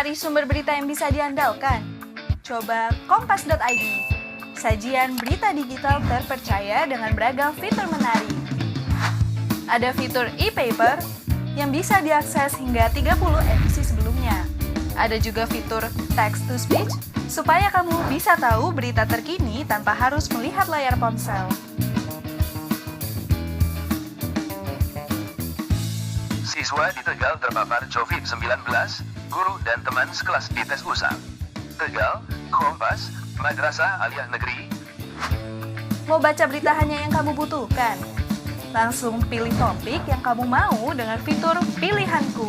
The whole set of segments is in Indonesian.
Cari sumber berita yang bisa diandalkan? Coba kompas.id. Sajian berita digital terpercaya dengan beragam fitur menarik. Ada fitur e-paper yang bisa diakses hingga 30 edisi sebelumnya. Ada juga fitur text-to-speech supaya kamu bisa tahu berita terkini tanpa harus melihat layar ponsel. Siswa di Tegal terpapar COVID-19, guru dan teman sekelas dites usap. Tegal, Kompas, Madrasah Aliyah Negeri. Mau baca berita hanya yang kamu butuhkan? Langsung pilih topik yang kamu mau dengan fitur Pilihanku.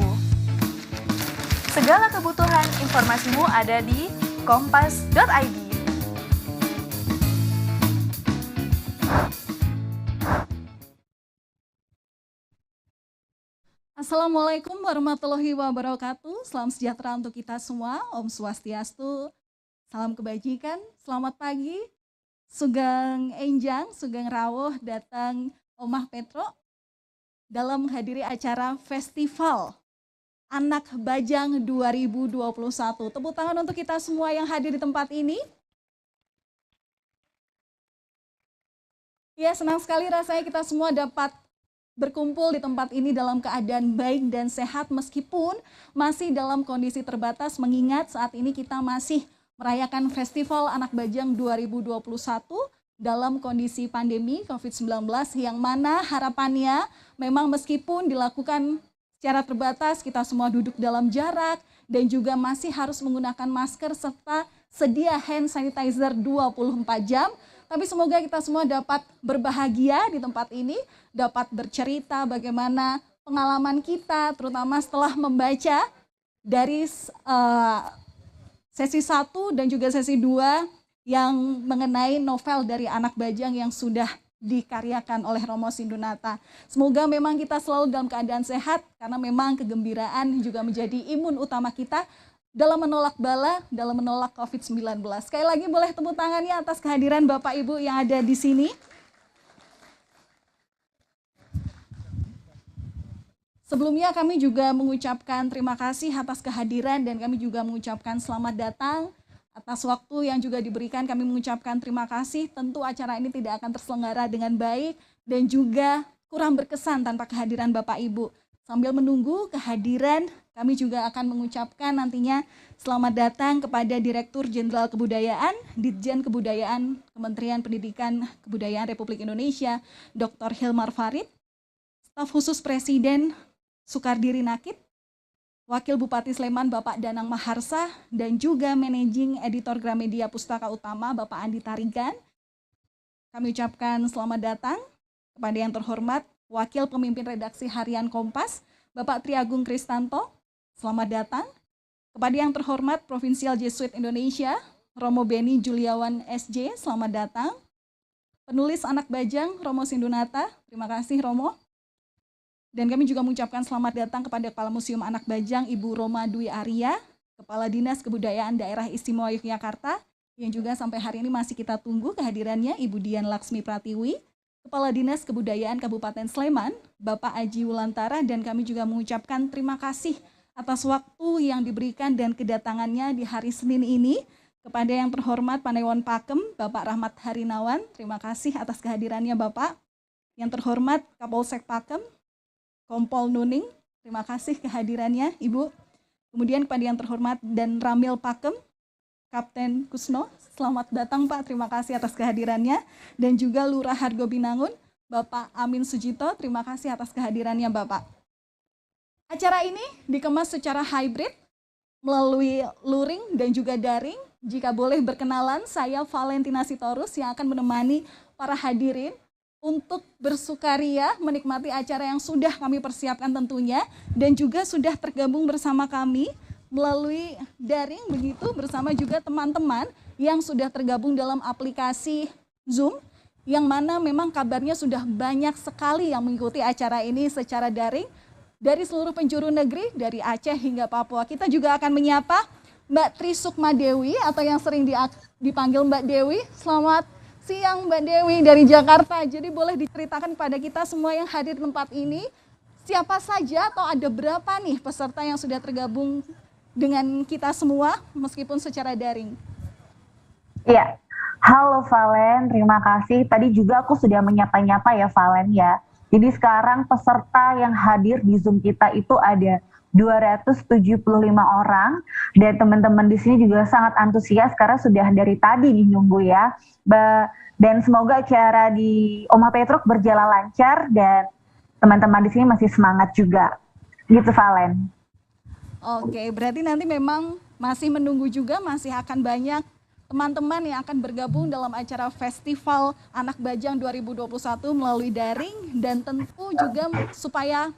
Segala kebutuhan informasimu ada di kompas.id. Assalamualaikum warahmatullahi wabarakatuh. Salam sejahtera untuk kita semua. Om Swastiastu. Salam kebajikan. Selamat pagi. Sugeng Enjang, Sugeng Rawuh datang Omah Petro dalam menghadiri acara Festival Anak Bajang 2021. Tepuk tangan untuk kita semua yang hadir di tempat ini. Ya, senang sekali rasanya kita semua dapat berkumpul di tempat ini dalam keadaan baik dan sehat meskipun masih dalam kondisi terbatas, mengingat saat ini kita masih merayakan Festival Anak Bajang 2021 dalam kondisi pandemi COVID-19 yang mana harapannya memang meskipun dilakukan secara terbatas, kita semua duduk dalam jarak dan juga masih harus menggunakan masker serta sedia hand sanitizer 24 jam. Tapi semoga kita semua dapat berbahagia di tempat ini, dapat bercerita bagaimana pengalaman kita, terutama setelah membaca dari sesi 1 dan juga sesi 2 yang mengenai novel dari Anak Bajang yang sudah dikaryakan oleh Romo Sindunata. Semoga memang kita selalu dalam keadaan sehat, karena memang kegembiraan juga menjadi imun utama kita dalam menolak bala, dalam menolak COVID-19. Sekali lagi boleh tepuk tangannya atas kehadiran Bapak Ibu yang ada di sini. Sebelumnya kami juga mengucapkan terima kasih atas kehadiran dan kami juga mengucapkan selamat datang atas waktu yang juga diberikan. Kami mengucapkan terima kasih. Tentu acara ini tidak akan terselenggara dengan baik dan juga kurang berkesan tanpa kehadiran Bapak Ibu. Sambil menunggu kehadiran, kami juga akan mengucapkan nantinya selamat datang kepada Direktur Jenderal Kebudayaan, Ditjen Kebudayaan Kementerian Pendidikan Kebudayaan Republik Indonesia, Dr. Hilmar Farid, Staf Khusus Presiden Sukardiri Nakit, Wakil Bupati Sleman Bapak Danang Maharsa, dan juga Managing Editor Gramedia Pustaka Utama Bapak Andi Tarigan. Kami ucapkan selamat datang kepada yang terhormat Wakil Pemimpin Redaksi Harian Kompas, Bapak Triagung Kristanto, selamat datang. Kepada yang terhormat Provinsial Jesuit Indonesia, Romo Beni Juliawan SJ, selamat datang. Penulis Anak Bajang, Romo Sindunata, terima kasih Romo. Dan kami juga mengucapkan selamat datang kepada Kepala Museum Anak Bajang, Ibu Roma Dwi Arya, Kepala Dinas Kebudayaan Daerah Istimewa Yogyakarta, yang juga sampai hari ini masih kita tunggu kehadirannya, Ibu Dian Laksmi Pratiwi, Kepala Dinas Kebudayaan Kabupaten Sleman, Bapak Aji Wulantara, dan kami juga mengucapkan terima kasih atas waktu yang diberikan dan kedatangannya di hari Senin ini kepada yang terhormat Panewon Pakem, Bapak Rahmat Harinawan, terima kasih atas kehadirannya Bapak. Yang terhormat Kapolsek Pakem, Kompol Nuning, terima kasih kehadirannya Ibu. Kemudian kepada yang terhormat dan Ramil Pakem, Kapten Kusno, selamat datang Pak, terima kasih atas kehadirannya. Dan juga Lurah Hargo Binangun, Bapak Amin Sujito, terima kasih atas kehadirannya Bapak. Acara ini dikemas secara hybrid melalui luring dan juga daring. Jika boleh berkenalan, saya Valentina Sitorus yang akan menemani para hadirin untuk bersukaria menikmati acara yang sudah kami persiapkan tentunya, dan juga sudah tergabung bersama kami melalui daring begitu bersama juga teman-teman yang sudah tergabung dalam aplikasi Zoom, yang mana memang kabarnya sudah banyak sekali yang mengikuti acara ini secara daring dari seluruh penjuru negeri, dari Aceh hingga Papua. Kita juga akan menyapa Mbak Tri Sukma Dewi atau yang sering dipanggil Mbak Dewi. Selamat siang Mbak Dewi dari Jakarta. Jadi boleh diceritakan kepada kita semua yang hadir di tempat ini, siapa saja atau ada berapa nih peserta yang sudah tergabung dengan kita semua meskipun secara daring. Iya, halo Valen, terima kasih. Tadi juga aku sudah menyapa-nyapa ya Valen ya. Jadi sekarang peserta yang hadir di Zoom kita itu ada 275 orang dan teman-teman di sini juga sangat antusias karena sudah dari tadi nih nunggu ya. Dan semoga acara di Omah Petruk berjalan lancar dan teman-teman di sini masih semangat juga. Gitu Valen. Oke, berarti nanti memang masih menunggu juga, masih akan banyak teman-teman yang akan bergabung dalam acara Festival Anak Bajang 2021 melalui daring dan tentu juga supaya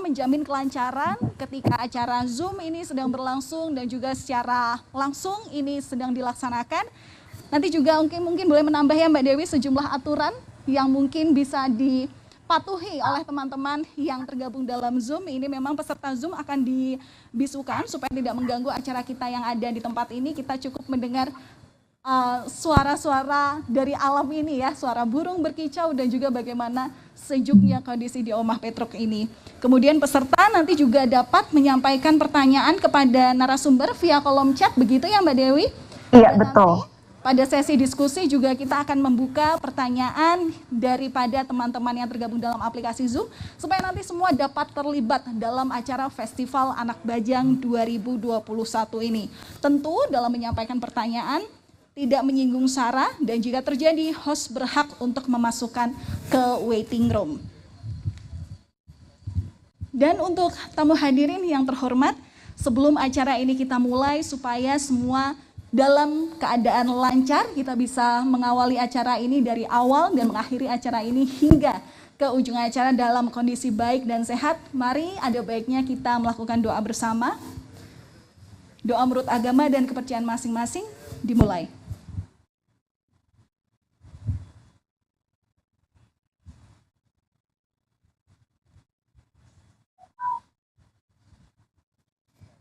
menjamin kelancaran ketika acara Zoom ini sedang berlangsung dan juga secara langsung ini sedang dilaksanakan. Nanti juga mungkin boleh menambah ya Mbak Dewi sejumlah aturan yang mungkin bisa dipatuhi oleh teman-teman yang tergabung dalam Zoom. Ini memang peserta Zoom akan dibisukan supaya tidak mengganggu acara kita yang ada di tempat ini. Kita cukup mendengar suara-suara dari alam ini ya, suara burung berkicau dan juga bagaimana sejuknya kondisi di Omah Petruk ini. Kemudian peserta nanti juga dapat menyampaikan pertanyaan kepada narasumber via kolom chat, begitu ya Mbak Dewi? Iya, Dan betul. pada sesi diskusi juga kita akan membuka pertanyaan daripada teman-teman yang tergabung dalam aplikasi Zoom supaya nanti semua dapat terlibat dalam acara Festival Anak Bajang 2021 ini. Tentu dalam menyampaikan pertanyaan tidak menyinggung sara dan jika terjadi host berhak untuk memasukkan ke waiting room. Dan untuk tamu hadirin yang terhormat, sebelum acara ini kita mulai supaya semua dalam keadaan lancar, kita bisa mengawali acara ini dari awal dan mengakhiri acara ini hingga ke ujung acara dalam kondisi baik dan sehat. Mari ada baiknya kita melakukan doa bersama. Doa menurut agama dan kepercayaan masing-masing dimulai.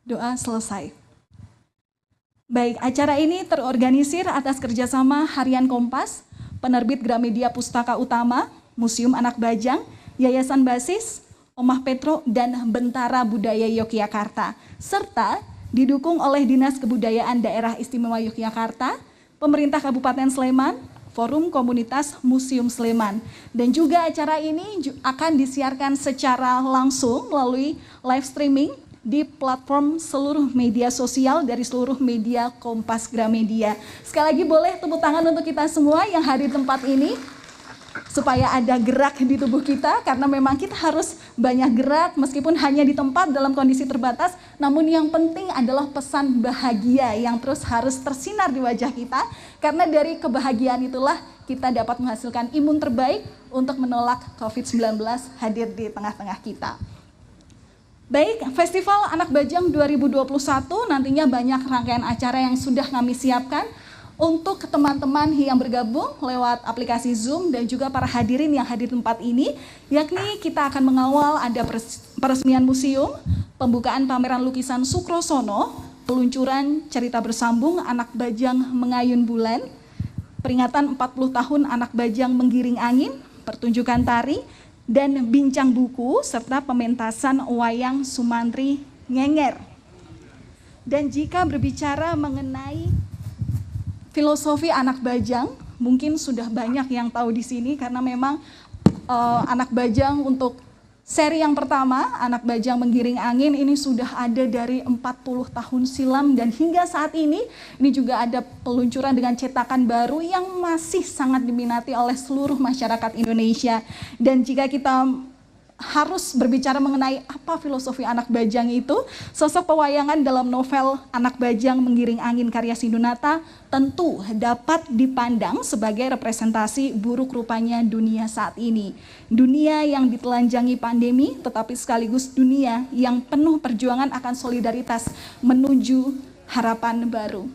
Doa selesai. Baik, acara ini terorganisir atas kerjasama Harian Kompas, Penerbit Gramedia Pustaka Utama, Museum Anak Bajang, Yayasan Basis, Omah Petruk, dan Bentara Budaya Yogyakarta, serta didukung oleh Dinas Kebudayaan Daerah Istimewa Yogyakarta, Pemerintah Kabupaten Sleman, Forum Komunitas Museum Sleman. Dan juga acara ini akan disiarkan secara langsung melalui live streaming di platform seluruh media sosial dari seluruh media Kompas Gramedia. Sekali lagi boleh tepuk tangan untuk kita semua yang hadir di tempat ini supaya ada gerak di tubuh kita karena memang kita harus banyak gerak meskipun hanya di tempat dalam kondisi terbatas, namun yang penting adalah pesan bahagia yang terus harus tersinar di wajah kita karena dari kebahagiaan itulah kita dapat menghasilkan imun terbaik untuk menolak COVID-19 hadir di tengah-tengah kita. Baik, Festival Anak Bajang 2021 nantinya banyak rangkaian acara yang sudah kami siapkan untuk teman-teman yang bergabung lewat aplikasi Zoom dan juga para hadirin yang hadir di tempat ini, yakni kita akan mengawal ada peresmian museum, pembukaan pameran lukisan Sukrosono, peluncuran cerita bersambung Anak Bajang Mengayun Bulan, peringatan 40 tahun Anak Bajang Menggiring Angin, pertunjukan tari, dan bincang buku serta pementasan wayang Sumantri Ngenger. Dan jika berbicara mengenai filosofi Anak Bajang, mungkin sudah banyak yang tahu di sini karena memang Anak Bajang untuk seri yang pertama, Anak Bajang Menggiring Angin ini sudah ada dari 40 tahun silam dan hingga saat ini juga ada peluncuran dengan cetakan baru yang masih sangat diminati oleh seluruh masyarakat Indonesia. Dan jika kita harus berbicara mengenai apa filosofi Anak Bajang itu, sosok pewayangan dalam novel Anak Bajang Menggiring Angin karya Sindunata tentu dapat dipandang sebagai representasi buruk rupanya dunia saat ini. Dunia yang ditelanjangi pandemi, tetapi sekaligus dunia yang penuh perjuangan akan solidaritas menuju harapan baru.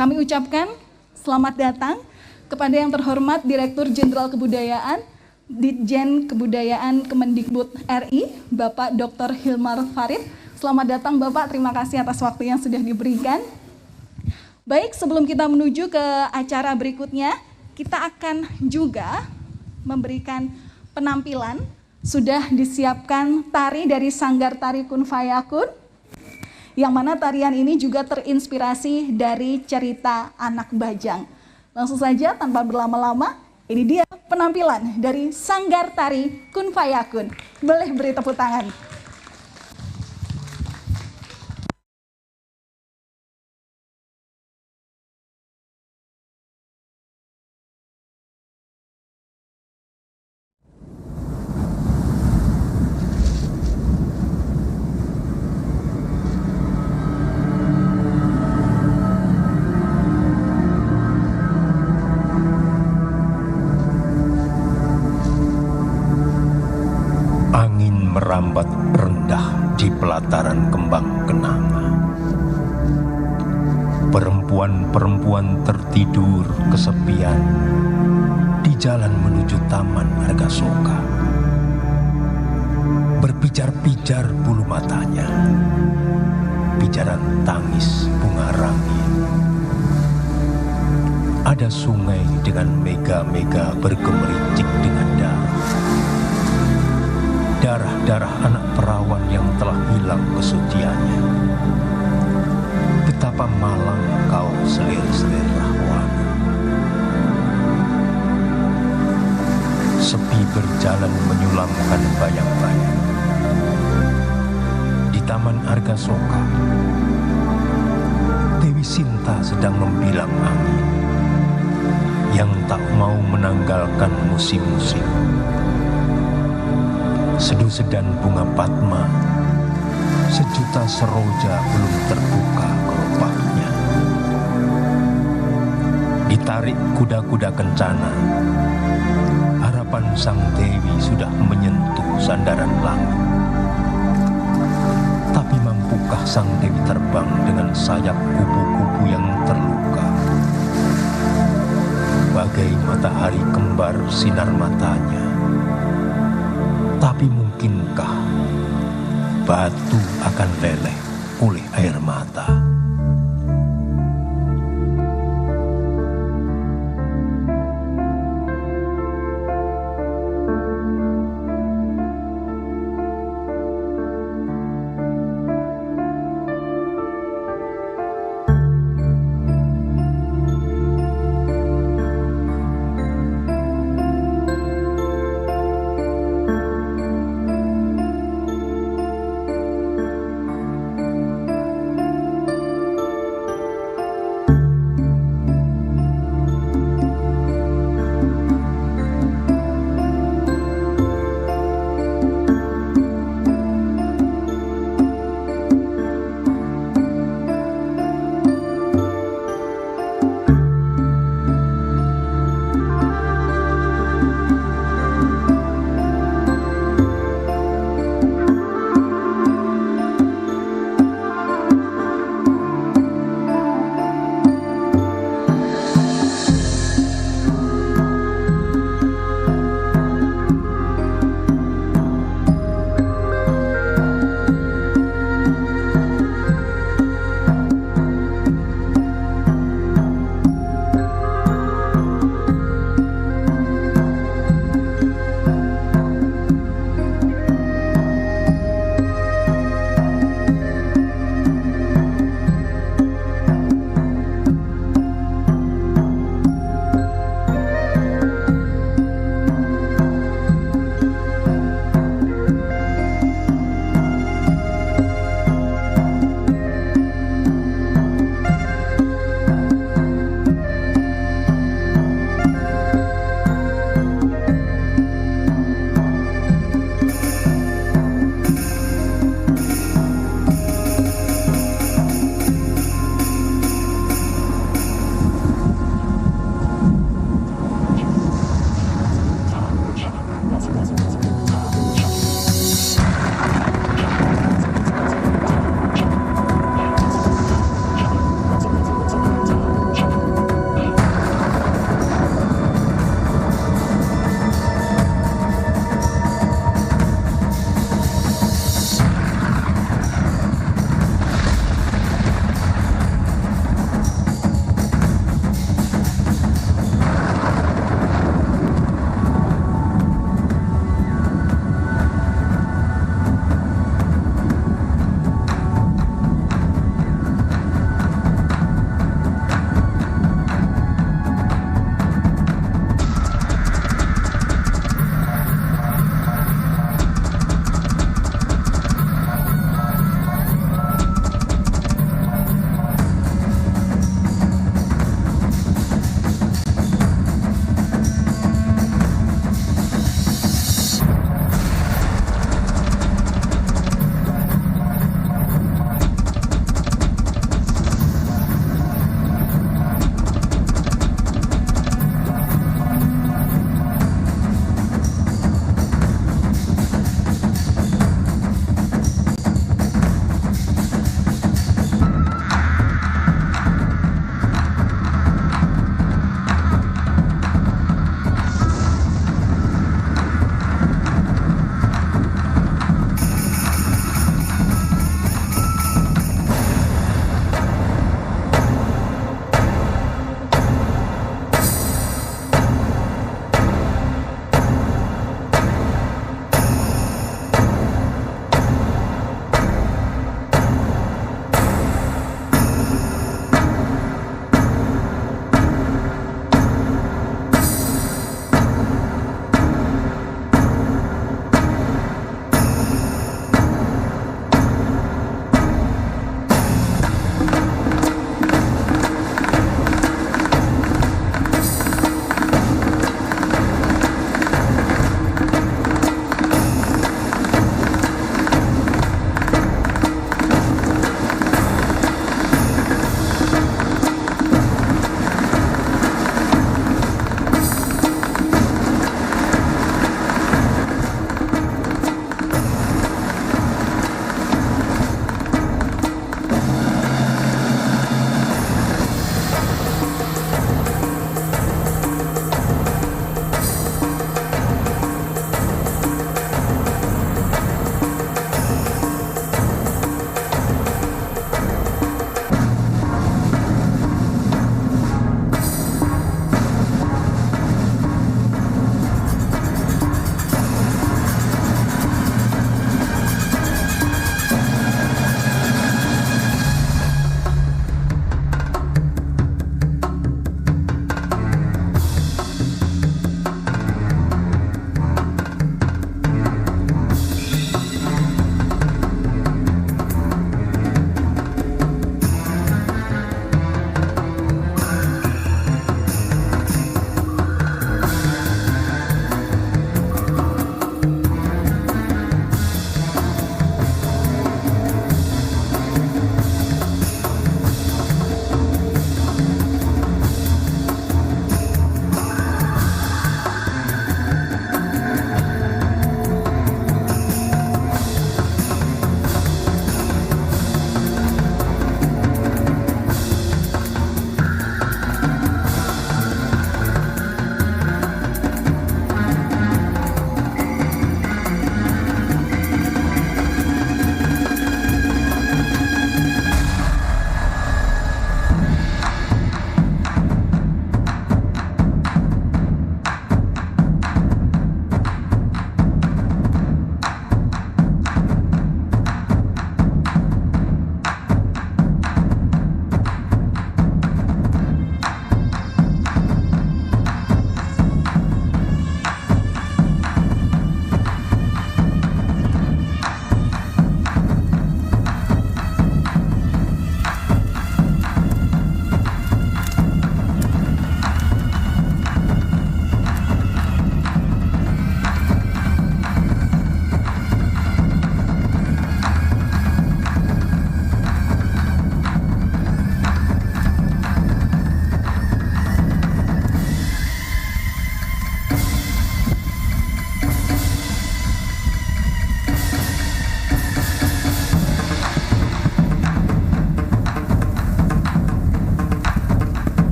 Kami ucapkan selamat datang kepada yang terhormat Direktur Jenderal Kebudayaan, Ditjen Kebudayaan Kemendikbud RI, Bapak Dr. Hilmar Farid. Selamat datang Bapak, terima kasih atas waktu yang sudah diberikan. Baik, sebelum kita menuju ke acara berikutnya, kita akan juga memberikan penampilan. Sudah disiapkan tari dari Sanggar Tari Kun Fayakun yang mana tarian ini juga terinspirasi dari cerita Anak Bajang. Langsung saja tanpa berlama-lama, ini dia penampilan dari Sanggar Tari Kun Fayakun. Boleh beri tepuk tangan. Merambat rendah di pelataran kembang kenanga. Perempuan-perempuan tertidur kesepian di jalan menuju Taman Argasoka. Berpijar-pijar bulu matanya, pijaran tangis bunga rangi. Ada sungai dengan mega-mega bergemericik dengan darah anak perawan yang telah hilang kesuciannya. Betapa malang kau selir-selir Rahwana. Sepi berjalan menyulamkan bayang-bayang. Di Taman Argasoka, Dewi Sinta sedang membilang angin yang tak mau menanggalkan musim-musim. Sedu-sedan bunga Padma, sejuta seroja belum terbuka keropaknya. Ditarik kuda-kuda kencana, harapan sang Dewi sudah menyentuh sandaran langit. Tapi mampukah sang Dewi terbang dengan sayap kupu-kupu yang terluka? Bagai matahari kembar sinar matanya. Tapi mungkinkah batu akan leleh oleh air mata?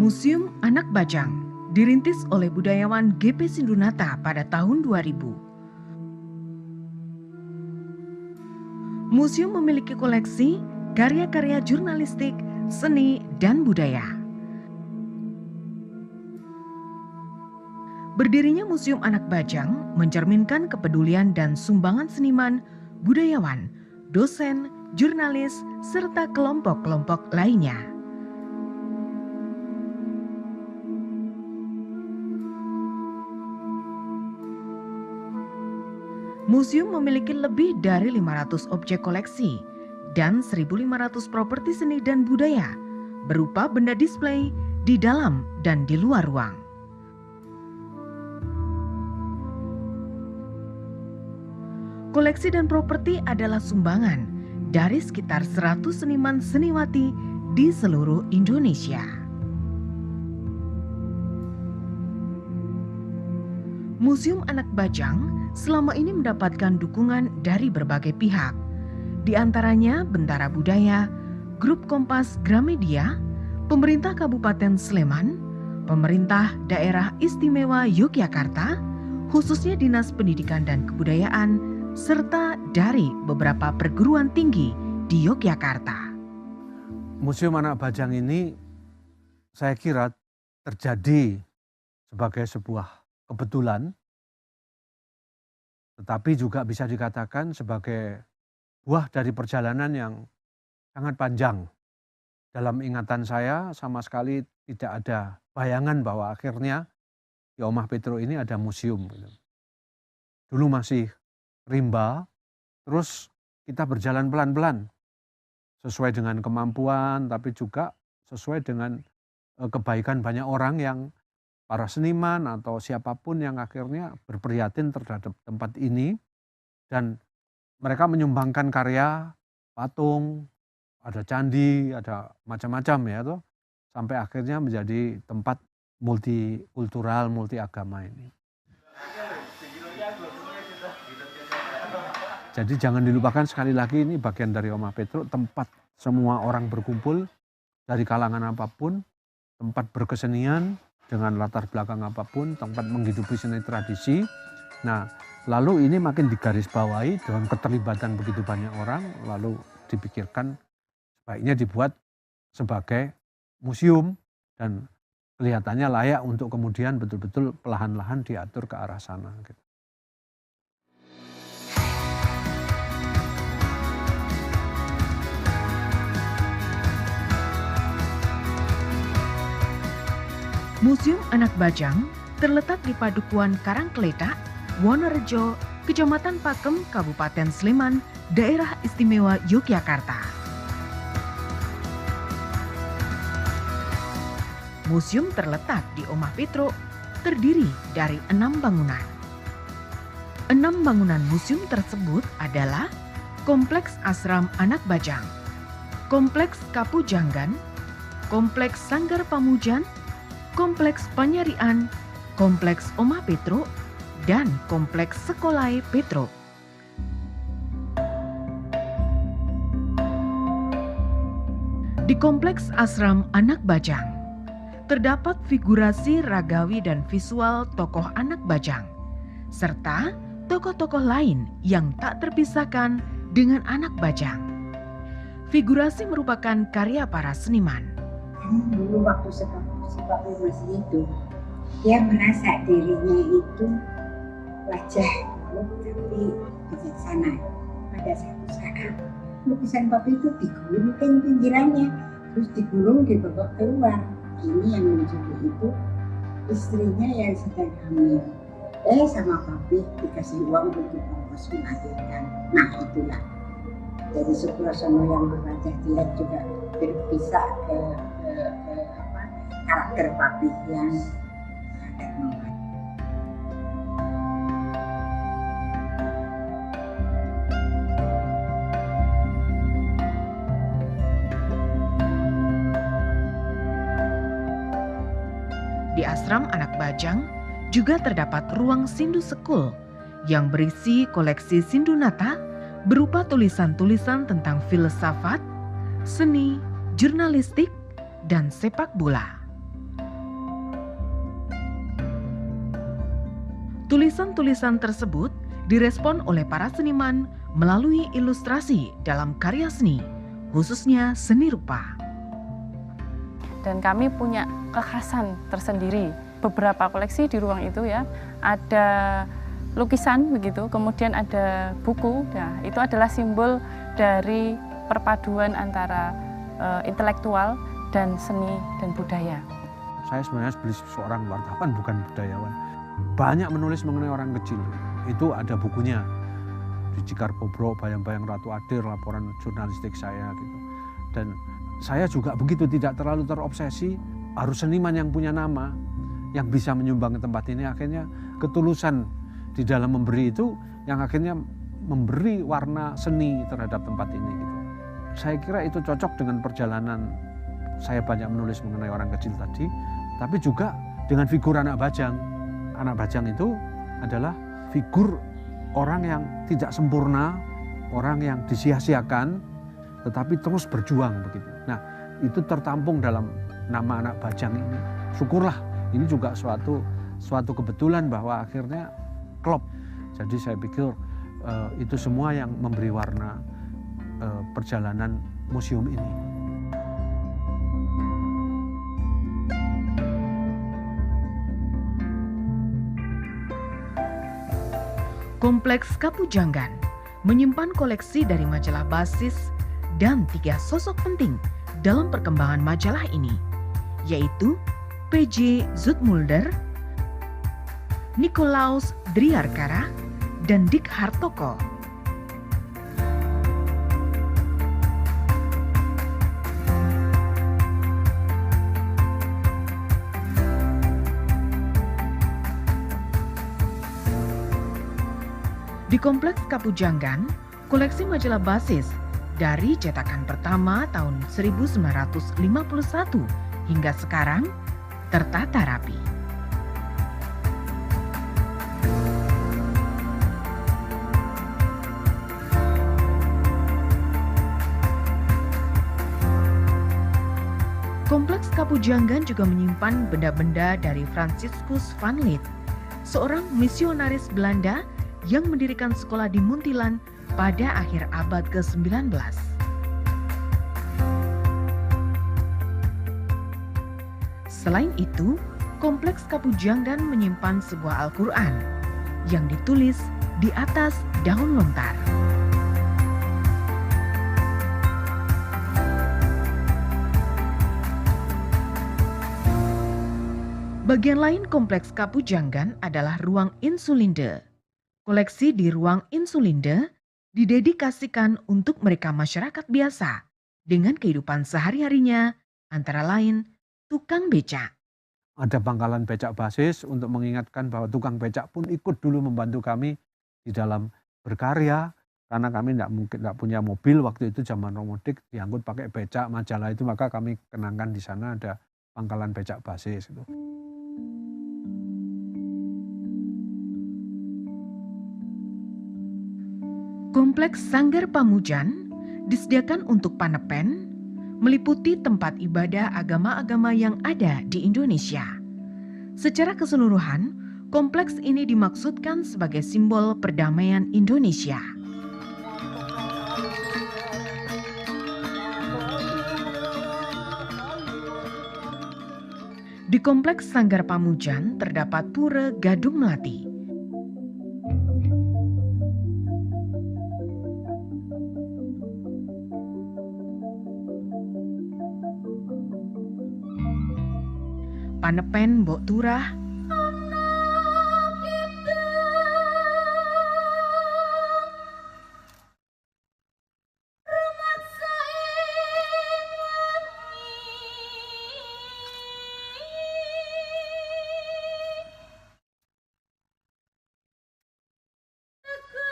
Museum Anak Bajang dirintis oleh budayawan GP Sindunata pada tahun 2000. Museum memiliki koleksi karya-karya jurnalistik, seni, dan budaya. Berdirinya Museum Anak Bajang mencerminkan kepedulian dan sumbangan seniman, budayawan, dosen, jurnalis, serta kelompok-kelompok lainnya. Museum memiliki lebih dari 500 objek koleksi dan 1.500 properti seni dan budaya berupa benda display di dalam dan di luar ruang. Koleksi dan properti adalah sumbangan dari sekitar 100 seniman seniwati di seluruh Indonesia. Museum Anak Bajang selama ini mendapatkan dukungan dari berbagai pihak, di antaranya Bentara Budaya, Grup Kompas Gramedia, Pemerintah Kabupaten Sleman, Pemerintah Daerah Istimewa Yogyakarta, khususnya Dinas Pendidikan dan Kebudayaan, serta dari beberapa perguruan tinggi di Yogyakarta. Museum Anak Bajang ini saya kira terjadi sebagai sebuah kebetulan, tetapi juga bisa dikatakan sebagai buah dari perjalanan yang sangat panjang. Dalam ingatan saya sama sekali tidak ada bayangan bahwa akhirnya di Omah Petro ini ada museum. Dulu masih rimba, terus kita berjalan pelan-pelan sesuai dengan kemampuan, tapi juga sesuai dengan kebaikan banyak orang yang para seniman atau siapapun yang akhirnya berprihatin terhadap tempat ini, dan mereka menyumbangkan karya, patung, ada candi, ada macam-macam ya tuh, sampai akhirnya menjadi tempat multikultural, multi agama ini. Jadi jangan dilupakan, sekali lagi ini bagian dari Omah Petro, tempat semua orang berkumpul dari kalangan apapun, tempat berkesenian dengan latar belakang apapun, tempat menghidupi seni tradisi. Nah, lalu ini makin digarisbawahi dengan keterlibatan begitu banyak orang, lalu dipikirkan sebaiknya dibuat sebagai museum dan kelihatannya layak untuk kemudian betul-betul perlahan-lahan diatur ke arah sana. Gitu. Museum Anak Bajang terletak di Padukuan Karangkletak, Wonorejo, Kecamatan Pakem, Kabupaten Sleman, Daerah Istimewa Yogyakarta. Museum terletak di Omah Petro, terdiri dari 6 bangunan. 6 bangunan museum tersebut adalah Kompleks Asram Anak Bajang, Kompleks Kapujanggan, Kompleks Sanggar Pamujan, Kompleks Panyarian, Kompleks Omah Petro, dan Kompleks Sekolai Petro. Di Kompleks Asram Anak Bajang, terdapat figurasi ragawi dan visual tokoh anak Bajang, serta tokoh-tokoh lain yang tak terpisahkan dengan anak Bajang. Figurasi merupakan karya para seniman. Dulu waktu si papi masih hidup, dia merasa dirinya itu wajah tapi bijaksana. Pada satu saat lukisan papi itu digulungkan pinggirannya, terus digulung dibawa keluar. Ini yang menunjukkan itu istrinya yang sedang hamil. Sama papi dikasih uang untuk ongkos melahirkan. Nah itulah. Jadi Suprosono yang berwajah jelek juga berpisah ke karakter papi yang dermawan. Di Asram Anak Bajang juga terdapat ruang Sindu Sekul yang berisi koleksi Sindunata berupa tulisan-tulisan tentang filsafat, seni, jurnalistik, dan sepak bola. Tulisan-tulisan tersebut direspon oleh para seniman melalui ilustrasi dalam karya seni, khususnya seni rupa. Dan kami punya kekhasan tersendiri. Beberapa koleksi di ruang itu ya, ada lukisan begitu, kemudian ada buku. Nah, itu adalah simbol dari perpaduan antara intelektual dan seni dan budaya. Saya sebenarnya seorang wartawan, bukan budayawan. Banyak menulis mengenai orang kecil. Itu ada bukunya. Di Cikar Bobro, Bayang-bayang Ratu Adir, laporan jurnalistik saya gitu. Dan saya juga begitu, tidak terlalu terobsesi harus seniman yang punya nama, yang bisa menyumbang ke tempat ini. Akhirnya ketulusan di dalam memberi itu yang akhirnya memberi warna seni terhadap tempat ini gitu. Saya kira itu cocok dengan perjalanan saya banyak menulis mengenai orang kecil tadi, tapi juga dengan figur anak bajang. Anak bajang itu adalah figur orang yang tidak sempurna, orang yang disia-siakan, tetapi terus berjuang begitu. Nah, itu tertampung dalam nama anak bajang ini. Syukurlah, ini juga suatu kebetulan bahwa akhirnya klop. Jadi saya pikir itu semua yang memberi warna perjalanan museum ini. Kompleks Kapujanggan menyimpan koleksi dari majalah basis dan 3 sosok penting dalam perkembangan majalah ini, yaitu P.J. Zoetmulder, Nicolaus Driarkara, dan Dick Hartoko. Di Kompleks Kapujanggan, koleksi majalah basis dari cetakan pertama tahun 1951 hingga sekarang tertata rapi. Kompleks Kapujanggan juga menyimpan benda-benda dari Franciscus van Lith, seorang misionaris Belanda yang mendirikan sekolah di Muntilan pada akhir abad ke-19. Selain itu, Kompleks Kapujanggan menyimpan sebuah Al-Quran yang ditulis di atas daun lontar. Bagian lain Kompleks Kapujanggan adalah ruang Insulinde. Koleksi di ruang Insulinde didedikasikan untuk mereka masyarakat biasa dengan kehidupan sehari-harinya, antara lain tukang becak. Ada pangkalan becak basis untuk mengingatkan bahwa tukang becak pun ikut dulu membantu kami di dalam berkarya, karena kami tidak punya mobil waktu itu, zaman romodik diangkut pakai becak majalah itu, maka kami kenangkan di sana ada pangkalan becak basis itu. Kompleks Sanggar Pamujan disediakan untuk panepen, meliputi tempat ibadah agama-agama yang ada di Indonesia. Secara keseluruhan, kompleks ini dimaksudkan sebagai simbol perdamaian Indonesia. Di Kompleks Sanggar Pamujan terdapat Pura Gadung Melati. Panepen Mbok Turah,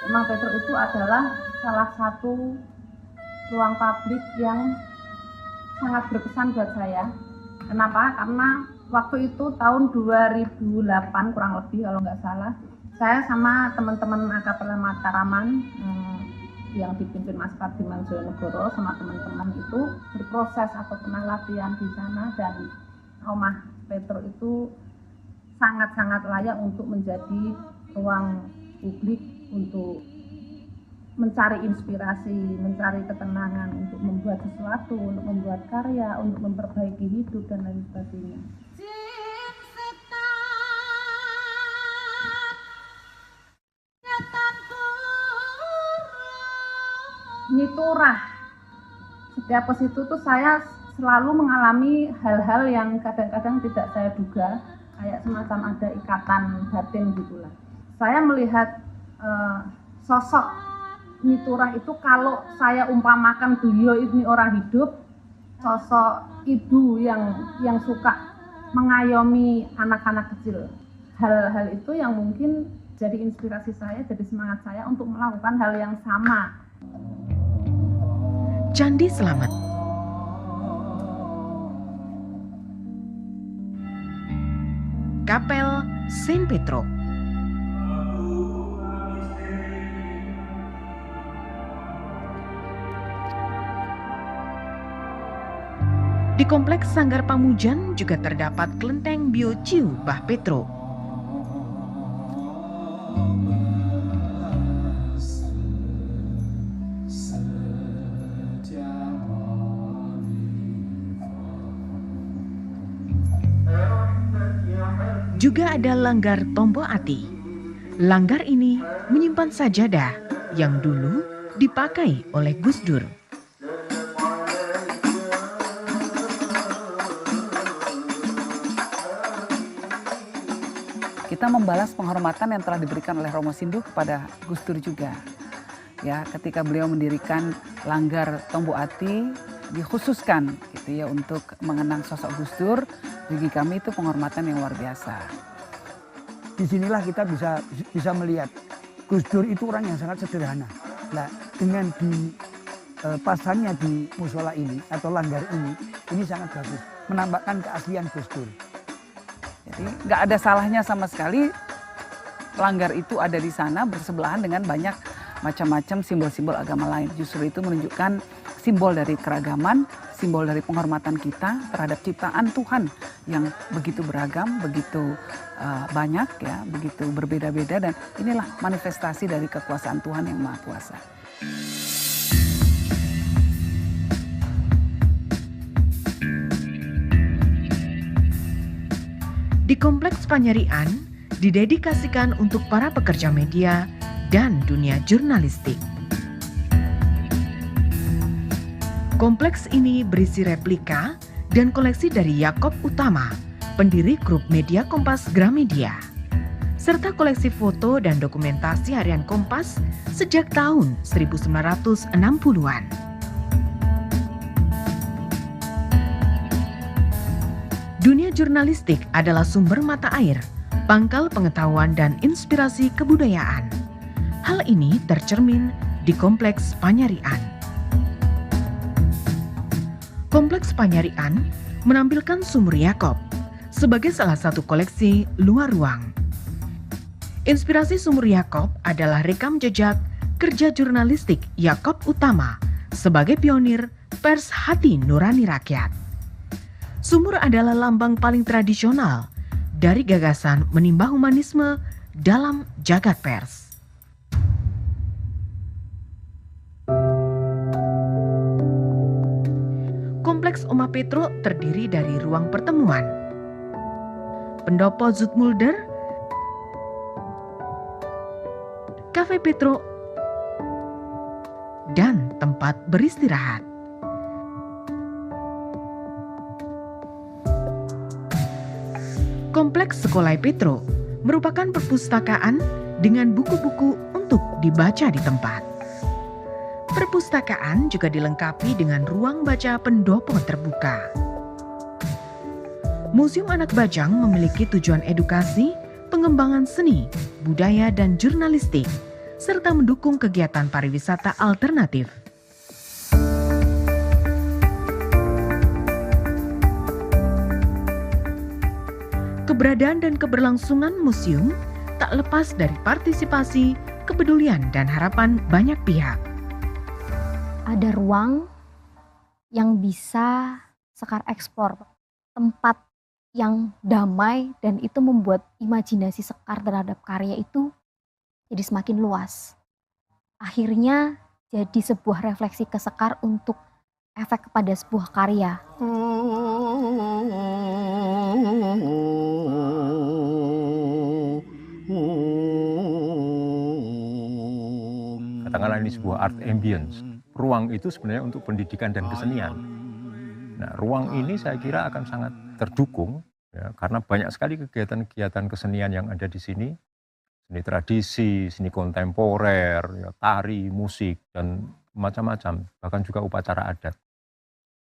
Rumah Petro itu adalah salah satu ruang publik yang sangat berkesan buat saya. Kenapa? Karena waktu itu tahun 2008 kurang lebih kalau nggak salah, saya sama teman-teman Akapela Mataraman yang dipimpin Mas Kardiman Joyonegoro sama teman-teman itu berproses atau pernah latihan di sana, dan Rumah Petro itu sangat-sangat layak untuk menjadi ruang publik untuk mencari inspirasi, mencari ketenangan untuk membuat sesuatu, untuk membuat karya, untuk memperbaiki hidup dan lain sebagainya. Nyiturah. Setiap ke situ tuh saya selalu mengalami hal-hal yang kadang-kadang tidak saya duga, kayak semacam ada ikatan batin gitulah. Saya melihat sosok Nyiturah itu, kalau saya umpamakan beliau ini orang hidup, sosok ibu yang suka mengayomi anak-anak kecil. Hal-hal itu yang mungkin jadi inspirasi saya, jadi semangat saya untuk melakukan hal yang sama. Candi Selamat. Kapel Saint Petro. Di Kompleks Sanggar Pamujan juga terdapat kelenteng Bio Ciu Bah Petro. Juga ada Langgar Tombo Ati. Langgar ini menyimpan sajadah yang dulu dipakai oleh Gus Dur. Kita membalas penghormatan yang telah diberikan oleh Romo Sindu kepada Gus Dur juga. Ya, ketika beliau mendirikan Langgar Tombo Ati, dikhususkan gitu ya untuk mengenang sosok Gus Dur. Bagi kami itu penghormatan yang luar biasa. Disinilah kita bisa melihat Gus Dur itu orang yang sangat sederhana. Nah, dengan pasangnya di musola ini atau langgar ini sangat bagus, menambahkan keaslian Gus Dur. Jadi nggak ada salahnya sama sekali langgar itu ada di sana bersebelahan dengan banyak macam-macam simbol-simbol agama lain. Justru itu menunjukkan simbol dari keragaman, simbol dari penghormatan kita terhadap ciptaan Tuhan yang begitu beragam, begitu banyak ya, begitu berbeda-beda, dan inilah manifestasi dari kekuasaan Tuhan yang Maha Kuasa. Di Kompleks Panyarian didedikasikan untuk para pekerja media dan dunia jurnalistik. Kompleks ini berisi replika dan koleksi dari Yakob Utama, pendiri grup media Kompas Gramedia, serta koleksi foto dan dokumentasi harian Kompas sejak tahun 1960-an. Dunia jurnalistik adalah sumber mata air, pangkal pengetahuan dan inspirasi kebudayaan. Hal ini tercermin di Kompleks Panyarian. Kompleks Panyarian menampilkan sumur Yakob sebagai salah satu koleksi luar ruang. Inspirasi sumur Yakob adalah rekam jejak kerja jurnalistik Yakob Utama sebagai pionir pers hati nurani rakyat. Sumur adalah lambang paling tradisional dari gagasan menimba humanisme dalam jagat pers. Kompleks Oma Petro terdiri dari ruang pertemuan, pendopo Zoetmulder, kafe Petro, dan tempat beristirahat. Kompleks Sekolah Petro merupakan perpustakaan dengan buku-buku untuk dibaca di tempat. Perpustakaan juga dilengkapi dengan ruang baca pendopo terbuka. Museum Anak Bajang memiliki tujuan edukasi, pengembangan seni, budaya, dan jurnalistik, serta mendukung kegiatan pariwisata alternatif. Keberadaan dan keberlangsungan museum tak lepas dari partisipasi, kepedulian, dan harapan banyak pihak. Ada ruang yang bisa Sekar eksplor, tempat yang damai, dan itu membuat imajinasi Sekar terhadap karya itu jadi semakin luas. Akhirnya jadi sebuah refleksi ke Sekar untuk efek kepada sebuah karya. Katakanlah ini sebuah art ambience. Ruang itu sebenarnya untuk pendidikan dan kesenian. Nah, ruang ini saya kira akan sangat terdukung ya, karena banyak sekali kegiatan-kegiatan kesenian yang ada di sini. Seni tradisi, seni kontemporer, ya, tari, musik, dan macam-macam, bahkan juga upacara adat.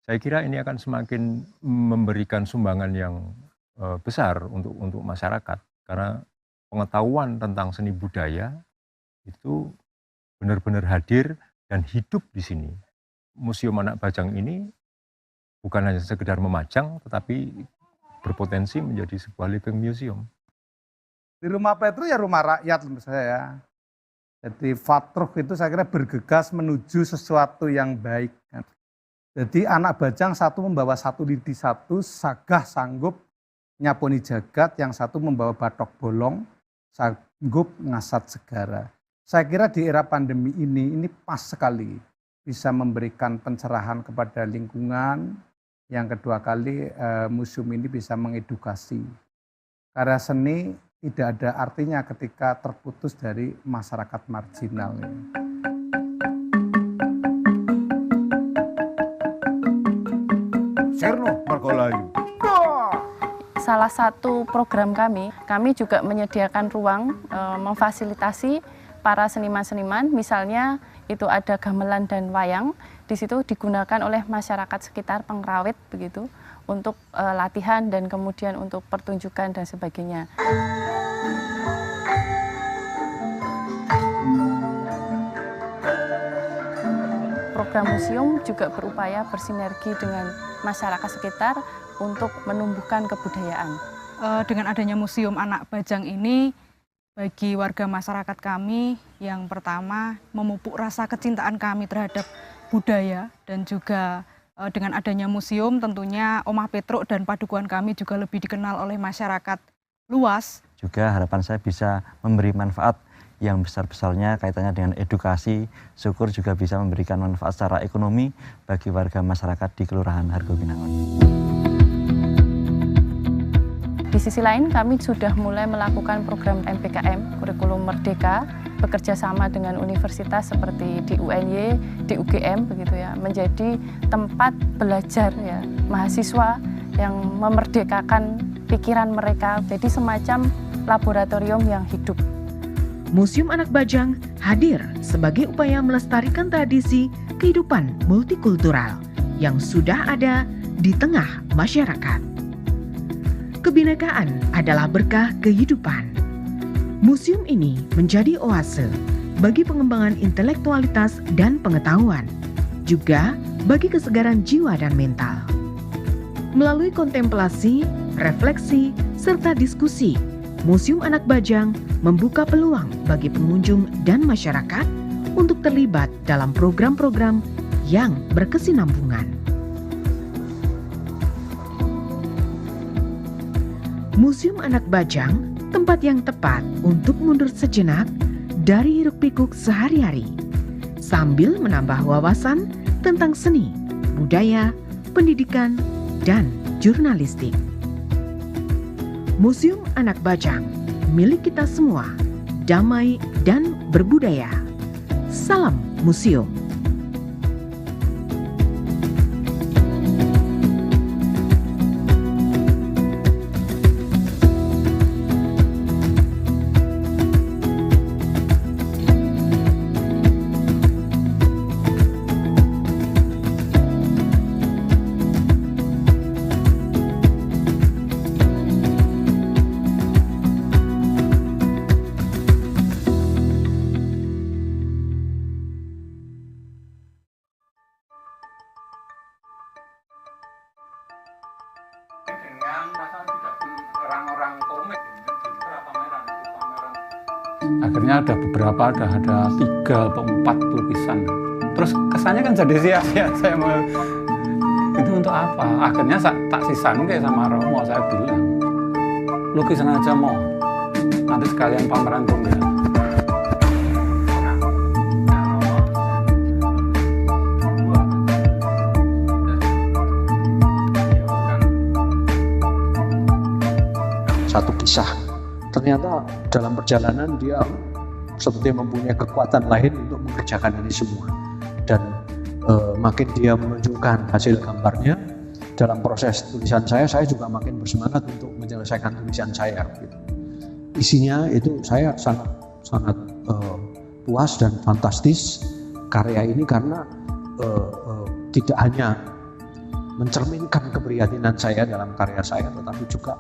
Saya kira ini akan semakin memberikan sumbangan yang besar untuk masyarakat, karena pengetahuan tentang seni budaya itu benar-benar hadir dan hidup di sini. Museum Anak Bajang ini bukan hanya sekedar memajang, tetapi berpotensi menjadi sebuah living museum. Di Rumah Petru ya rumah rakyat menurut saya ya. Jadi Fatruh itu saya kira bergegas menuju sesuatu yang baik. Jadi anak bajang satu membawa satu lidi satu, sagah sanggup nyaponi jagat, yang satu membawa batok bolong, sanggup ngasat segara. Saya kira di era pandemi ini pas sekali bisa memberikan pencerahan kepada lingkungan. Yang kedua kali museum ini bisa mengedukasi. Karya seni tidak ada artinya ketika terputus dari masyarakat marginal. Serno Margolayu. Salah satu program kami juga menyediakan ruang memfasilitasi para seniman-seniman, misalnya itu ada gamelan dan wayang, di situ digunakan oleh masyarakat sekitar Pengrawit begitu untuk latihan dan kemudian untuk pertunjukan dan sebagainya. Program museum juga berupaya bersinergi dengan masyarakat sekitar untuk menumbuhkan kebudayaan. Dengan adanya Museum Anak Bajang ini, bagi warga masyarakat kami yang pertama memupuk rasa kecintaan kami terhadap budaya, dan juga dengan adanya museum tentunya Omah Petruk dan Padukuhan kami juga lebih dikenal oleh masyarakat luas. Juga harapan saya bisa memberi manfaat yang besar-besarnya kaitannya dengan edukasi, syukur juga bisa memberikan manfaat secara ekonomi bagi warga masyarakat di Kelurahan Hargowinangun. Di sisi lain kami sudah mulai melakukan program MPKM, Kurikulum Merdeka, bekerja sama dengan universitas seperti di UNY, di UGM begitu ya, menjadi tempat belajar ya mahasiswa yang memerdekakan pikiran mereka, jadi semacam laboratorium yang hidup. Museum Anak Bajang hadir sebagai upaya melestarikan tradisi kehidupan multikultural yang sudah ada di tengah masyarakat. Kebinekaan adalah berkah kehidupan. Museum ini menjadi oase bagi pengembangan intelektualitas dan pengetahuan, juga bagi kesegaran jiwa dan mental. Melalui kontemplasi, refleksi, serta diskusi, Museum Anak Bajang membuka peluang bagi pengunjung dan masyarakat untuk terlibat dalam program-program yang berkesinambungan. Museum Anak Bajang tempat yang tepat untuk mundur sejenak dari hiruk-pikuk sehari-hari, sambil menambah wawasan tentang seni, budaya, pendidikan, dan jurnalistik. Museum Anak Bajang, milik kita semua, damai dan berbudaya. Salam Museum. Akhirnya ada 3 atau 4 lukisan. Terus kesannya kan jadi sia-sia, saya mau itu untuk apa? Akhirnya tak sisain kayak sama Romo, saya bilang lukisan aja mau, nanti sekalian pameran tunggal. satu kisah. Ternyata dalam perjalanan dia seperti mempunyai kekuatan lain untuk mengerjakan ini semua. Dan makin dia menunjukkan hasil gambarnya dalam proses tulisan saya juga makin bersemangat untuk menyelesaikan tulisan saya. Isinya itu saya sangat puas dan fantastis karya ini karena tidak hanya mencerminkan keprihatinan saya dalam karya saya, tetapi juga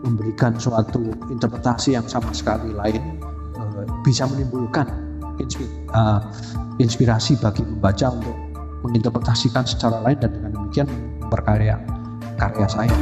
memberikan suatu interpretasi yang sama sekali lain, bisa menimbulkan inspirasi bagi pembaca untuk menginterpretasikan secara lain dan dengan demikian memperkaya karya saya.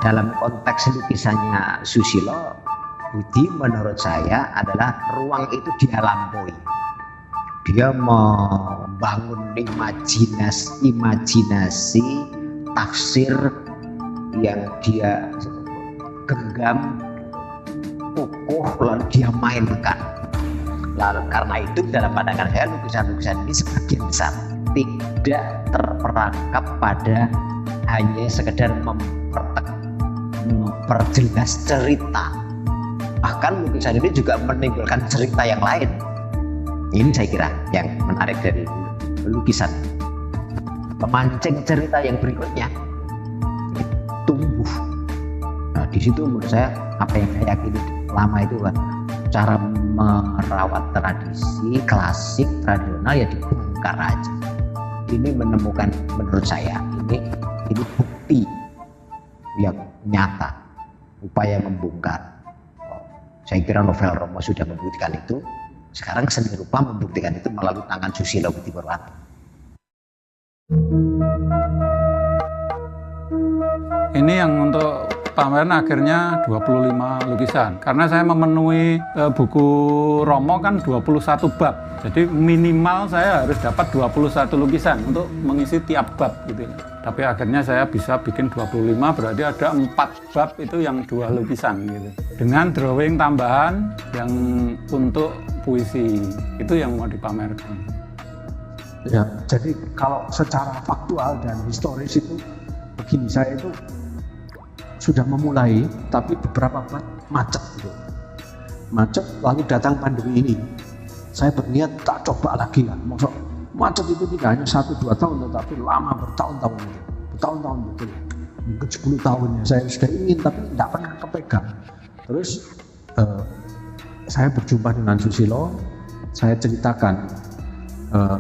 Dalam konteks lukisannya Susilo, Budi menurut saya adalah ruang itu dia lampaui. Dia membangun imajinasi tafsir yang dia genggam, kokoh, lalu dia mainkan. Lalu karena itu dalam pandangan saya lukisan-lukisan ini sebagian besar tidak terperangkap pada hanya sekedar memperjelas cerita. Bahkan lukisan ini juga menimbulkan cerita yang lain. Ini saya kira yang menarik dari lukisan. Memancing cerita yang berikutnya tumbuh. Nah, di situ menurut saya apa yang saya yakini lama itu kan cara merawat tradisi klasik tradisional ya dibongkar aja. Ini menemukan menurut saya ini bukti yang nyata upaya membongkar. Saya kira novel Romo sudah membuktikan itu. Sekarang seni rupa membuktikan itu melalui tangan Susilo Budi Purwanto. Ini yang untuk pameran akhirnya 25 lukisan. Karena saya memenuhi buku Romo kan 21 bab. Jadi minimal saya harus dapat 21 lukisan untuk mengisi tiap bab gitu. Tapi akhirnya saya bisa bikin 25, berarti ada 4 bab itu yang 2 lukisan gitu. Dengan drawing tambahan yang untuk puisi, itu yang mau dipamerkan. Ya, jadi kalau secara faktual dan historis itu begini, saya itu sudah memulai, tapi beberapa bab macet gitu. Macet, lalu datang pandemi ini. Saya berniat tak coba lagi kan, maksud macet itu tidak hanya 1-2 tahun, tetapi lama bertahun-tahun gitu. Bertahun-tahun betul, mungkin 10 tahun ya saya sudah ingin, tapi tidak pernah kepegang. Terus saya berjumpa dengan Susilo, saya ceritakan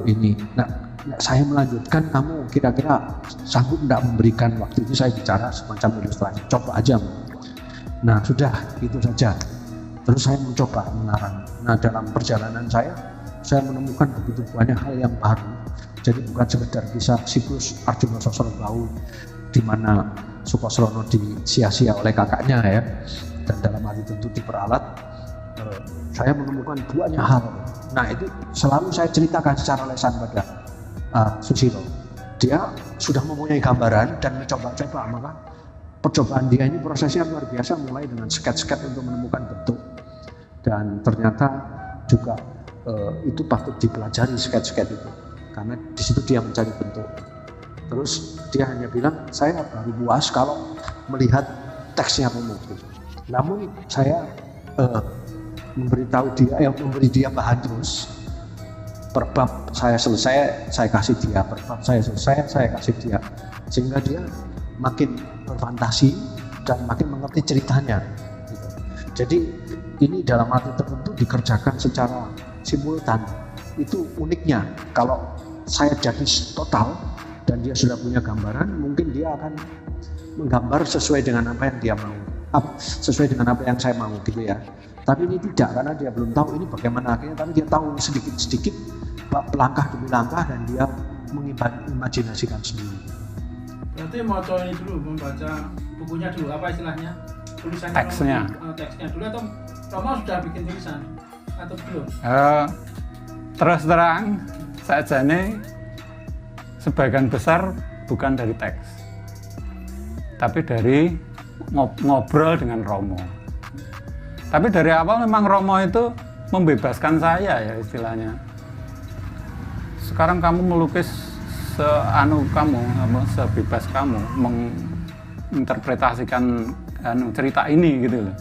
ini, nah, saya melanjutkan, kamu kira-kira sanggup tidak memberikan, waktu itu saya bicara semacam ilustrasi, coba aja. Nah sudah, itu saja. Terus saya mencoba mengarang. Nah dalam perjalanan saya menemukan begitu banyak hal yang baru. Jadi bukan sekedar kisah siklus Arjuna Sosrobau di mana Sukosrono disia-sia oleh kakaknya ya, dan dalam hal itu diperalat. Saya menemukan banyak hal. Nah itu selalu saya ceritakan secara lesan pada Susilo. Dia sudah mempunyai gambaran dan mencoba-coba, maka percobaan dia ini prosesnya luar biasa, mulai dengan sketch-sketch untuk menemukan bentuk, dan ternyata juga itu patut dipelajari sketch-sketch itu, karena di situ dia mencari bentuk. Terus dia hanya bilang, saya baru puas kalau melihat teksnya penuh. Namun saya memberi dia bahan terus. Per bab saya selesai, saya kasih dia. Per bab saya selesai, saya kasih dia. Sehingga dia makin berfantasi dan makin mengerti ceritanya. Gitu. Jadi ini dalam arti tertentu dikerjakan secara simultan. Itu uniknya. Kalau saya jadi total dan dia sudah punya gambaran, mungkin dia akan menggambar sesuai dengan apa yang dia mau, sesuai dengan apa yang saya mau gitu ya. Tapi ini tidak, karena dia belum tahu ini bagaimana akhirnya, tapi dia tahu sedikit-sedikit langkah demi langkah dan dia mengimajinasikan sendiri. Berarti mau ini dulu, membaca bukunya dulu, apa istilahnya? Tulisannya Teksnya. Teksnya dulu atau Romo sudah bikin tulisan atau belum? Terus terang saja nih sebagian besar bukan dari teks, tapi dari ngobrol dengan Romo. Tapi dari awal memang Romo itu membebaskan saya ya istilahnya. Sekarang kamu melukis sebebas kamu menginterpretasikan cerita ini gitu loh.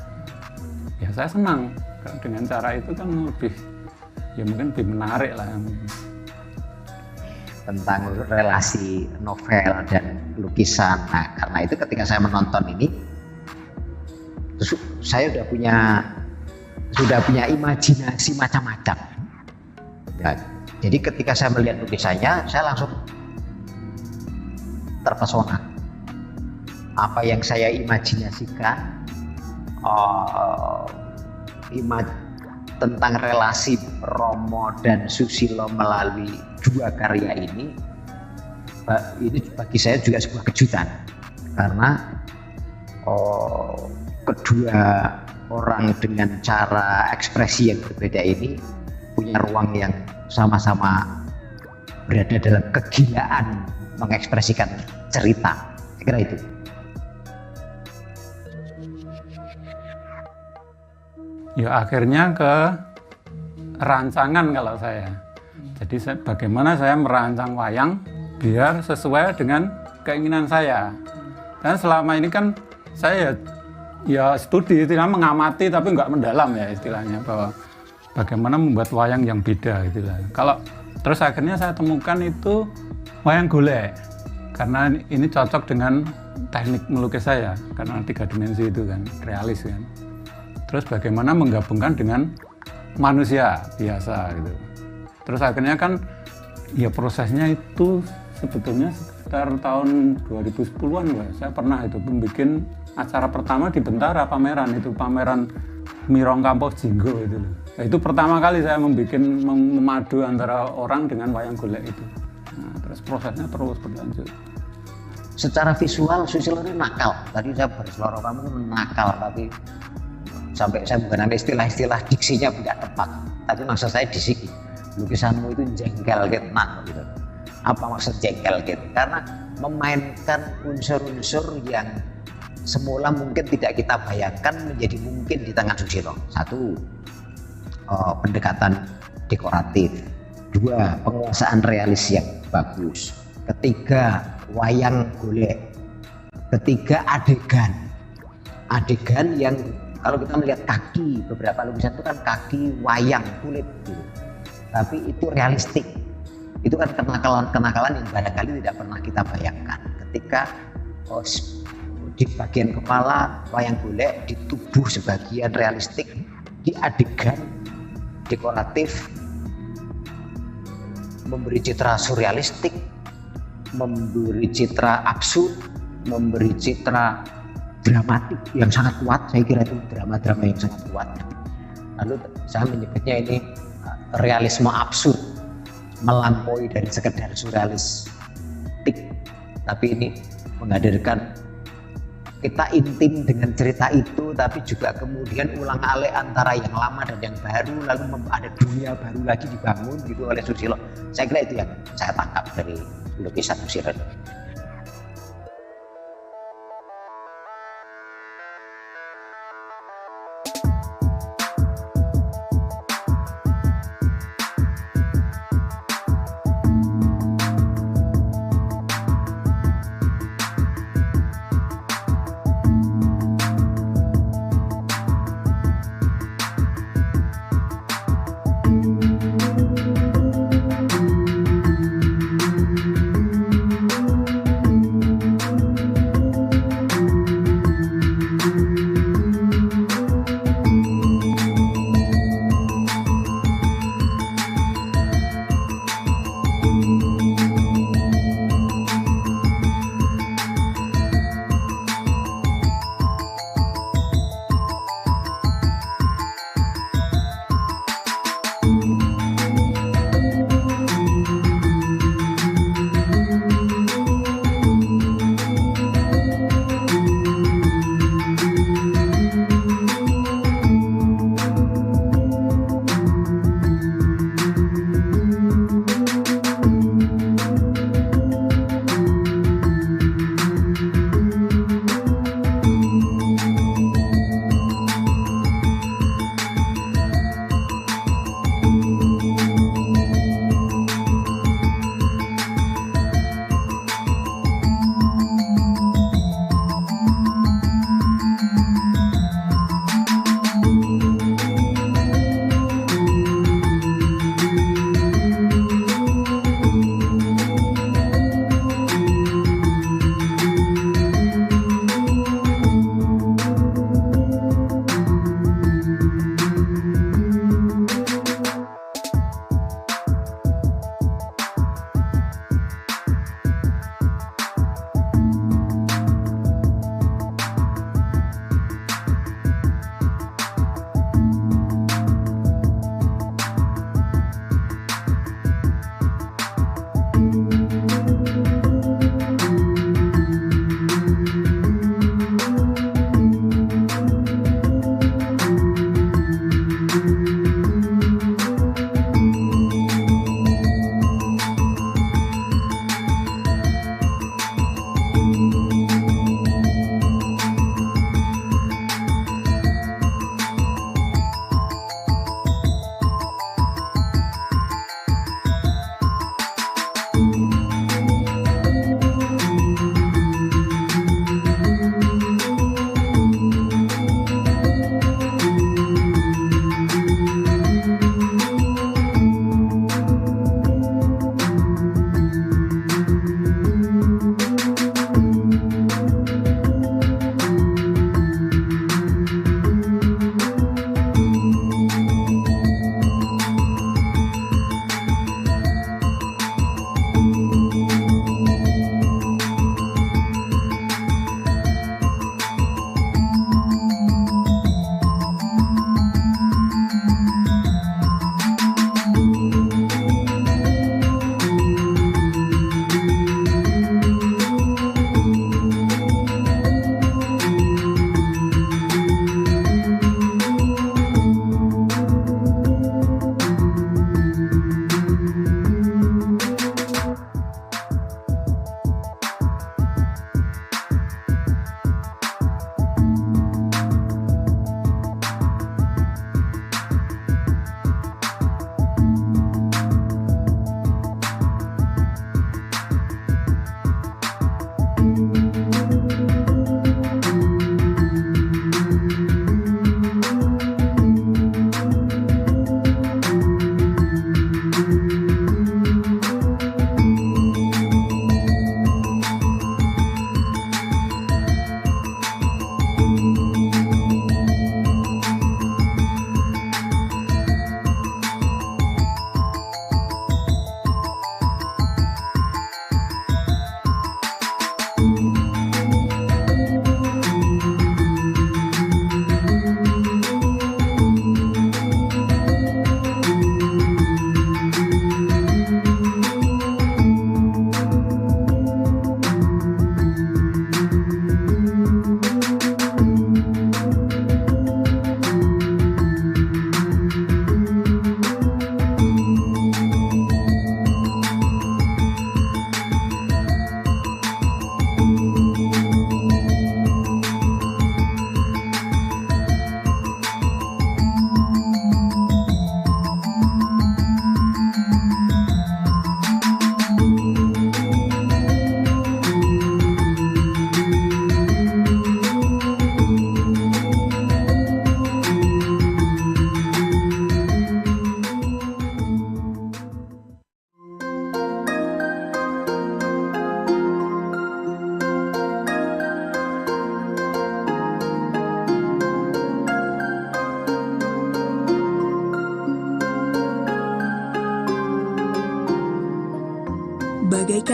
Ya saya senang dengan cara itu kan mungkin lebih menarik lah. Tentang relasi novel dan lukisan. Nah, karena itu ketika saya menonton ini, saya sudah punya imajinasi macam-macam. Ya, jadi ketika saya melihat lukisannya, saya langsung terpesona. Apa yang saya imajinasikan, tentang relasi Romo dan Susilo melalui dua karya ini bagi saya juga sebuah kejutan, karena kedua orang dengan cara ekspresi yang berbeda ini punya ruang yang sama-sama berada dalam kegilaan mengekspresikan cerita. Saya kira itu. Ya akhirnya ke rancangan kalau saya. Jadi bagaimana saya merancang wayang biar sesuai dengan keinginan saya. Dan selama ini kan saya ya studi, istilahnya mengamati tapi nggak mendalam ya istilahnya, bahwa bagaimana membuat wayang yang beda gitu lah. Kalau terus akhirnya saya temukan itu wayang golek, karena ini cocok dengan teknik melukis saya, karena 3 dimensi itu kan realis kan. Terus bagaimana menggabungkan dengan manusia biasa gitu. Terus akhirnya kan ya prosesnya itu sebetulnya sekitar tahun 2010-an lah. Saya pernah itu membuat acara pertama di Bentara, pameran Mirong Kampus Jinggo itu loh. Nah, itu pertama kali saya memadu antara orang dengan wayang golek itu. Nah, terus prosesnya terus berlanjut. Secara visual Susilo ini nakal. Tadi saya berseloroh kamu nakal, tapi sampai saya menggunakan istilah-istilah diksinya tidak tepat. Tapi maksud saya di sini, lukisanmu itu jengkel gitu. Apa maksud jengkel gitu? Karena memainkan unsur-unsur yang semula mungkin tidak kita bayangkan menjadi mungkin di tangan Susilo. 1, pendekatan dekoratif. 2, penguasaan realis yang bagus. 3, wayang golek. 3, adegan yang kalau kita melihat kaki, beberapa lukisan itu kan kaki wayang kulit gitu. Tapi itu realistik. Itu kan kenakalan yang barangkali tidak pernah kita bayangkan. Ketika di bagian kepala wayang golek, di tubuh sebagian realistik, di adegan dekoratif memberi citra surrealistik, memberi citra absurd, memberi citra dramatik yang sangat kuat. Saya kira itu drama-drama yang sangat kuat. Lalu saya menyebutnya ini realisme absurd, melampaui dari sekedar surrealistik, tapi ini menghadirkan kita intim dengan cerita itu, tapi juga kemudian ulang-alik antara yang lama dan yang baru, lalu ada dunia baru lagi dibangun gitu oleh Susilo. Saya kira itu yang saya tangkap dari lukisan Susilo.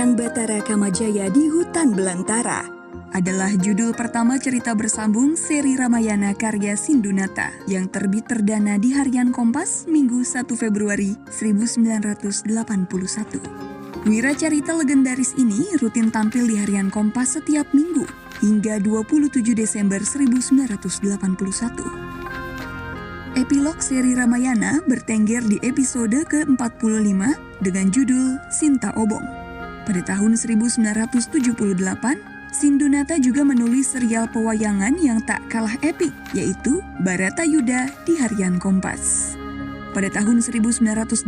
Menemukan Batara Kamajaya di Hutan Belantara adalah judul pertama cerita bersambung seri Ramayana karya Sindunata yang terbit perdana di Harian Kompas Minggu 1 Februari 1981. Wiracarita legendaris ini rutin tampil di Harian Kompas setiap minggu hingga 27 Desember 1981. Epilog seri Ramayana bertengger di episode ke-45 dengan judul Sinta Obong. Pada tahun 1978, Sindunata juga menulis serial pewayangan yang tak kalah epik, yaitu Baratayuda di Harian Kompas. Pada tahun 1983,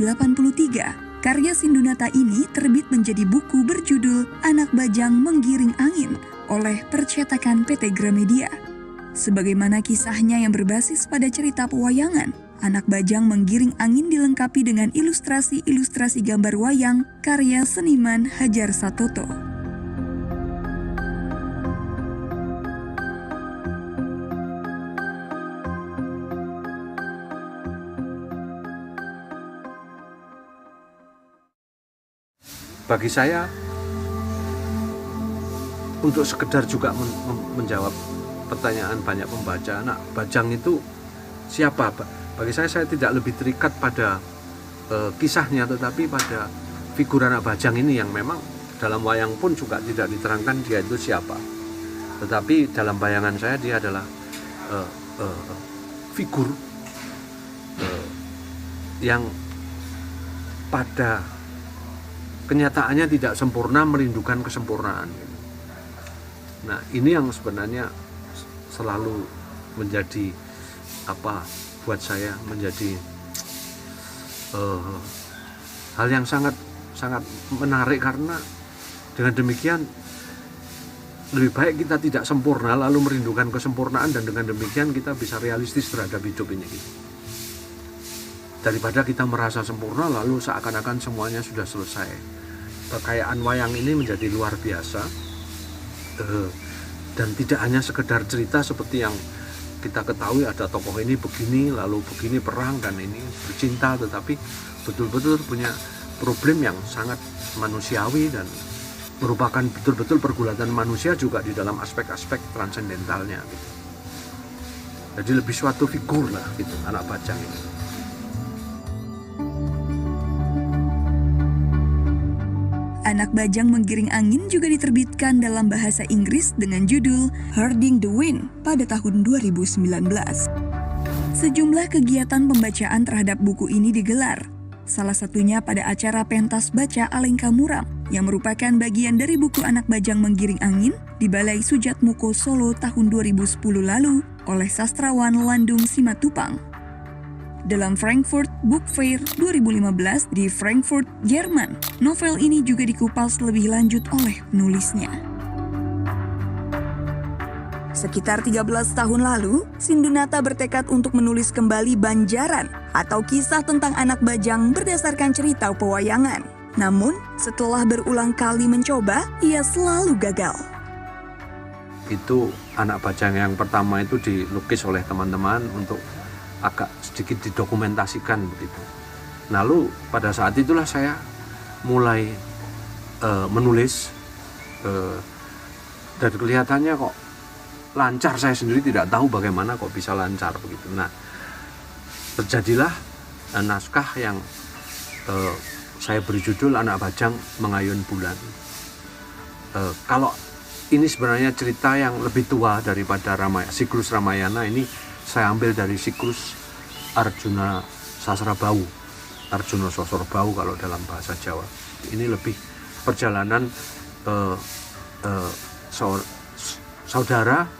karya Sindunata ini terbit menjadi buku berjudul Anak Bajang Menggiring Angin oleh percetakan PT Gramedia. Sebagaimana kisahnya yang berbasis pada cerita pewayangan, Anak Bajang Menggiring Angin dilengkapi dengan ilustrasi-ilustrasi gambar wayang karya seniman Hajar Satoto. Bagi saya, untuk sekedar juga menjawab pertanyaan banyak pembaca, Anak Bajang itu siapa? Bagi saya tidak lebih terikat pada kisahnya, tetapi pada figur Anak Bajang ini yang memang dalam wayang pun juga tidak diterangkan dia itu siapa. Tetapi dalam bayangan saya dia adalah figur yang pada kenyataannya tidak sempurna, merindukan kesempurnaan. Nah, ini yang sebenarnya selalu menjadi buat saya menjadi hal yang sangat menarik, karena dengan demikian lebih baik kita tidak sempurna lalu merindukan kesempurnaan, dan dengan demikian kita bisa realistis terhadap hidup ini. Daripada kita merasa sempurna lalu seakan-akan semuanya sudah selesai. Kekayaan wayang ini menjadi luar biasa, dan tidak hanya sekedar cerita seperti yang kita ketahui, ada tokoh ini begini, lalu begini perang, dan ini bercinta, tetapi betul-betul punya problem yang sangat manusiawi dan merupakan betul-betul pergulatan manusia juga di dalam aspek-aspek transendentalnya gitu. Jadi lebih suatu figur lah gitu Anak Bajang ini. Anak Bajang Menggiring Angin juga diterbitkan dalam bahasa Inggris dengan judul Herding the Wind pada tahun 2019. Sejumlah kegiatan pembacaan terhadap buku ini digelar. Salah satunya pada acara pentas baca Alengka Muram yang merupakan bagian dari buku Anak Bajang Menggiring Angin di Balai Sujatmoko Solo tahun 2010 lalu oleh sastrawan Landung Simatupang. Dalam Frankfurt Book Fair 2015 di Frankfurt, Jerman, novel ini juga dikupas lebih lanjut oleh penulisnya. Sekitar 13 tahun lalu, Sindunata bertekad untuk menulis kembali Banjaran atau kisah tentang anak bajang berdasarkan cerita pewayangan. Namun, setelah berulang kali mencoba, ia selalu gagal. Itu Anak Bajang yang pertama itu dilukis oleh teman-teman untuk agak sedikit didokumentasikan begitu. Lalu pada saat itulah saya mulai menulis dan kelihatannya kok lancar, saya sendiri tidak tahu bagaimana kok bisa lancar begitu. Nah, terjadilah naskah yang saya beri judul Anak Bajang Mengayun Bulan. Kalau ini sebenarnya cerita yang lebih tua daripada siklus Ramayana, ini saya ambil dari siklus Arjuna Sasrabau, Arjuna Sasrabau kalau dalam bahasa Jawa. Ini lebih perjalanan saudara,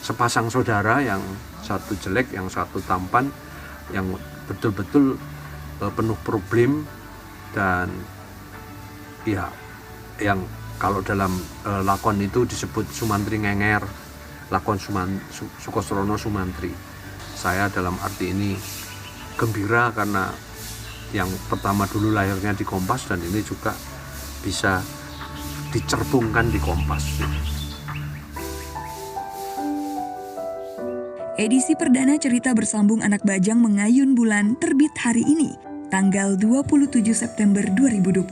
sepasang saudara yang satu jelek, yang satu tampan, yang betul-betul penuh problem, dan ya yang kalau dalam lakon itu disebut Sumantri Ngenger, lakon Sukosrono Sumantri. Saya dalam arti ini gembira karena yang pertama dulu lahirnya di Kompas, dan ini juga bisa dicerbungkan di Kompas. Edisi perdana cerita bersambung Anak Bajang Mengayun Bulan terbit hari ini, tanggal 27 September 2021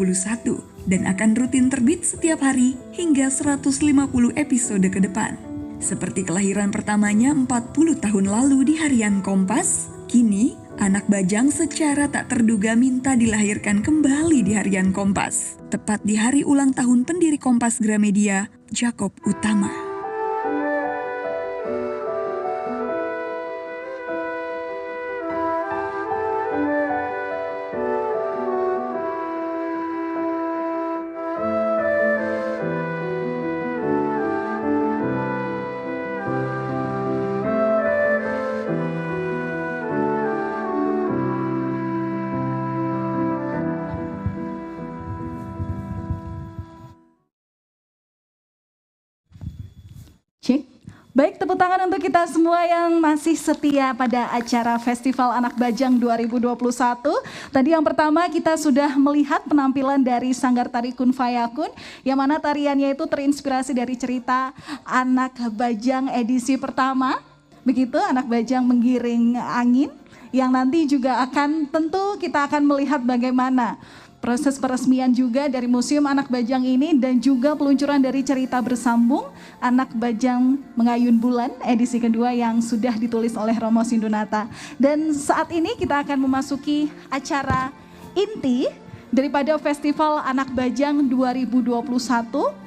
dan akan rutin terbit setiap hari hingga 150 episode ke depan. Seperti kelahiran pertamanya 40 tahun lalu di harian Kompas, kini anak Bajang secara tak terduga minta dilahirkan kembali di harian Kompas, tepat di hari ulang tahun pendiri Kompas Gramedia, Jakob Utama. Cek. Baik, tepuk tangan untuk kita semua yang masih setia pada acara Festival Anak Bajang 2021. Tadi yang pertama kita sudah melihat penampilan dari Sanggar Tari Kun Fayakun, yang mana tariannya itu terinspirasi dari cerita Anak Bajang edisi pertama. Begitu, Anak Bajang menggiring angin, yang nanti juga akan tentu kita akan melihat bagaimana proses peresmian juga dari Museum Anak Bajang ini dan juga peluncuran dari cerita bersambung Anak Bajang Mengayun Bulan edisi kedua yang sudah ditulis oleh Romo Sindunata. Dan saat ini kita akan memasuki acara inti daripada Festival Anak Bajang 2021.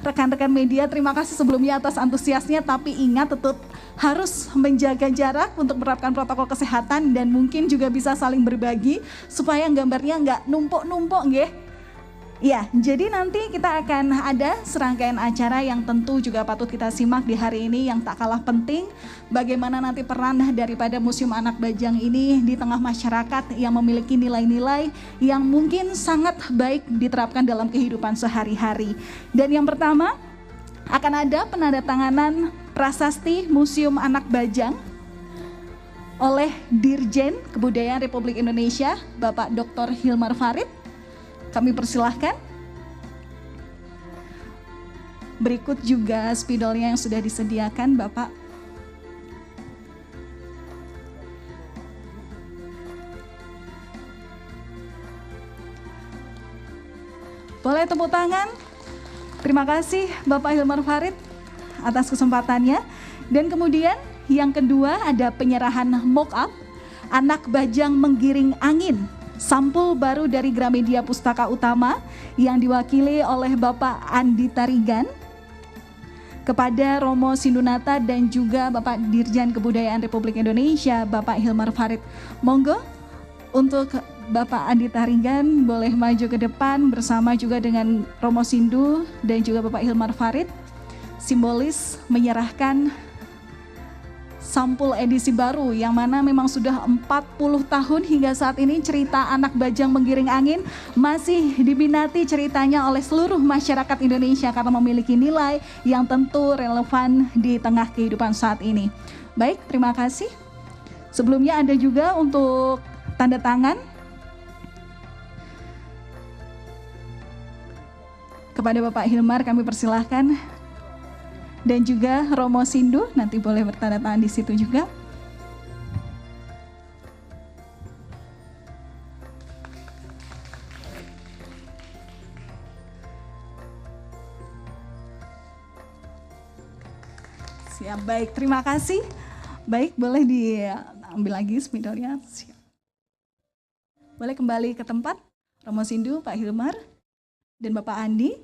Rekan-rekan media, terima kasih sebelumnya atas antusiasnya, tapi ingat tetap harus menjaga jarak untuk menerapkan protokol kesehatan dan mungkin juga bisa saling berbagi supaya gambarnya nggak numpuk-numpuk, nggih. Ya, jadi nanti kita akan ada serangkaian acara yang tentu juga patut kita simak di hari ini yang tak kalah penting. Bagaimana nanti peran daripada Museum Anak Bajang ini di tengah masyarakat yang memiliki nilai-nilai yang mungkin sangat baik diterapkan dalam kehidupan sehari-hari. Dan yang pertama akan ada penandatanganan prasasti Museum Anak Bajang oleh Dirjen Kebudayaan Republik Indonesia, Bapak Dr. Hilmar Farid. Kami persilahkan. Berikut juga spidolnya yang sudah disediakan, Bapak. Boleh tepuk tangan. Terima kasih Bapak Hilmar Farid atas kesempatannya. Dan kemudian yang kedua ada penyerahan mock-up Anak Bajang Menggiring Angin, sampul baru dari Gramedia Pustaka Utama yang diwakili oleh Bapak Andi Tarigan kepada Romo Sindunata dan juga Bapak Dirjen Kebudayaan Republik Indonesia, Bapak Hilmar Farid. Monggo untuk Bapak Andi Tarigan boleh maju ke depan bersama juga dengan Romo Sindu dan juga Bapak Hilmar Farid, simbolis menyerahkan sampul edisi baru yang mana memang sudah 40 tahun hingga saat ini cerita Anak Bajang Menggiring Angin masih diminati ceritanya oleh seluruh masyarakat Indonesia karena memiliki nilai yang tentu relevan di tengah kehidupan saat ini. Baik, terima kasih. Sebelumnya ada juga untuk tanda tangan kepada Bapak Hilmar, kami persilahkan. Dan juga Romo Sindu nanti boleh bertanda tangan di situ juga. Siap, baik, terima kasih. Baik, boleh diambil lagi spidolnya. Siap. Boleh kembali ke tempat, Romo Sindu, Pak Hilmar, dan Bapak Andi.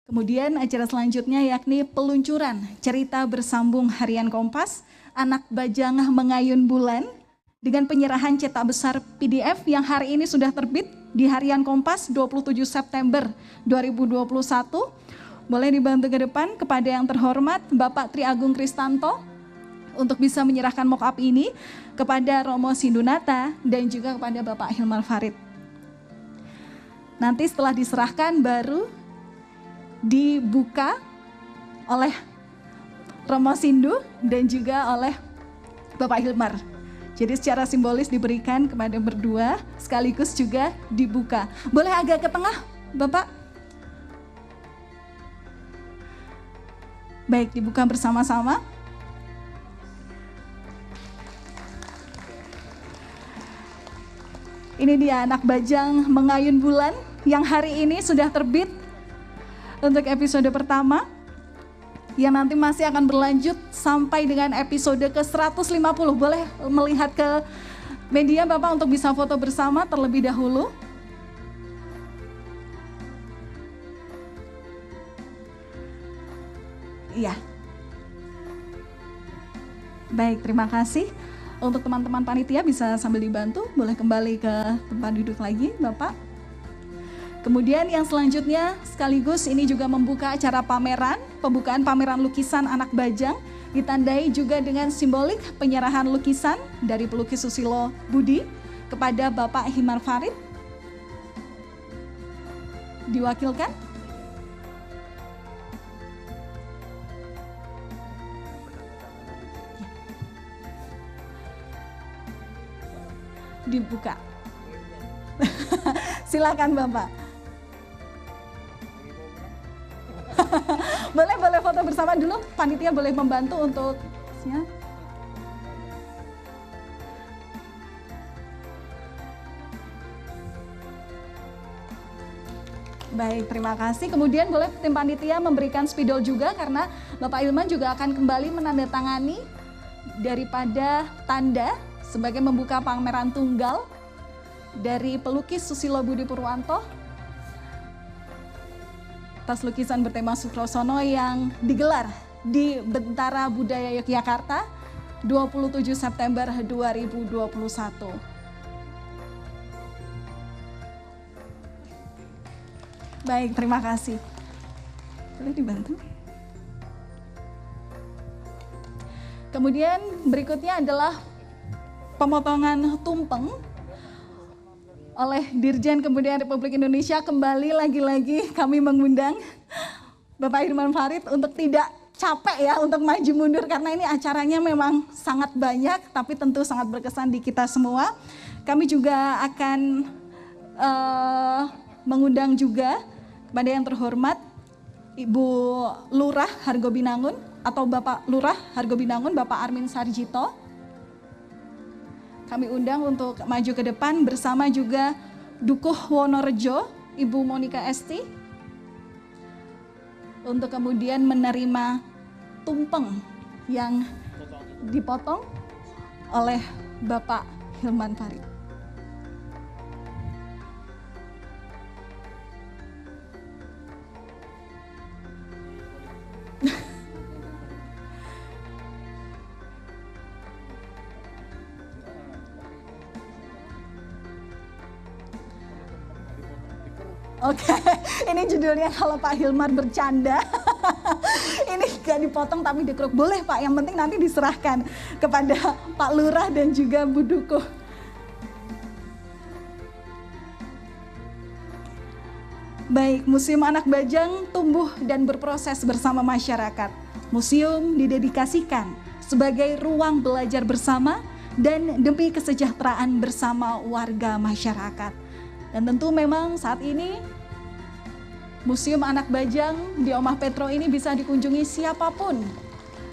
Kemudian acara selanjutnya yakni peluncuran cerita bersambung harian Kompas Anak Bajang Mengayun Bulan dengan penyerahan cetak besar PDF yang hari ini sudah terbit di harian Kompas 27 September 2021. Boleh dibantu ke depan kepada yang terhormat Bapak Tri Agung Kristanto untuk bisa menyerahkan mock-up ini kepada Romo Sindunata dan juga kepada Bapak Hilmar Farid. Nanti setelah diserahkan baru dibuka oleh Romo Sindu dan juga oleh Bapak Hilmar. Jadi secara simbolis diberikan kepada berdua sekaligus juga dibuka. Boleh agak ke tengah, Bapak? Baik, dibuka bersama-sama. Ini Ini dia Anak Bajang Mengayun Bulan yang hari ini sudah terbit untuk episode pertama, yang nanti masih akan berlanjut sampai dengan episode ke-150. Boleh melihat ke media Bapak untuk bisa foto bersama terlebih dahulu. Iya. Baik, terima kasih. Untuk teman-teman panitia bisa sambil dibantu, boleh kembali ke tempat duduk lagi Bapak. Kemudian yang selanjutnya sekaligus ini juga membuka acara pameran, pembukaan pameran lukisan Anak Bajang, ditandai juga dengan simbolik penyerahan lukisan dari pelukis Susilo Budi kepada Bapak Hilmar Farid. Diwakilkan. Dibuka. Silakan Bapak. boleh foto bersama dulu, panitia boleh membantu untuk ya. Baik, terima kasih. Kemudian boleh tim panitia memberikan spidol juga karena Bapak Ilman juga akan kembali menandatangani daripada tanda sebagai membuka pameran tunggal dari pelukis Susilo Budi Purwanto. Tas lukisan bertema Sukrosono yang digelar di Bentara Budaya Yogyakarta 27 September 2021. Baik, terima kasih. Boleh dibantu? Kemudian berikutnya adalah pemotongan tumpeng oleh Dirjen Kebudayaan Republik Indonesia. Kembali lagi-lagi kami mengundang Bapak Hilmar Farid untuk tidak capek ya untuk maju mundur karena ini acaranya memang sangat banyak tapi tentu sangat berkesan di kita semua. Kami juga akan mengundang juga kepada yang terhormat Ibu Lurah Hargobinangun atau Bapak Lurah Hargobinangun, Bapak Armin Sarjito. Kami undang untuk maju ke depan bersama juga Dukuh Wonorejo, Ibu Monika Esti, untuk kemudian menerima tumpeng yang dipotong oleh Bapak Hilmar Farid. Oke, ini judulnya kalau Pak Hilmar bercanda. Ini gak dipotong tapi dikeruk. Boleh Pak, yang penting nanti diserahkan kepada Pak Lurah dan juga Bu Dukuh. Baik, Museum Anak Bajang tumbuh dan berproses bersama masyarakat. Museum didedikasikan sebagai ruang belajar bersama dan demi kesejahteraan bersama warga masyarakat. Dan tentu memang saat ini Museum Anak Bajang di Omah Petro ini bisa dikunjungi siapapun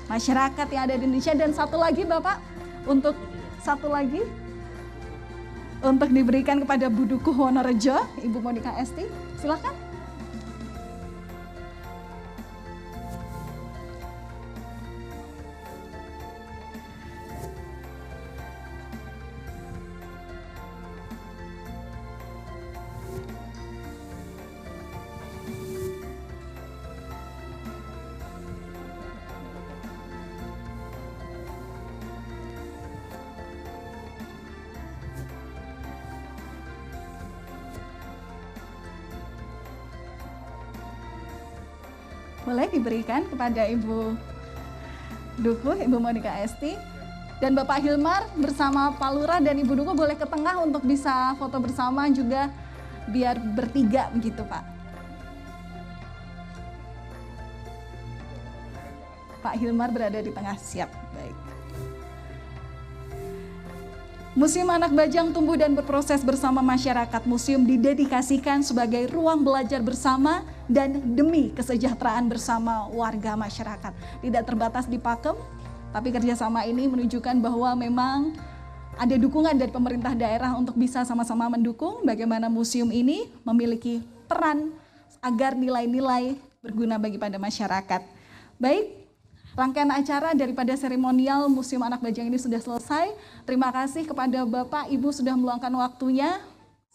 masyarakat yang ada di Indonesia. Dan satu lagi Bapak, untuk diberikan kepada Bu Dukuh Wonorejo, Ibu Monika Esti, silakan. Boleh diberikan kepada Ibu Dukuh, Ibu Monika Esti, dan Bapak Hilmar bersama Pak Lurah dan Ibu Dukuh boleh ke tengah untuk bisa foto bersama juga biar bertiga begitu Pak. Pak Hilmar berada di tengah, siap, baik. Museum Anak Bajang tumbuh dan berproses bersama masyarakat. Museum didedikasikan sebagai ruang belajar bersama dan demi kesejahteraan bersama warga masyarakat. Tidak terbatas di Pakem, tapi kerjasama ini menunjukkan bahwa memang ada dukungan dari pemerintah daerah untuk bisa sama-sama mendukung bagaimana museum ini memiliki peran agar nilai-nilai berguna bagi pada masyarakat. Baik, rangkaian acara daripada seremonial Museum Anak Bajang ini sudah selesai. Terima kasih kepada Bapak, Ibu sudah meluangkan waktunya.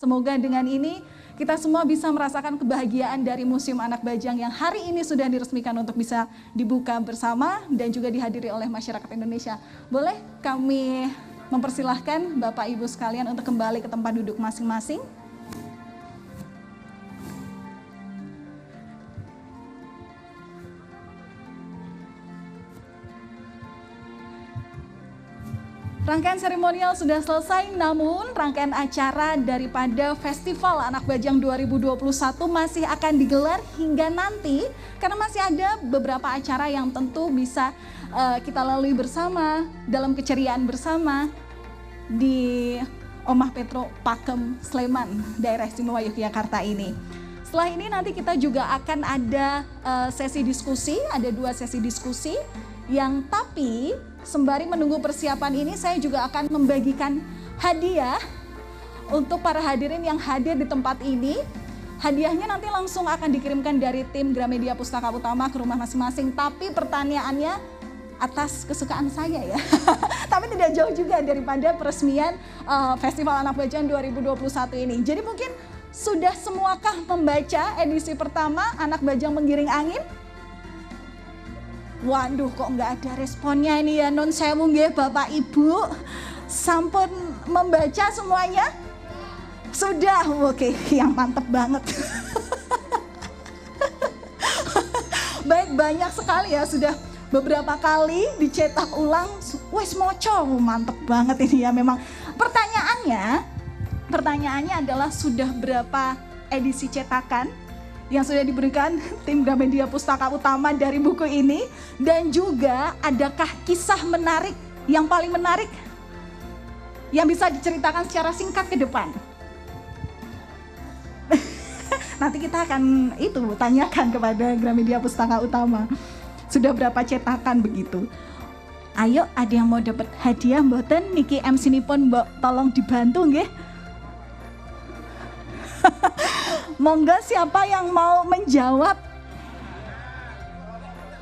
Semoga dengan ini kita semua bisa merasakan kebahagiaan dari Museum Anak Bajang yang hari ini sudah diresmikan untuk bisa dibuka bersama dan juga dihadiri oleh masyarakat Indonesia. Boleh kami mempersilahkan Bapak Ibu sekalian untuk kembali ke tempat duduk masing-masing. Rangkaian seremonial sudah selesai, namun rangkaian acara daripada Festival Anak Bajang 2021 masih akan digelar hingga nanti, karena masih ada beberapa acara yang tentu bisa kita lalui bersama dalam keceriaan bersama di Omah Petro Pakem Sleman, daerah istimewa Yogyakarta ini. Setelah ini nanti kita juga akan ada sesi diskusi, ada 2 sesi diskusi yang tapi sembari menunggu persiapan ini saya juga akan membagikan hadiah untuk para hadirin yang hadir di tempat ini. Hadiahnya nanti langsung akan dikirimkan dari tim Gramedia Pustaka Utama ke rumah masing-masing, tapi pertanyaannya atas kesukaan saya ya. Tapi tidak jauh juga daripada peresmian Festival Anak Bajang 2021 ini. Jadi mungkin sudah semuakah membaca edisi pertama Anak Bajang Menggiring Angin? Waduh, kok nggak ada responnya ini ya, non sewu nggih Bapak Ibu. Sampun membaca semuanya? Sudah, oke, yang mantep banget. Baik, banyak sekali ya, sudah beberapa kali dicetak ulang. Wes moco, mantep banget ini ya memang. Pertanyaannya adalah sudah berapa edisi cetakan yang sudah diberikan tim Gramedia Pustaka Utama dari buku ini, dan juga adakah kisah menarik yang paling menarik yang bisa diceritakan secara singkat ke depan. Nanti kita akan tanyakan kepada Gramedia Pustaka Utama sudah berapa cetakan begitu. Ayo, ada yang mau dapat hadiah mboten niki MC nipun mbok tolong dibantu nggih. Monggo, siapa yang mau menjawab?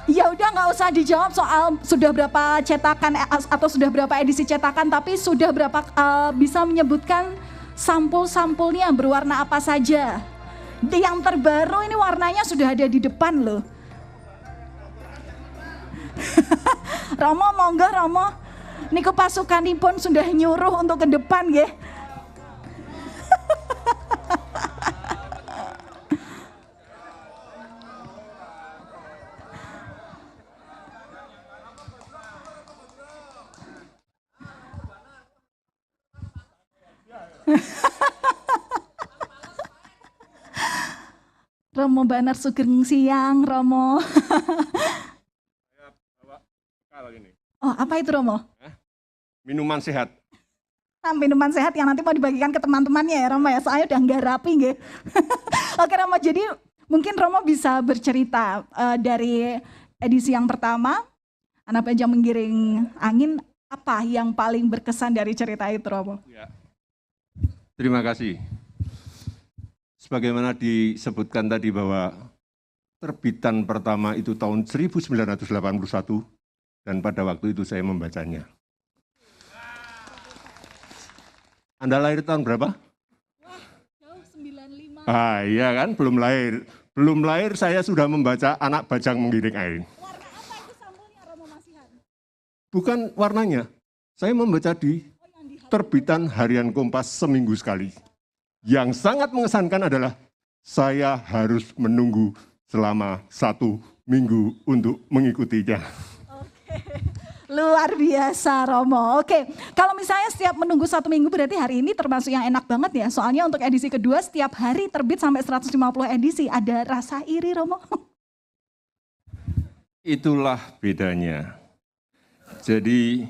Ya udah, nggak usah dijawab soal sudah berapa cetakan atau sudah berapa edisi cetakan, tapi sudah berapa bisa menyebutkan sampul-sampulnya berwarna apa saja. Yang terbaru ini warnanya sudah ada di depan loh. Romo, monggo Romo. Niku pasukanipun sudah nyuruh untuk ke depan nggih. Romo Banar Sugeng Siang, Romo. Oh, apa itu Romo? Minuman sehat. Minuman sehat yang nanti mau dibagikan ke teman-temannya ya Romo ya, soalnya udah nggak rapi nggih. Oke Romo, jadi mungkin Romo bisa bercerita dari edisi yang pertama, Anak Bajang Menggiring Angin, apa yang paling berkesan dari cerita itu Romo? Ya. Terima kasih. Sebagaimana disebutkan tadi bahwa terbitan pertama itu tahun 1981 dan pada waktu itu saya membacanya. Anda lahir tahun berapa? Wah, jauh 95. Ah iya kan, belum lahir. Belum lahir saya sudah membaca Anak Bajang Menggiring Angin. Warna apa itu sampulnya Romo Masihan? Bukan warnanya, saya membaca di terbitan harian Kompas seminggu sekali. Yang sangat mengesankan adalah saya harus menunggu selama 1 minggu untuk mengikutinya. Oke, luar biasa Romo. Oke, kalau misalnya setiap menunggu 1 minggu berarti hari ini termasuk yang enak banget ya. Soalnya untuk edisi kedua setiap hari terbit sampai 150 edisi. Ada rasa iri Romo? Itulah bedanya. Jadi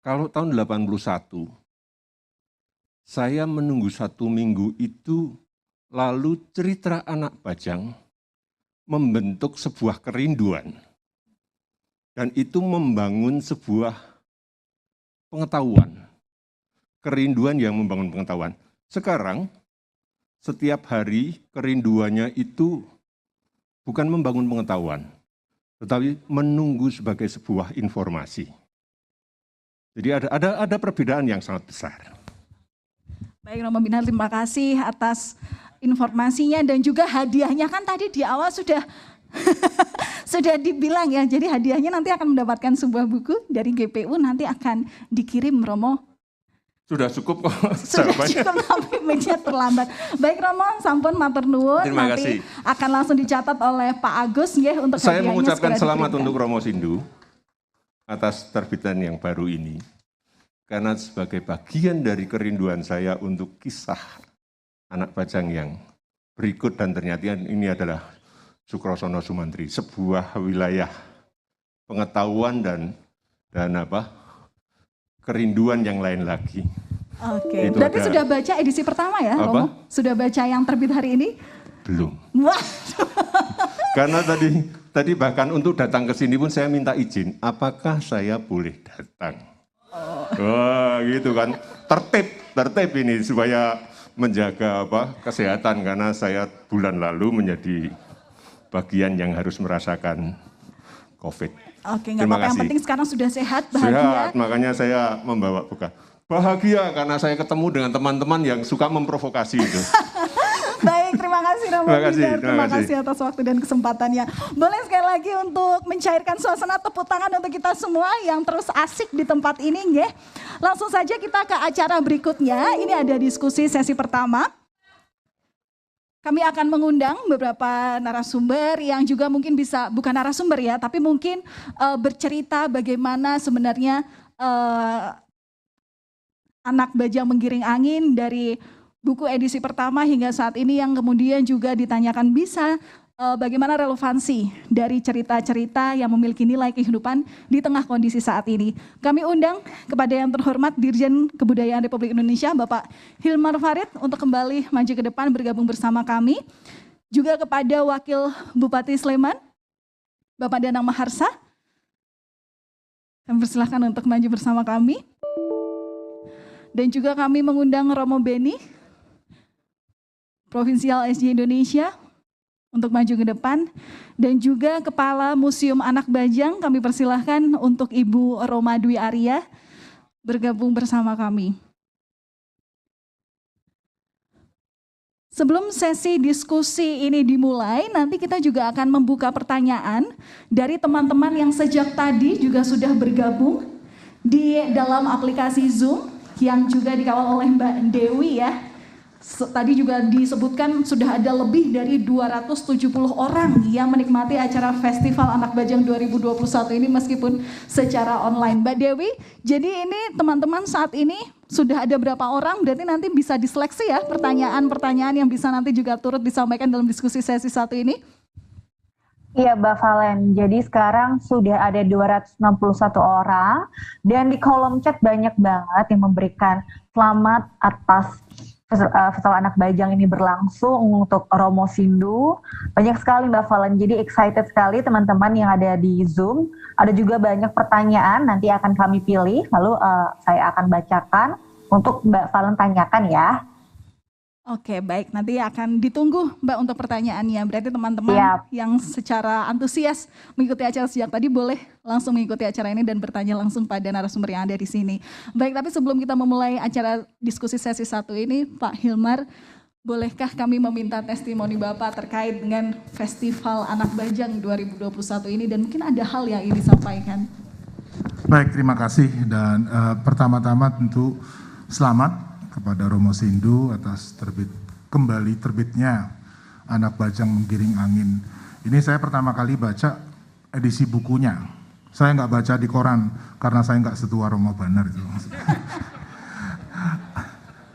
kalau tahun 81 saya menunggu 1 minggu itu, lalu cerita Anak Bajang membentuk sebuah kerinduan. Dan itu membangun sebuah pengetahuan. Kerinduan yang membangun pengetahuan. Sekarang, setiap hari kerinduannya itu bukan membangun pengetahuan, tetapi menunggu sebagai sebuah informasi. Jadi ada perbedaan yang sangat besar. Baik Romo Binar, terima kasih atas informasinya dan juga hadiahnya. Kan tadi di awal sudah sudah dibilang ya, jadi hadiahnya nanti akan mendapatkan sebuah buku dari GPU, nanti akan dikirim Romo. Sudah cukup kok. Sudah cukup, tapi media terlambat. Baik Romo, sampun matur nuwun, Terima nanti kasih. akan langsung dicatat oleh Pak Agus ya untuk Saya hadiahnya mengucapkan segera selamat diberikan. untuk Romo Sindu atas terbitan yang baru ini. Karena sebagai bagian dari kerinduan saya untuk kisah anak bajang yang berikut, dan ternyata ini adalah Sukrosono Sumantri, sebuah wilayah pengetahuan dan kerinduan yang lain lagi. Oke, Itu berarti ada- sudah baca edisi pertama ya Apa? Romo? Sudah baca yang terbit hari ini? Belum. Wah, Karena tadi bahkan untuk datang ke sini pun saya minta izin, apakah saya boleh datang? Wah, gitu kan. Tertib ini supaya menjaga kesehatan, karena saya bulan lalu menjadi bagian yang harus merasakan COVID. oke, nggak apa-apa. Yang penting sekarang sudah sehat, bahagia. Sehat, makanya saya membawa buka. Bahagia karena saya ketemu dengan teman-teman yang suka memprovokasi itu. Baik, terima kasih Romo Terima kasih, Binar. terima Terima kasih. kasih atas waktu dan kesempatannya. Boleh sekali lagi untuk mencairkan suasana, tepuk tangan untuk kita semua yang terus asik di tempat ini ya. Langsung saja kita ke acara berikutnya. Ini ada diskusi sesi pertama. Kami akan mengundang beberapa narasumber yang juga mungkin bisa, bukan narasumber ya, tapi mungkin bercerita bagaimana sebenarnya Anak Bajang Menggiring Angin dari buku edisi pertama hingga saat ini, yang kemudian juga ditanyakan bisa bagaimana relevansi dari cerita-cerita yang memiliki nilai kehidupan di tengah kondisi saat ini. Kami undang kepada yang terhormat Dirjen Kebudayaan Republik Indonesia Bapak Hilmar Farid untuk kembali maju ke depan bergabung bersama kami. Juga kepada Wakil Bupati Sleman Bapak Danang Maharsa. Kami persilahkan untuk maju bersama kami. Dan juga kami mengundang Romo Beni, Provinsial SJ Indonesia, untuk maju ke depan. Dan juga Kepala Museum Anak Bajang, kami persilahkan untuk Ibu Roma Dwi Arya bergabung bersama kami. Sebelum sesi diskusi ini dimulai, nanti kita juga akan membuka pertanyaan dari teman-teman yang sejak tadi juga sudah bergabung di dalam aplikasi Zoom, yang juga dikawal oleh Mbak Dewi ya. Tadi juga disebutkan sudah ada lebih dari 270 orang yang menikmati acara Festival Anak Bajang 2021 ini meskipun secara online. Mbak Dewi, jadi ini teman-teman saat ini sudah ada berapa orang? Berarti nanti bisa diseleksi ya pertanyaan-pertanyaan yang bisa nanti juga turut disampaikan dalam diskusi sesi satu ini. Iya Mbak Valen, jadi sekarang sudah ada 261 orang dan di kolom chat banyak banget yang memberikan selamat atas Festival Anak Bajang ini berlangsung untuk Romo Sindu. Banyak sekali Mbak Valen, jadi excited sekali teman-teman yang ada di Zoom. Ada juga banyak pertanyaan, nanti akan kami pilih, lalu saya akan bacakan untuk Mbak Valen tanyakan ya. Oke, baik. Nanti akan ditunggu Mbak untuk pertanyaannya. Berarti teman-teman yang secara antusias mengikuti acara sejak tadi boleh langsung mengikuti acara ini dan bertanya langsung pada narasumber yang ada di sini. Baik, tapi sebelum kita memulai acara diskusi sesi satu ini, Pak Hilmar, bolehkah kami meminta testimoni Bapak terkait dengan Festival Anak Bajang 2021 ini dan mungkin ada hal yang ingin disampaikan? Baik, terima kasih dan pertama-tama tentu selamat kepada Romo Sindu atas kembali terbitnya Anak Bajang Menggiring Angin. Ini saya pertama kali baca edisi bukunya. Saya nggak baca di koran karena saya nggak setua Romo Banar itu.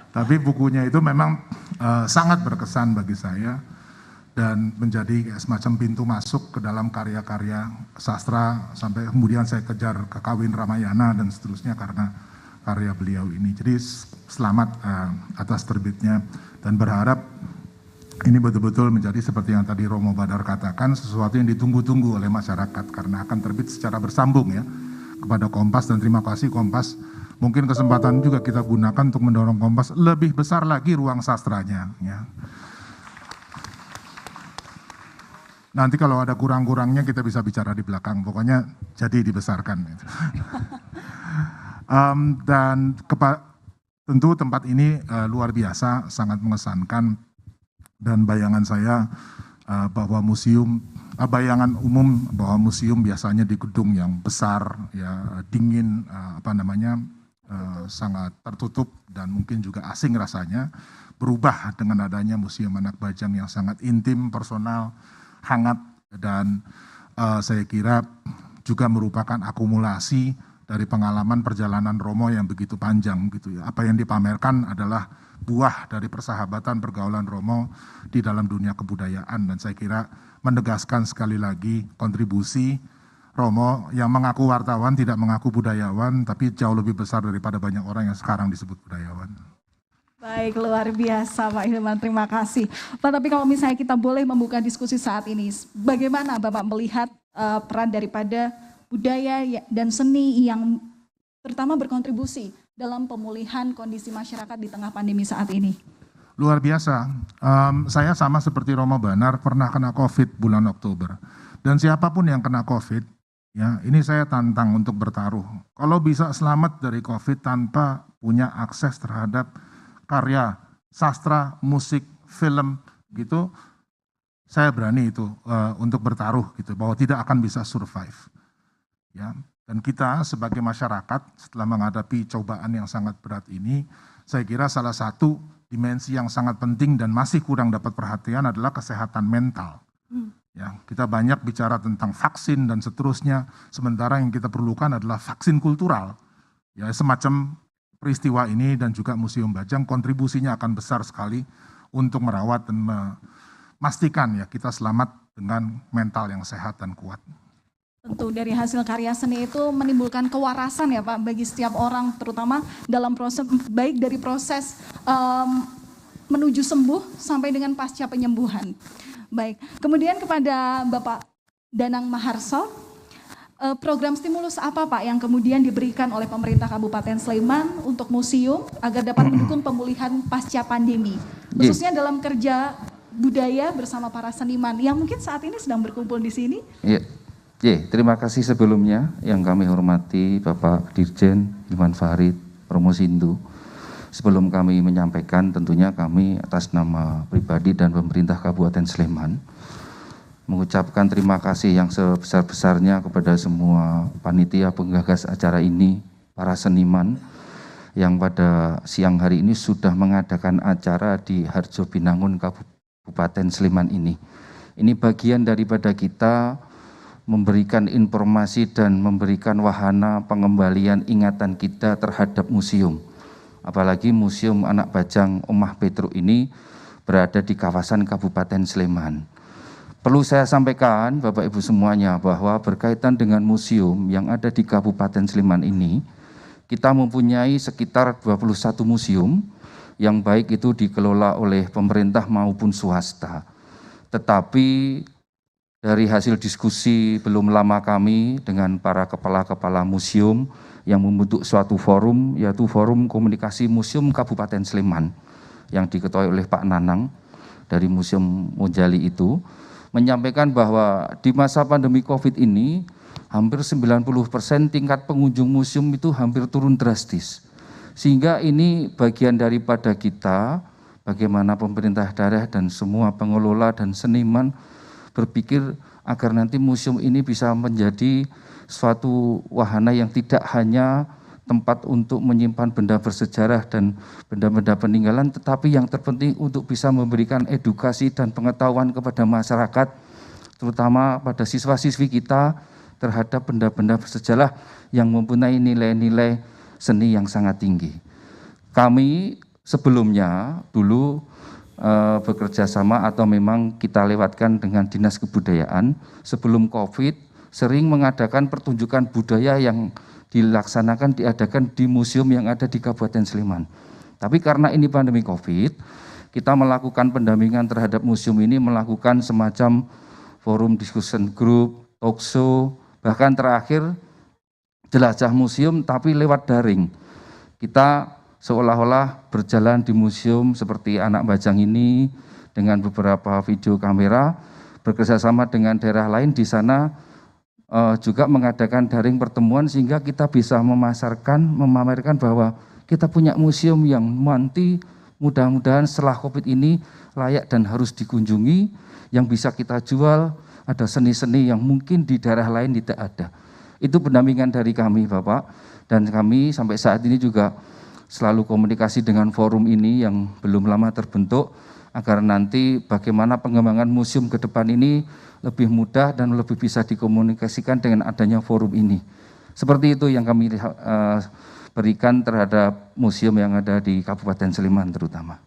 Tapi bukunya itu memang sangat berkesan bagi saya dan menjadi semacam pintu masuk ke dalam karya-karya sastra sampai kemudian saya kejar ke Kawin Ramayana dan seterusnya karena karya beliau ini. Jadi selamat atas terbitnya dan berharap ini betul-betul menjadi seperti yang tadi Romo Badar katakan, sesuatu yang ditunggu-tunggu oleh masyarakat karena akan terbit secara bersambung ya kepada Kompas, dan terima kasih Kompas mungkin kesempatan juga kita gunakan untuk mendorong Kompas lebih besar lagi ruang sastranya. Ya. Nanti kalau ada kurang-kurangnya kita bisa bicara di belakang, pokoknya jadi dibesarkan. Dan tentu tempat ini luar biasa, sangat mengesankan, dan bayangan saya bahwa bayangan umum bahwa museum biasanya di gedung yang besar, ya dingin, sangat tertutup dan mungkin juga asing rasanya, berubah dengan adanya Museum Anak Bajang yang sangat intim, personal, hangat, dan saya kira juga merupakan akumulasi dari pengalaman perjalanan Romo yang begitu panjang gitu ya. Apa yang dipamerkan adalah buah dari persahabatan pergaulan Romo di dalam dunia kebudayaan, dan saya kira menegaskan sekali lagi kontribusi Romo yang mengaku wartawan, tidak mengaku budayawan, tapi jauh lebih besar daripada banyak orang yang sekarang disebut budayawan. Baik, luar biasa Pak Hilman, terima kasih. Pak, tapi kalau misalnya kita boleh membuka diskusi saat ini, bagaimana Bapak melihat peran daripada budaya dan seni yang terutama berkontribusi dalam pemulihan kondisi masyarakat di tengah pandemi saat ini? Luar biasa, saya sama seperti Romo Banar pernah kena COVID bulan Oktober. Dan siapapun yang kena COVID, ya ini saya tantang untuk bertaruh. Kalau bisa selamat dari COVID tanpa punya akses terhadap karya, sastra, musik, film gitu, saya berani itu untuk bertaruh gitu, bahwa tidak akan bisa survive. Ya, dan kita sebagai masyarakat setelah menghadapi cobaan yang sangat berat ini, saya kira salah satu dimensi yang sangat penting dan masih kurang dapat perhatian adalah kesehatan mental. Ya, kita banyak bicara tentang vaksin dan seterusnya, sementara yang kita perlukan adalah vaksin kultural. Ya, semacam peristiwa ini dan juga Museum Bajang kontribusinya akan besar sekali untuk merawat dan memastikan ya kita selamat dengan mental yang sehat dan kuat. Tentu dari hasil karya seni itu menimbulkan kewarasan ya Pak bagi setiap orang, terutama dalam proses, baik dari proses menuju sembuh sampai dengan pasca penyembuhan. Baik, kemudian kepada Bapak Danang Maharso, program stimulus apa Pak yang kemudian diberikan oleh pemerintah Kabupaten Sleman untuk museum agar dapat mendukung pemulihan pasca pandemi, khususnya dalam kerja budaya bersama para seniman yang mungkin saat ini sedang berkumpul di sini? Terima kasih sebelumnya yang kami hormati Bapak Dirjen Hilman Farid, Romo Sindu. Sebelum kami menyampaikan, tentunya kami atas nama pribadi dan pemerintah Kabupaten Sleman mengucapkan terima kasih yang sebesar-besarnya kepada semua panitia penggagas acara ini, para seniman yang pada siang hari ini sudah mengadakan acara di Harjo Binangun Kabupaten Sleman ini. Ini bagian daripada kita memberikan informasi dan memberikan wahana pengembalian ingatan kita terhadap museum. Apalagi Museum Anak Bajang Omah Petruk ini berada di kawasan Kabupaten Sleman. Perlu saya sampaikan Bapak Ibu semuanya bahwa berkaitan dengan museum yang ada di Kabupaten Sleman ini, kita mempunyai sekitar 21 museum yang baik itu dikelola oleh pemerintah maupun swasta. Tetapi dari hasil diskusi belum lama kami dengan para kepala-kepala museum yang membentuk suatu forum, yaitu Forum Komunikasi Museum Kabupaten Sleman yang diketuai oleh Pak Nanang dari Museum Monjali itu, menyampaikan bahwa di masa pandemi COVID ini hampir 90% tingkat pengunjung museum itu hampir turun drastis. Sehingga ini bagian daripada kita, bagaimana pemerintah daerah dan semua pengelola dan seniman berpikir agar nanti museum ini bisa menjadi suatu wahana yang tidak hanya tempat untuk menyimpan benda bersejarah dan benda-benda peninggalan, tetapi yang terpenting untuk bisa memberikan edukasi dan pengetahuan kepada masyarakat, terutama pada siswa-siswi kita terhadap benda-benda bersejarah yang mempunyai nilai-nilai seni yang sangat tinggi. Kami sebelumnya dulu bekerja sama atau memang kita lewatkan dengan Dinas Kebudayaan sebelum COVID, sering mengadakan pertunjukan budaya yang diadakan di museum yang ada di Kabupaten Sleman. Tapi karena ini pandemi COVID, kita melakukan pendampingan terhadap museum ini, melakukan semacam forum discussion group, talk show, bahkan terakhir jelajah museum tapi lewat daring. kita seolah-olah berjalan di museum seperti Anak Bajang ini dengan beberapa video kamera, bekerjasama dengan daerah lain di sana juga mengadakan daring pertemuan sehingga kita bisa memamerkan bahwa kita punya museum yang nanti mudah-mudahan setelah COVID ini layak dan harus dikunjungi, yang bisa kita jual, ada seni-seni yang mungkin di daerah lain tidak ada. Itu pendampingan dari kami Bapak, dan kami sampai saat ini juga selalu komunikasi dengan forum ini yang belum lama terbentuk, agar nanti bagaimana pengembangan museum ke depan ini lebih mudah dan lebih bisa dikomunikasikan dengan adanya forum ini. Seperti itu yang kami berikan terhadap museum yang ada di Kabupaten Sleman terutama.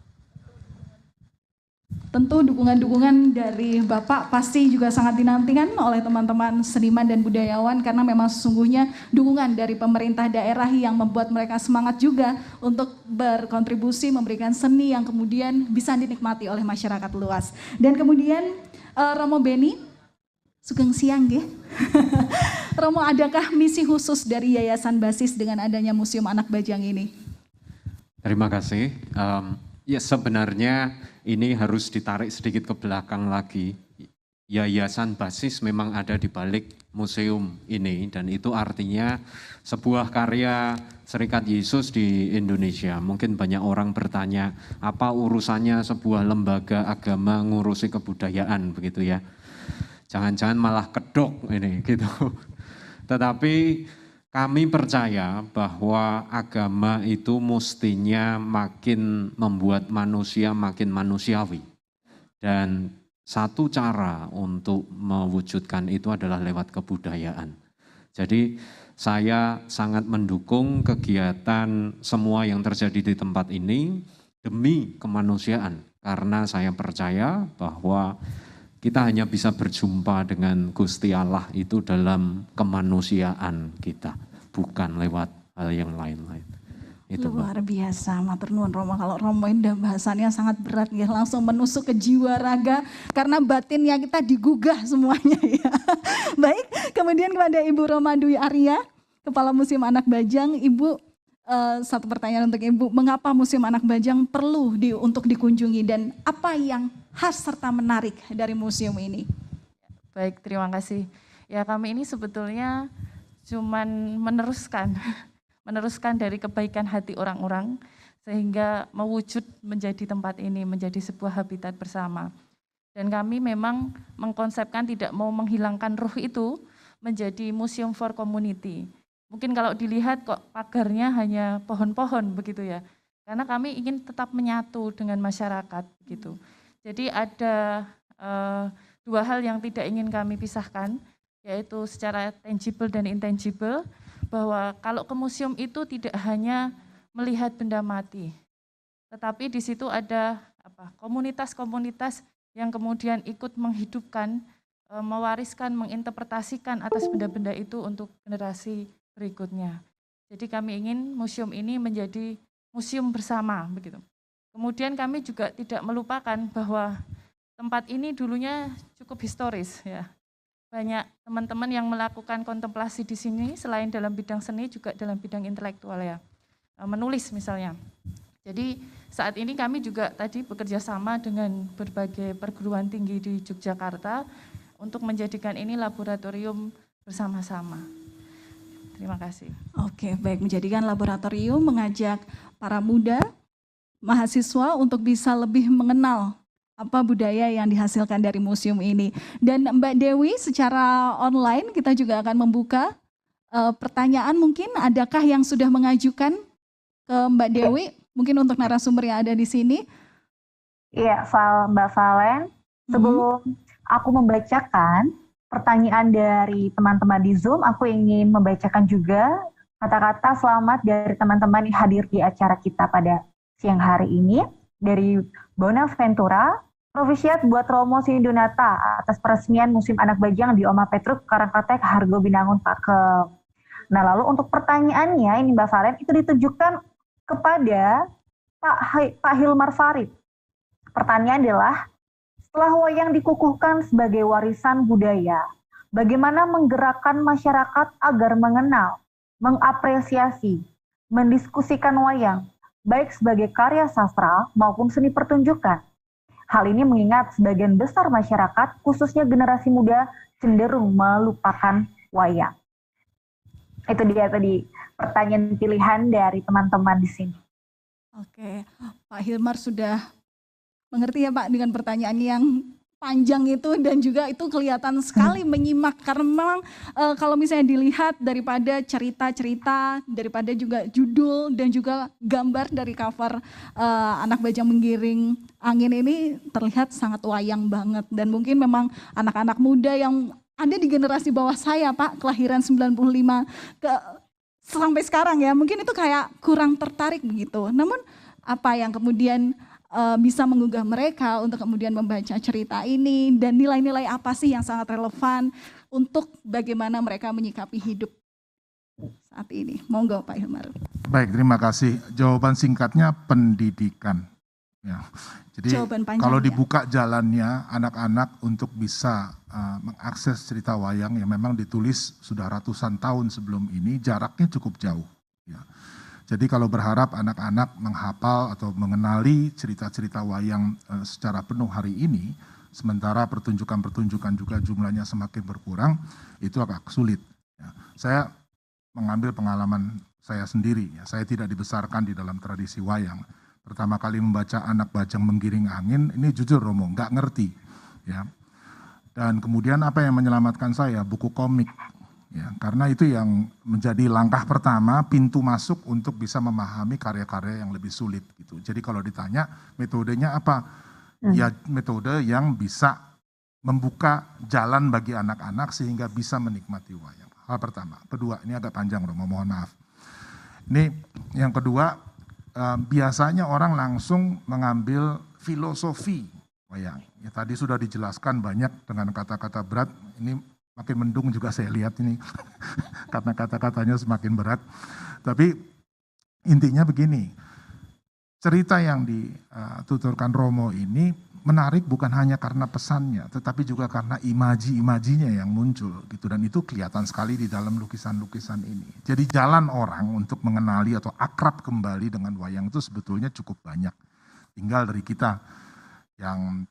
Tentu dukungan-dukungan dari Bapak pasti juga sangat dinantikan oleh teman-teman seniman dan budayawan, karena memang sesungguhnya dukungan dari pemerintah daerah yang membuat mereka semangat juga untuk berkontribusi memberikan seni yang kemudian bisa dinikmati oleh masyarakat luas. Dan kemudian Romo Beni, sugeng siang ya. Romo, adakah misi khusus dari Yayasan Basis dengan adanya Museum Anak Bajang ini? Terima kasih. Ya sebenarnya ini harus ditarik sedikit ke belakang lagi. Yayasan Basis memang ada di balik museum ini, dan itu artinya sebuah karya Serikat Yesus di Indonesia. Mungkin banyak orang bertanya, apa urusannya sebuah lembaga agama ngurusi kebudayaan begitu ya. Jangan-jangan malah kedok ini gitu. Tetapi kami percaya bahwa agama itu mestinya makin membuat manusia makin manusiawi. Dan satu cara untuk mewujudkan itu adalah lewat kebudayaan. Jadi saya sangat mendukung kegiatan semua yang terjadi di tempat ini demi kemanusiaan. Karena saya percaya bahwa kita hanya bisa berjumpa dengan Gusti Allah itu dalam kemanusiaan kita, bukan lewat hal yang lain-lain. Itu luar biasa, matur nuwun Romo. Kalau Romo ini bahasannya sangat berat ya, langsung menusuk ke jiwa raga karena batinnya kita digugah semuanya ya. Baik, kemudian kepada Ibu Roma Dwi Arya, Kepala Museum Anak Bajang. Ibu, satu pertanyaan untuk Ibu, mengapa Museum Anak Bajang perlu untuk dikunjungi dan apa yang khas serta menarik dari museum ini? Baik, terima kasih. Ya, kami ini sebetulnya cuman meneruskan dari kebaikan hati orang-orang sehingga mewujud menjadi tempat ini, menjadi sebuah habitat bersama. Dan kami memang mengkonsepkan tidak mau menghilangkan ruh itu menjadi museum for community. Mungkin kalau dilihat kok pagarnya hanya pohon-pohon begitu ya. Karena kami ingin tetap menyatu dengan masyarakat begitu. Jadi ada dua hal yang tidak ingin kami pisahkan, yaitu secara tangible dan intangible, bahwa kalau ke museum itu tidak hanya melihat benda mati, tetapi di situ ada komunitas-komunitas yang kemudian ikut menghidupkan, mewariskan, menginterpretasikan atas benda-benda itu untuk generasi berikutnya. Jadi kami ingin museum ini menjadi museum bersama begitu. Kemudian kami juga tidak melupakan bahwa tempat ini dulunya cukup historis ya. Banyak teman-teman yang melakukan kontemplasi di sini selain dalam bidang seni juga dalam bidang intelektual ya. Menulis misalnya. Jadi saat ini kami juga tadi bekerja sama dengan berbagai perguruan tinggi di Yogyakarta untuk menjadikan ini laboratorium bersama-sama. Terima kasih. Oke, baik, menjadikan laboratorium, mengajak para muda mahasiswa untuk bisa lebih mengenal apa budaya yang dihasilkan dari museum ini. Dan Mbak Dewi, secara online kita juga akan membuka pertanyaan, mungkin adakah yang sudah mengajukan ke Mbak Dewi, mungkin untuk narasumber yang ada di sini? Iya, Mbak Valen, sebelum aku membacakan pertanyaan dari teman-teman di Zoom, aku ingin membacakan juga kata-kata selamat dari teman-teman yang hadir di acara kita pada siang hari ini. Dari Bonaventura, Novisiat buat Romo Sindunata atas peresmian Museum Anak Bajang di Oma Petruk, Karangkatek, Hargo Binangun, Pakem. Nah, lalu untuk pertanyaannya ini Mbak Valen itu ditujukan kepada Pak Hilmar Farid. Pertanyaan adalah, setelah wayang dikukuhkan sebagai warisan budaya, bagaimana menggerakkan masyarakat agar mengenal, mengapresiasi, mendiskusikan wayang, baik sebagai karya sastra maupun seni pertunjukan. Hal ini mengingat sebagian besar masyarakat, khususnya generasi muda, cenderung melupakan wayang. Itu dia tadi pertanyaan pilihan dari teman-teman di sini. Oke, Pak Hilmar sudah mengerti ya Pak dengan pertanyaan yang panjang itu, dan juga itu kelihatan sekali menyimak karena memang kalau misalnya dilihat daripada cerita-cerita, daripada juga judul dan juga gambar dari cover Anak Bajang Menggiring Angin ini terlihat sangat wayang banget, dan mungkin memang anak-anak muda yang ada di generasi bawah saya Pak, kelahiran 95 sampai sekarang ya, mungkin itu kayak kurang tertarik begitu. Namun apa yang kemudian bisa menggugah mereka untuk kemudian membaca cerita ini, dan nilai-nilai apa sih yang sangat relevan untuk bagaimana mereka menyikapi hidup saat ini? Monggo Pak Hilmar. Baik, terima kasih. Jawaban singkatnya pendidikan. Ya. Jadi kalau dibuka jalannya anak-anak untuk bisa mengakses cerita wayang yang memang ditulis sudah ratusan tahun sebelum ini, jaraknya cukup jauh. Ya. Jadi kalau berharap anak-anak menghafal atau mengenali cerita-cerita wayang secara penuh hari ini, sementara pertunjukan-pertunjukan juga jumlahnya semakin berkurang, itu agak sulit. Ya. Saya mengambil pengalaman saya sendiri, ya. Saya tidak dibesarkan di dalam tradisi wayang. Pertama kali membaca Anak Bajang Menggiring Angin, ini jujur Romo, nggak ngerti. Ya. Dan kemudian apa yang menyelamatkan saya? Buku komik. Ya, karena itu yang menjadi langkah pertama, pintu masuk untuk bisa memahami karya-karya yang lebih sulit gitu. Jadi kalau ditanya metodenya apa? Ya metode yang bisa membuka jalan bagi anak-anak sehingga bisa menikmati wayang. Hal pertama. Kedua, ini agak panjang Romo, mohon maaf. Ini yang kedua, biasanya orang langsung mengambil filosofi wayang. Ya, tadi sudah dijelaskan banyak dengan kata-kata berat, ini makin mendung juga saya lihat ini karena kata-katanya semakin berat. Tapi intinya begini, cerita yang dituturkan Romo ini menarik bukan hanya karena pesannya, tetapi juga karena imaji-imajinya yang muncul gitu, dan itu kelihatan sekali di dalam lukisan-lukisan ini. Jadi jalan orang untuk mengenali atau akrab kembali dengan wayang itu sebetulnya cukup banyak. Tinggal dari kita yang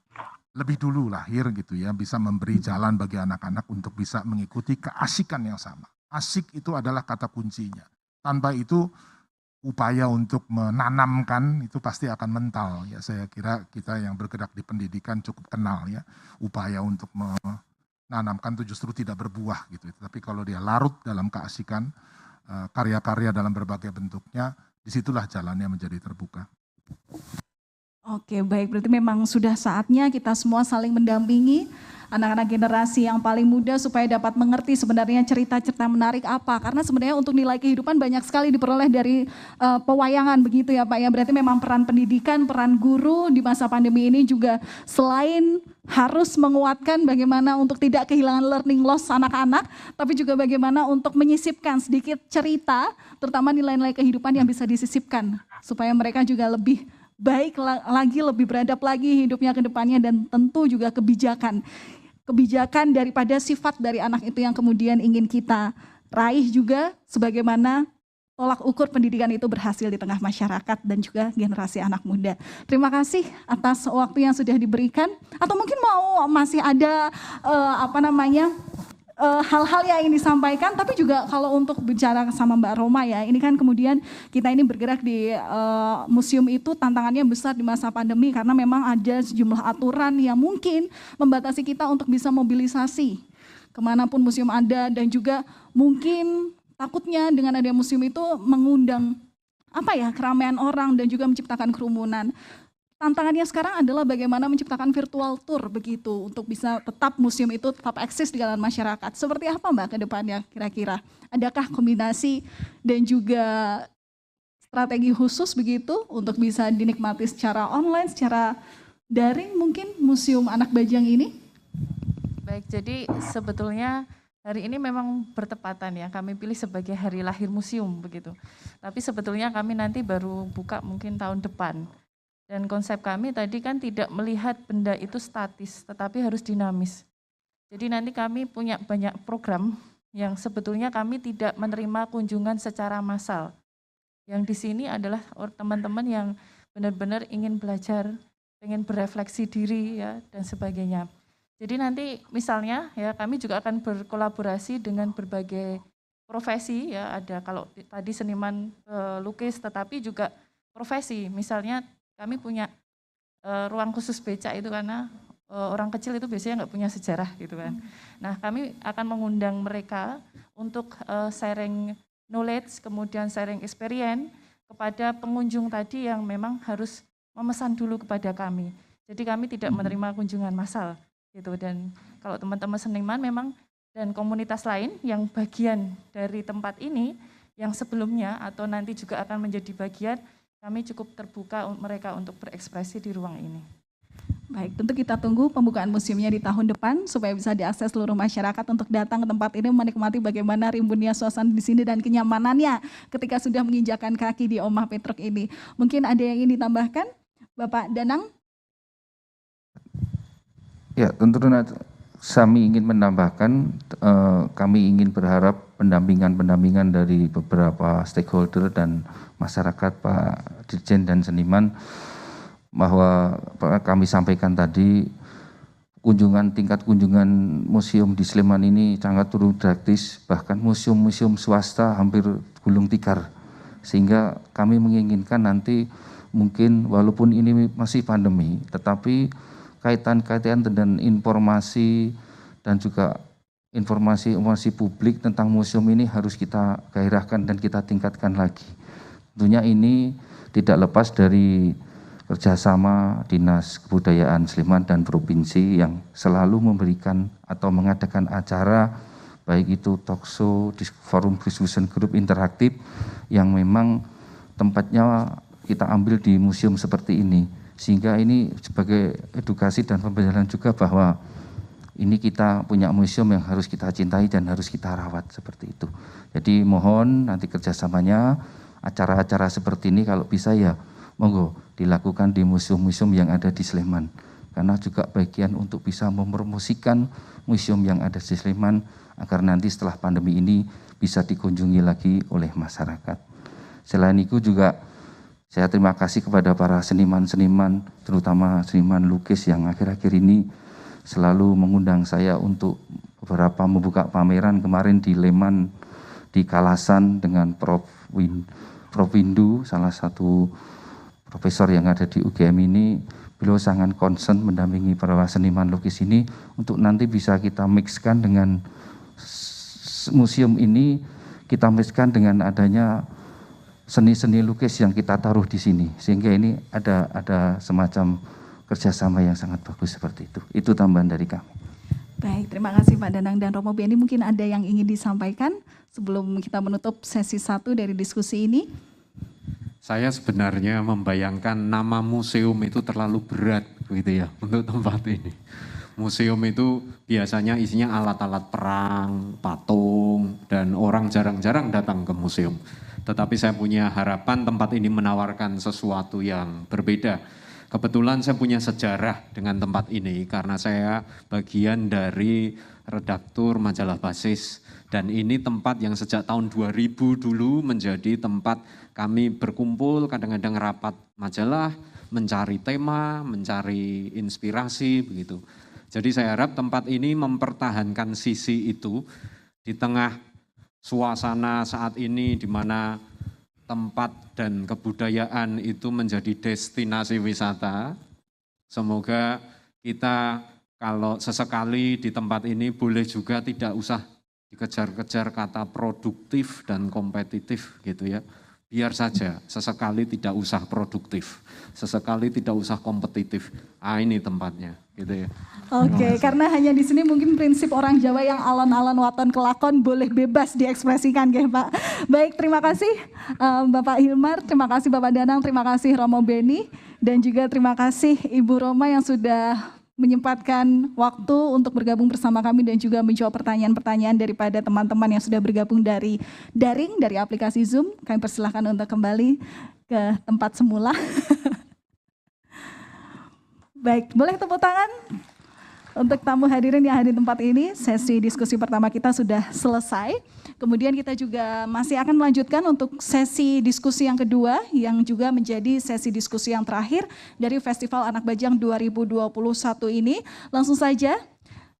lebih dulu lahir gitu ya, bisa memberi jalan bagi anak-anak untuk bisa mengikuti keasikan yang sama. Asik itu adalah kata kuncinya. Tanpa itu upaya untuk menanamkan itu pasti akan mental ya. Saya kira kita yang bergerak di pendidikan cukup kenal ya, upaya untuk menanamkan itu justru tidak berbuah gitu. Tapi kalau dia larut dalam keasikan, karya-karya dalam berbagai bentuknya, disitulah jalannya menjadi terbuka. Oke, baik, berarti memang sudah saatnya kita semua saling mendampingi anak-anak generasi yang paling muda supaya dapat mengerti sebenarnya cerita-cerita menarik apa. Karena sebenarnya untuk nilai kehidupan banyak sekali diperoleh dari pewayangan begitu ya Pak ya. Berarti memang peran pendidikan, peran guru di masa pandemi ini juga selain harus menguatkan bagaimana untuk tidak kehilangan learning loss anak-anak, tapi juga bagaimana untuk menyisipkan sedikit cerita, terutama nilai-nilai kehidupan yang bisa disisipkan supaya mereka juga lebih baik lagi, lebih beradab lagi hidupnya ke depannya, dan tentu juga kebijakan daripada sifat dari anak itu yang kemudian ingin kita raih juga, sebagaimana tolak ukur pendidikan itu berhasil di tengah masyarakat dan juga generasi anak muda. Terima kasih atas waktu yang sudah diberikan, atau mungkin masih ada hal-hal yang ingin disampaikan, tapi juga kalau untuk bicara sama Mbak Roma ya, ini kan kemudian kita ini bergerak di museum itu tantangannya besar di masa pandemi karena memang ada sejumlah aturan yang mungkin membatasi kita untuk bisa mobilisasi kemanapun museum ada, dan juga mungkin takutnya dengan adanya museum itu mengundang keramaian orang dan juga menciptakan kerumunan. Tantangannya sekarang adalah bagaimana menciptakan virtual tour begitu untuk bisa tetap museum itu tetap eksis di kalangan masyarakat. Seperti apa Mbak ke depannya kira-kira? Adakah kombinasi dan juga strategi khusus begitu untuk bisa dinikmati secara online, secara daring mungkin Museum Anak Bajang ini? Baik, jadi sebetulnya hari ini memang bertepatan ya, kami pilih sebagai hari lahir museum begitu. Tapi sebetulnya kami nanti baru buka mungkin tahun depan. Dan konsep kami tadi kan tidak melihat benda itu statis, tetapi harus dinamis. Jadi nanti kami punya banyak program yang sebetulnya kami tidak menerima kunjungan secara massal. Yang di sini adalah teman-teman yang benar-benar ingin belajar, ingin berefleksi diri ya dan sebagainya. Jadi nanti misalnya ya kami juga akan berkolaborasi dengan berbagai profesi ya, ada kalau tadi seniman lukis tetapi juga profesi. Misalnya kami punya ruang khusus becak itu karena orang kecil itu biasanya nggak punya sejarah gitu kan. Nah kami akan mengundang mereka untuk sharing knowledge, kemudian sharing experience kepada pengunjung tadi yang memang harus memesan dulu kepada kami. Jadi kami tidak menerima kunjungan massal gitu. Dan kalau teman-teman seniman memang dan komunitas lain yang bagian dari tempat ini yang sebelumnya atau nanti juga akan menjadi bagian, kami cukup terbuka mereka untuk berekspresi di ruang ini. Baik, tentu kita tunggu pembukaan museumnya di tahun depan supaya bisa diakses seluruh masyarakat untuk datang ke tempat ini menikmati bagaimana rimbunnya suasana di sini dan kenyamanannya ketika sudah menginjakan kaki di Omah Petruk ini. Mungkin ada yang ingin ditambahkan, Bapak Danang? Ya, tentunya kami ingin menambahkan, kami ingin berharap pendampingan dari beberapa stakeholder dan masyarakat, Pak Dirjen dan seniman, bahwa kami sampaikan tadi, tingkat kunjungan museum di Sleman ini sangat turun drastis, bahkan museum-museum swasta hampir gulung tikar, sehingga kami menginginkan nanti mungkin walaupun ini masih pandemi, tetapi kaitan-kaitan dan informasi dan juga informasi publik tentang museum ini harus kita gairahkan dan kita tingkatkan lagi. Tentunya ini tidak lepas dari kerjasama Dinas Kebudayaan Sleman dan Provinsi yang selalu memberikan atau mengadakan acara, baik itu talkshow, forum discussion group interaktif yang memang tempatnya kita ambil di museum seperti ini. Sehingga ini sebagai edukasi dan pembelajaran juga bahwa ini kita punya museum yang harus kita cintai dan harus kita rawat seperti itu. Jadi mohon nanti kerjasamanya acara-acara seperti ini kalau bisa ya monggo dilakukan di museum-museum yang ada di Sleman. Karena juga bagian untuk bisa mempromosikan museum yang ada di Sleman agar nanti setelah pandemi ini bisa dikunjungi lagi oleh masyarakat. Selain itu juga saya terima kasih kepada para seniman-seniman, terutama seniman lukis yang akhir-akhir ini selalu mengundang saya untuk beberapa membuka pameran kemarin di Leman, di Kalasan dengan Prof Windu, salah satu profesor yang ada di UGM ini. Beliau sangat concern mendampingi para seniman lukis ini untuk nanti bisa kita mixkan dengan museum ini, kita mixkan dengan adanya seni-seni lukis yang kita taruh di sini, sehingga ini ada semacam kerjasama yang sangat bagus seperti itu. Itu tambahan dari kami. Baik, terima kasih Pak Danang dan Romo Beni. Mungkin ada yang ingin disampaikan sebelum kita menutup sesi 1 dari diskusi ini. Saya sebenarnya membayangkan nama museum itu terlalu berat gitu ya untuk tempat ini. Museum itu biasanya isinya alat-alat perang, patung, dan orang jarang-jarang datang ke museum. Tetapi saya punya harapan tempat ini menawarkan sesuatu yang berbeda. Kebetulan saya punya sejarah dengan tempat ini karena saya bagian dari redaktur majalah Basis. Dan ini tempat yang sejak tahun 2000 dulu menjadi tempat kami berkumpul, kadang-kadang rapat majalah, mencari tema, mencari inspirasi begitu. Jadi saya harap tempat ini mempertahankan sisi itu di tengah suasana saat ini di mana tempat dan kebudayaan itu menjadi destinasi wisata. Semoga kita kalau sesekali di tempat ini boleh juga tidak usah dikejar-kejar kata produktif dan kompetitif gitu ya. Biar saja sesekali tidak usah produktif, sesekali tidak usah kompetitif. Ini tempatnya gitu ya. Oke, karena hanya di sini mungkin prinsip orang Jawa yang alon-alon waton kelakon boleh bebas diekspresikan ya Pak. Baik, terima kasih Bapak Hilmar, terima kasih Bapak Danang, terima kasih Romo Beni, dan juga terima kasih Ibu Roma yang sudah menyempatkan waktu untuk bergabung bersama kami dan juga menjawab pertanyaan-pertanyaan daripada teman-teman yang sudah bergabung dari daring, dari aplikasi Zoom. Kami persilahkan untuk kembali ke tempat semula. Baik, boleh tepuk tangan Untuk tamu hadirin yang hadir di tempat ini, sesi diskusi pertama kita sudah selesai. Kemudian kita juga masih akan melanjutkan untuk sesi diskusi yang kedua, yang juga menjadi sesi diskusi yang terakhir dari Festival Anak Bajang 2021 ini. Langsung saja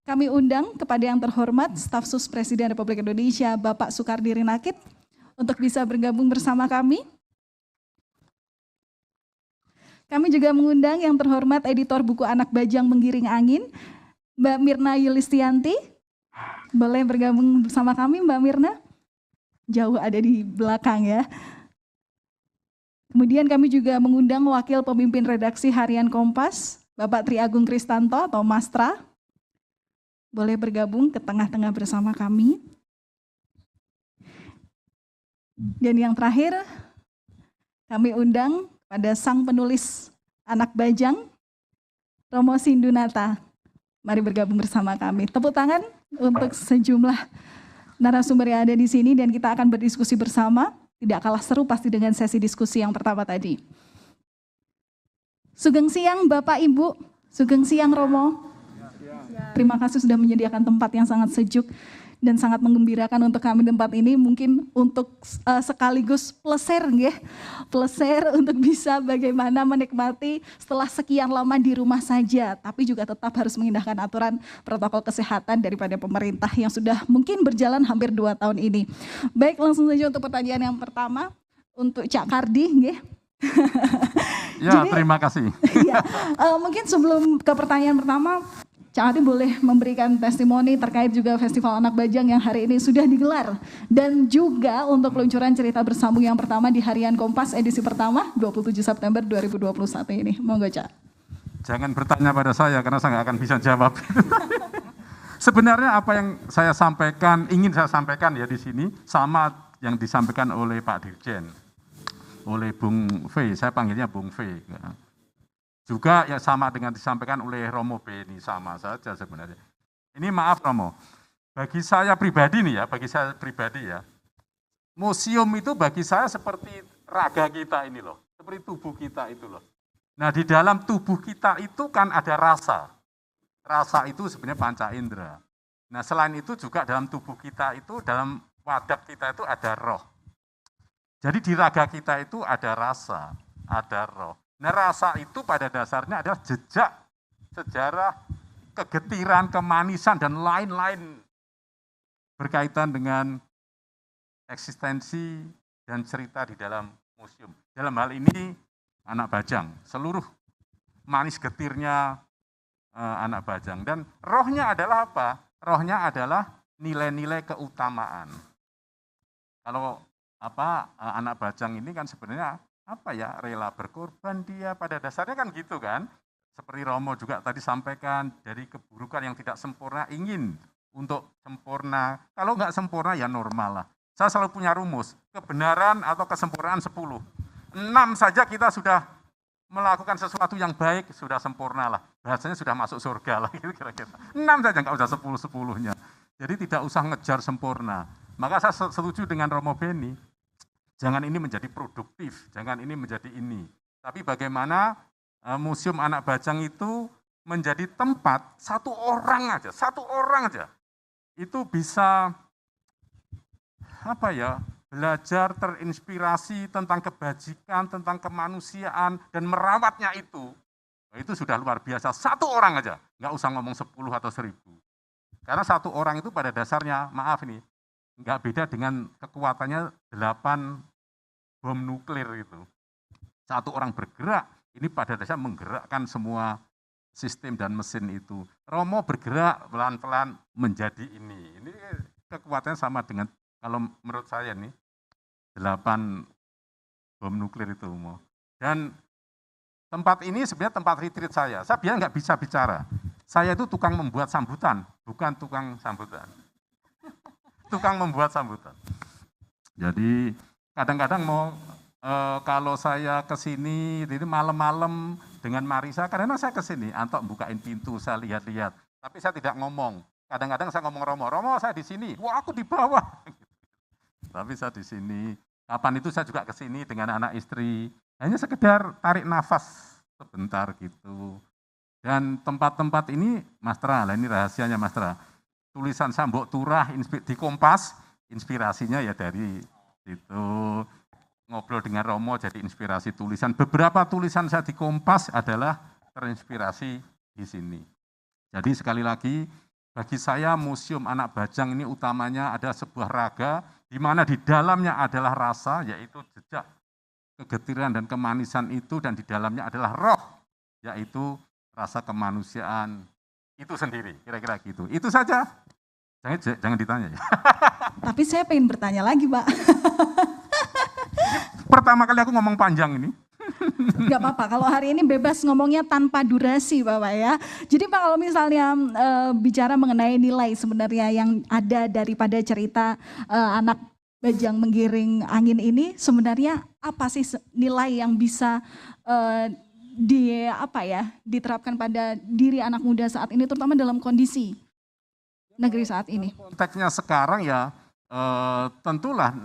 kami undang kepada yang terhormat Staf Sus Presiden Republik Indonesia, Bapak Soekardi Rinakit, untuk bisa bergabung bersama kami. Kami juga mengundang yang terhormat editor buku Anak Bajang Menggiring Angin, Mbak Mirna Yulistianti. Boleh bergabung bersama kami, Mbak Mirna? Jauh ada di belakang ya. Kemudian kami juga mengundang Wakil Pemimpin Redaksi Harian Kompas, Bapak Tri Agung Kristanto atau Mas Tra. Boleh bergabung ke tengah-tengah bersama kami. Dan yang terakhir, kami undang pada sang penulis Anak Bajang, Romo Sindunata. Mari bergabung bersama kami. Tepuk tangan untuk sejumlah narasumber yang ada di sini dan kita akan berdiskusi bersama. Tidak kalah seru pasti dengan sesi diskusi yang pertama tadi. Sugeng siang Bapak Ibu, sugeng siang Romo. Terima kasih sudah menyediakan tempat yang sangat sejuk dan sangat menggembirakan untuk kami di tempat ini, mungkin untuk sekaligus pleser untuk bisa bagaimana menikmati setelah sekian lama di rumah saja, tapi juga tetap harus mengindahkan aturan protokol kesehatan daripada pemerintah yang sudah mungkin berjalan hampir 2 tahun ini. Baik, langsung saja untuk pertanyaan yang pertama untuk Cak Kardi, nggih. Ya, terima kasih. Ya, mungkin sebelum ke pertanyaan pertama, Cak Kardi boleh memberikan testimoni terkait juga Festival Anak Bajang yang hari ini sudah digelar. Dan juga untuk peluncuran cerita bersambung yang pertama di Harian Kompas edisi pertama 27 September 2021 ini. Monggo Cak. Jangan bertanya pada saya karena saya nggak akan bisa jawab. Sebenarnya apa yang saya sampaikan, ingin saya sampaikan ya di sini, sama yang disampaikan oleh Pak Dirjen, oleh Bung V, saya panggilnya Bung V. Juga ya sama dengan disampaikan oleh Romo Beni, sama saja sebenarnya. Ini maaf Romo, bagi saya pribadi nih ya, museum itu bagi saya seperti raga kita ini loh, seperti tubuh kita itu loh. Nah di dalam tubuh kita itu kan ada rasa, rasa itu sebenarnya panca indera. Nah selain itu juga dalam tubuh kita itu, dalam wadah kita itu ada roh. Jadi di raga kita itu ada rasa, ada roh. Nah rasa itu pada dasarnya adalah jejak sejarah, kegetiran, kemanisan, dan lain-lain berkaitan dengan eksistensi dan cerita di dalam museum. Dalam hal ini Anak Bajang, seluruh manis getirnya Anak Bajang. Dan rohnya adalah apa? Rohnya adalah nilai-nilai keutamaan. Kalau Anak Bajang ini kan sebenarnya rela berkorban dia, pada dasarnya kan gitu kan. Seperti Romo juga tadi sampaikan, dari keburukan yang tidak sempurna ingin untuk sempurna. Kalau nggak sempurna ya normal lah. Saya selalu punya rumus, kebenaran atau kesempurnaan 10. 6 saja kita sudah melakukan sesuatu yang baik, sudah sempurna lah. Bahasanya sudah masuk surga lah, kira-kira. 6 saja, nggak usah 10-10-nya. Jadi tidak usah ngejar sempurna. Maka saya setuju dengan Romo Beni. Jangan ini menjadi produktif, jangan ini menjadi ini. Tapi bagaimana Museum Anak Bajang itu menjadi tempat satu orang aja, itu bisa belajar, terinspirasi tentang kebajikan, tentang kemanusiaan, dan merawatnya itu sudah luar biasa. Satu orang aja, nggak usah ngomong 10 atau 1000. Karena satu orang itu pada dasarnya, maaf ini, nggak beda dengan kekuatannya 8 bom nuklir itu. Satu orang bergerak, ini pada dasarnya menggerakkan semua sistem dan mesin itu. Romo bergerak pelan-pelan menjadi ini. Ini kekuatannya sama dengan, kalau menurut saya nih, 8 bom nuklir itu. Dan tempat ini sebenarnya tempat retreat saya. Saya biar nggak bisa bicara. Saya itu tukang membuat sambutan, bukan tukang sambutan. Tukang membuat sambutan. Jadi kadang-kadang kalau saya ke sini, jadi malam-malam dengan Marisa, kadang-kadang saya ke sini, Antok bukain pintu, saya lihat-lihat. Tapi saya tidak ngomong. Kadang-kadang saya ngomong Romo saya di sini, wah aku di bawah. Tapi saya di sini. Kapan itu saya juga ke sini dengan anak istri. Hanya sekedar tarik nafas sebentar gitu. Dan tempat-tempat ini, Mas Tra, ini rahasianya Mas Tra. Tulisan Sambok Turah di Kompas, inspirasinya ya dari itu. Ngobrol dengan Romo jadi inspirasi tulisan. Beberapa tulisan saya di Kompas adalah terinspirasi di sini. Jadi sekali lagi, bagi saya Museum Anak Bajang ini utamanya ada sebuah raga, di mana di dalamnya adalah rasa, yaitu jejak kegetiran dan kemanisan itu, dan di dalamnya adalah roh, yaitu rasa kemanusiaan itu sendiri, kira-kira gitu. Itu saja, jangan ditanya ya. Tapi saya pengen bertanya lagi, Pak. Pertama kali aku ngomong panjang ini. Gak apa-apa, kalau hari ini bebas ngomongnya tanpa durasi Bapak ya. Jadi Pak, kalau misalnya bicara mengenai nilai sebenarnya yang ada daripada cerita anak bajang menggiring angin ini, sebenarnya apa sih nilai yang bisa diterapkan pada diri anak muda saat ini, terutama dalam kondisi negeri saat ini? Konteksnya sekarang ya tentulah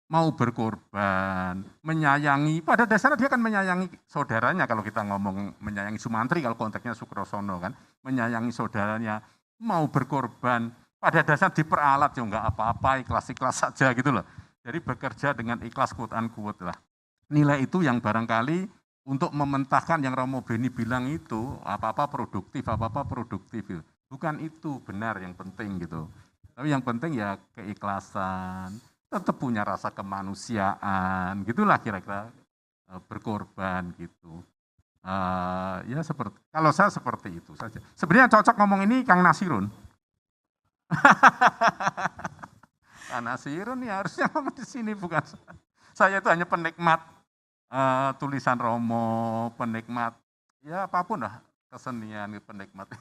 mau berkorban, menyayangi, pada dasarnya dia kan menyayangi saudaranya, kalau kita ngomong menyayangi Sumantri, kalau konteksnya Sukrosono kan, menyayangi saudaranya, mau berkorban, pada dasarnya diperalat ya enggak apa-apa, ikhlas-ikhlas saja gitu loh. Jadi bekerja dengan ikhlas quote-unquote lah. Nilai itu yang barangkali untuk mementahkan yang Romo Beni bilang itu, apa-apa produktif gitu. Bukan itu benar yang penting gitu. Tapi yang penting ya keikhlasan, tetap punya rasa kemanusiaan, gitulah kira-kira, berkorban gitu. Ya seperti, kalau saya seperti itu saja. Sebenarnya cocok ngomong ini Kang Nasirun. Kang Nasirun ya harusnya ngomong di sini, bukan saya. Itu hanya penikmat tulisan Romo, penikmat ya apapun lah, kesenian, penikmat.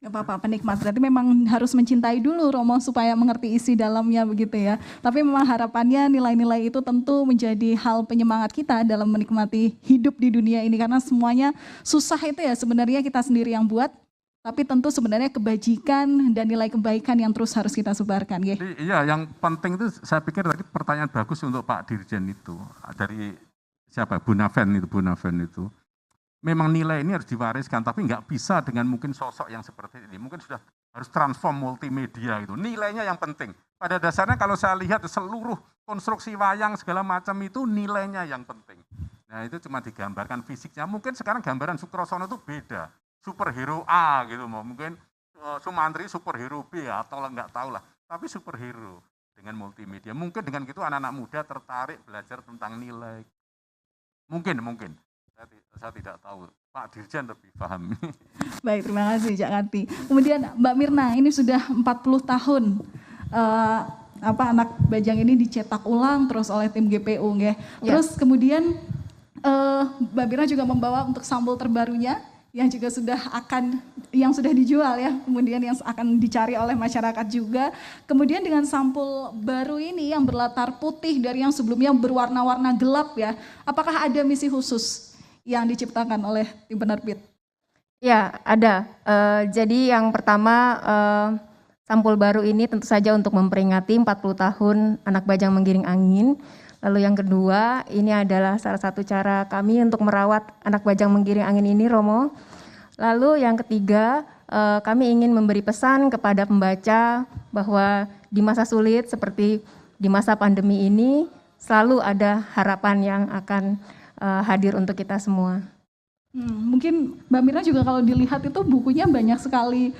Gak apa-apa, penikmat. Berarti memang harus mencintai dulu Romo supaya mengerti isi dalamnya begitu ya. Tapi memang harapannya nilai-nilai itu tentu menjadi hal penyemangat kita dalam menikmati hidup di dunia ini. Karena semuanya susah itu ya sebenarnya kita sendiri yang buat. Tapi tentu sebenarnya kebajikan dan nilai kebaikan yang terus harus kita sebarkan. Ya. Iya, yang penting itu saya pikir tadi pertanyaan bagus untuk Pak Dirjen itu. Dari siapa? Bunaven itu. Memang nilai ini harus diwariskan, tapi nggak bisa dengan mungkin sosok yang seperti ini. Mungkin sudah harus transform multimedia itu. Nilainya yang penting. Pada dasarnya kalau saya lihat seluruh konstruksi wayang segala macam itu nilainya yang penting. Nah itu cuma digambarkan fisiknya. Mungkin sekarang gambaran Sukrosono itu beda. Superhero A gitu, mungkin Sumantri superhero B atau nggak tahu lah. Tapi superhero dengan multimedia. Mungkin dengan gitu anak-anak muda tertarik belajar tentang nilai. Mungkin. Saya tidak tahu, Pak Dirjen lebih paham. Baik, terima kasih Cak Karti. Kemudian Mbak Mirna, ini sudah 40 tahun anak bajang ini dicetak ulang terus oleh tim GPU, ya. Terus kemudian Mbak Mirna juga membawa untuk sampul terbarunya yang juga yang sudah dijual ya, kemudian yang akan dicari oleh masyarakat juga. Kemudian dengan sampul baru ini yang berlatar putih dari yang sebelumnya berwarna-warna gelap ya, apakah ada misi khusus yang diciptakan oleh tim penerbit? Ya, ada. Jadi yang pertama, sampul baru ini tentu saja untuk memperingati 40 tahun anak bajang menggiring angin. Lalu yang kedua, ini adalah salah satu cara kami untuk merawat anak bajang menggiring angin ini, Romo. Lalu yang ketiga, kami ingin memberi pesan kepada pembaca bahwa di masa sulit seperti di masa pandemi ini, selalu ada harapan yang akan hadir untuk kita semua. Mungkin Mbak Mirna juga kalau dilihat itu bukunya banyak sekali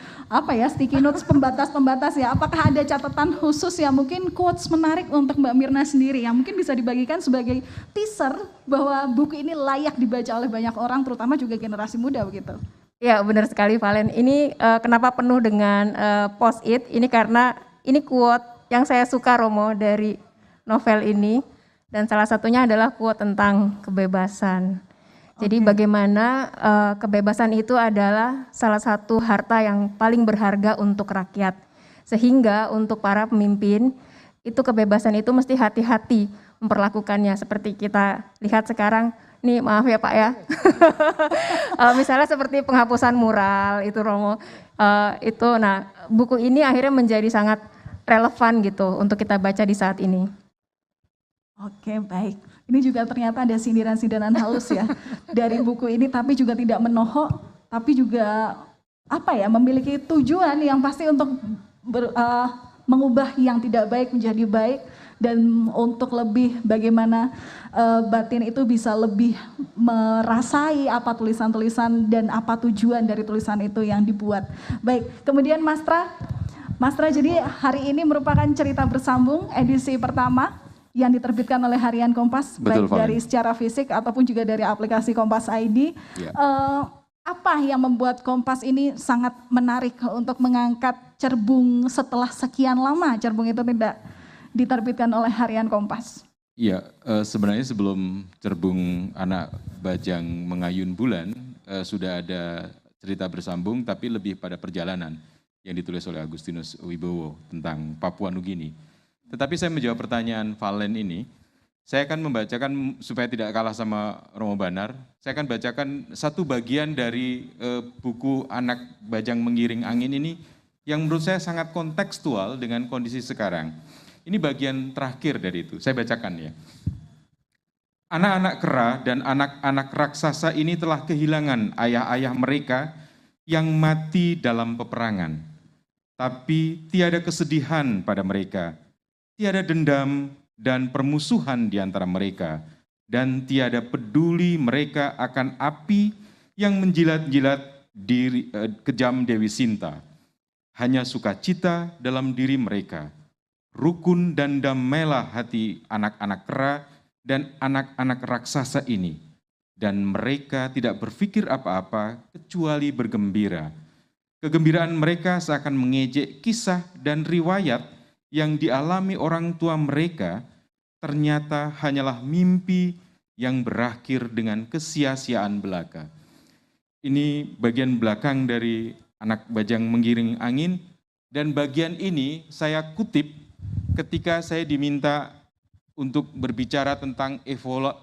sticky notes pembatas ya. Apakah ada catatan khusus ya, mungkin quotes menarik untuk Mbak Mirna sendiri yang mungkin bisa dibagikan sebagai teaser bahwa buku ini layak dibaca oleh banyak orang, terutama juga generasi muda begitu? Ya benar sekali Valen. Ini kenapa penuh dengan post-it? Ini karena ini quote yang saya suka Romo dari novel ini. Dan salah satunya adalah quote tentang kebebasan. Jadi bagaimana kebebasan itu adalah salah satu harta yang paling berharga untuk rakyat. Sehingga untuk para pemimpin, itu kebebasan itu mesti hati-hati memperlakukannya. Seperti kita lihat sekarang, nih maaf ya Pak ya. Misalnya seperti penghapusan mural itu Romo. Buku ini akhirnya menjadi sangat relevan gitu untuk kita baca di saat ini. Oke, baik. Ini juga ternyata ada sindiran-sindiran halus ya dari buku ini, tapi juga tidak menohok, tapi juga memiliki tujuan yang pasti untuk mengubah yang tidak baik menjadi baik, dan untuk lebih bagaimana batin itu bisa lebih merasai apa tulisan-tulisan dan apa tujuan dari tulisan itu yang dibuat. Baik, kemudian Mas Tra, jadi hari ini merupakan cerita bersambung edisi pertama yang diterbitkan oleh Harian Kompas, Betul, baik dari secara fisik ataupun juga dari aplikasi Kompas ID. Ya. Apa yang membuat Kompas ini sangat menarik untuk mengangkat Cerbung setelah sekian lama Cerbung itu tidak diterbitkan oleh Harian Kompas? Iya, sebenarnya sebelum Cerbung Anak Bajang Mengayun Bulan sudah ada cerita bersambung, tapi lebih pada perjalanan yang ditulis oleh Agustinus Wibowo tentang Papua Nugini. Tetapi saya menjawab pertanyaan Valen ini, saya akan membacakan supaya tidak kalah sama Romo Banar, saya akan bacakan satu bagian dari buku Anak Bajang Mengiring Angin ini yang menurut saya sangat kontekstual dengan kondisi sekarang. Ini bagian terakhir dari itu, saya bacakan ya. Anak-anak kera dan anak-anak raksasa ini telah kehilangan ayah-ayah mereka yang mati dalam peperangan. Tapi tiada kesedihan pada mereka, tiada dendam dan permusuhan di antara mereka, dan tiada peduli mereka akan api yang menjilat-jilat kejam Dewi Sinta. Hanya sukacita dalam diri mereka, rukun dan damailah hati anak-anak kera dan anak-anak raksasa ini, dan mereka tidak berpikir apa-apa kecuali bergembira. Kegembiraan mereka seakan mengejek kisah dan riwayat yang dialami orang tua mereka, ternyata hanyalah mimpi yang berakhir dengan kesia-siaan belaka. Ini bagian belakang dari Anak Bajang Mengiring Angin, dan bagian ini saya kutip ketika saya diminta untuk berbicara tentang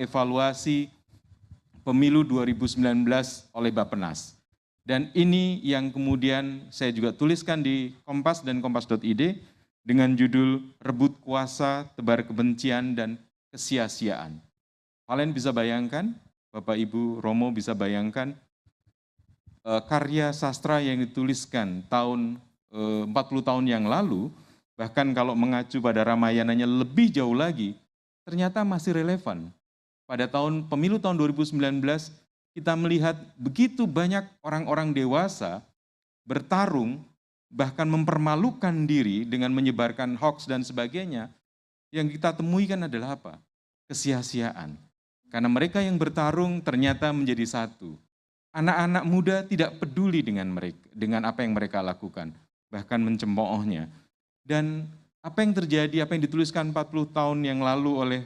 evaluasi pemilu 2019 oleh Bappenas. Dan ini yang kemudian saya juga tuliskan di Kompas dan kompas.id dengan judul Rebut Kuasa, Tebar Kebencian dan Kesia-siaan. Kalian bisa bayangkan, Bapak Ibu Romo bisa bayangkan, karya sastra yang dituliskan tahun 40 tahun yang lalu, bahkan kalau mengacu pada Ramayananya lebih jauh lagi, ternyata masih relevan. Pada pemilu tahun 2019, kita melihat begitu banyak orang-orang dewasa bertarung, bahkan mempermalukan diri dengan menyebarkan hoax dan sebagainya. Yang kita temui kan adalah apa? Kesia-siaan. Karena mereka yang bertarung ternyata menjadi satu. Anak-anak muda tidak peduli dengan apa yang mereka lakukan, bahkan mencemoohnya. Dan apa yang terjadi, apa yang dituliskan 40 tahun yang lalu oleh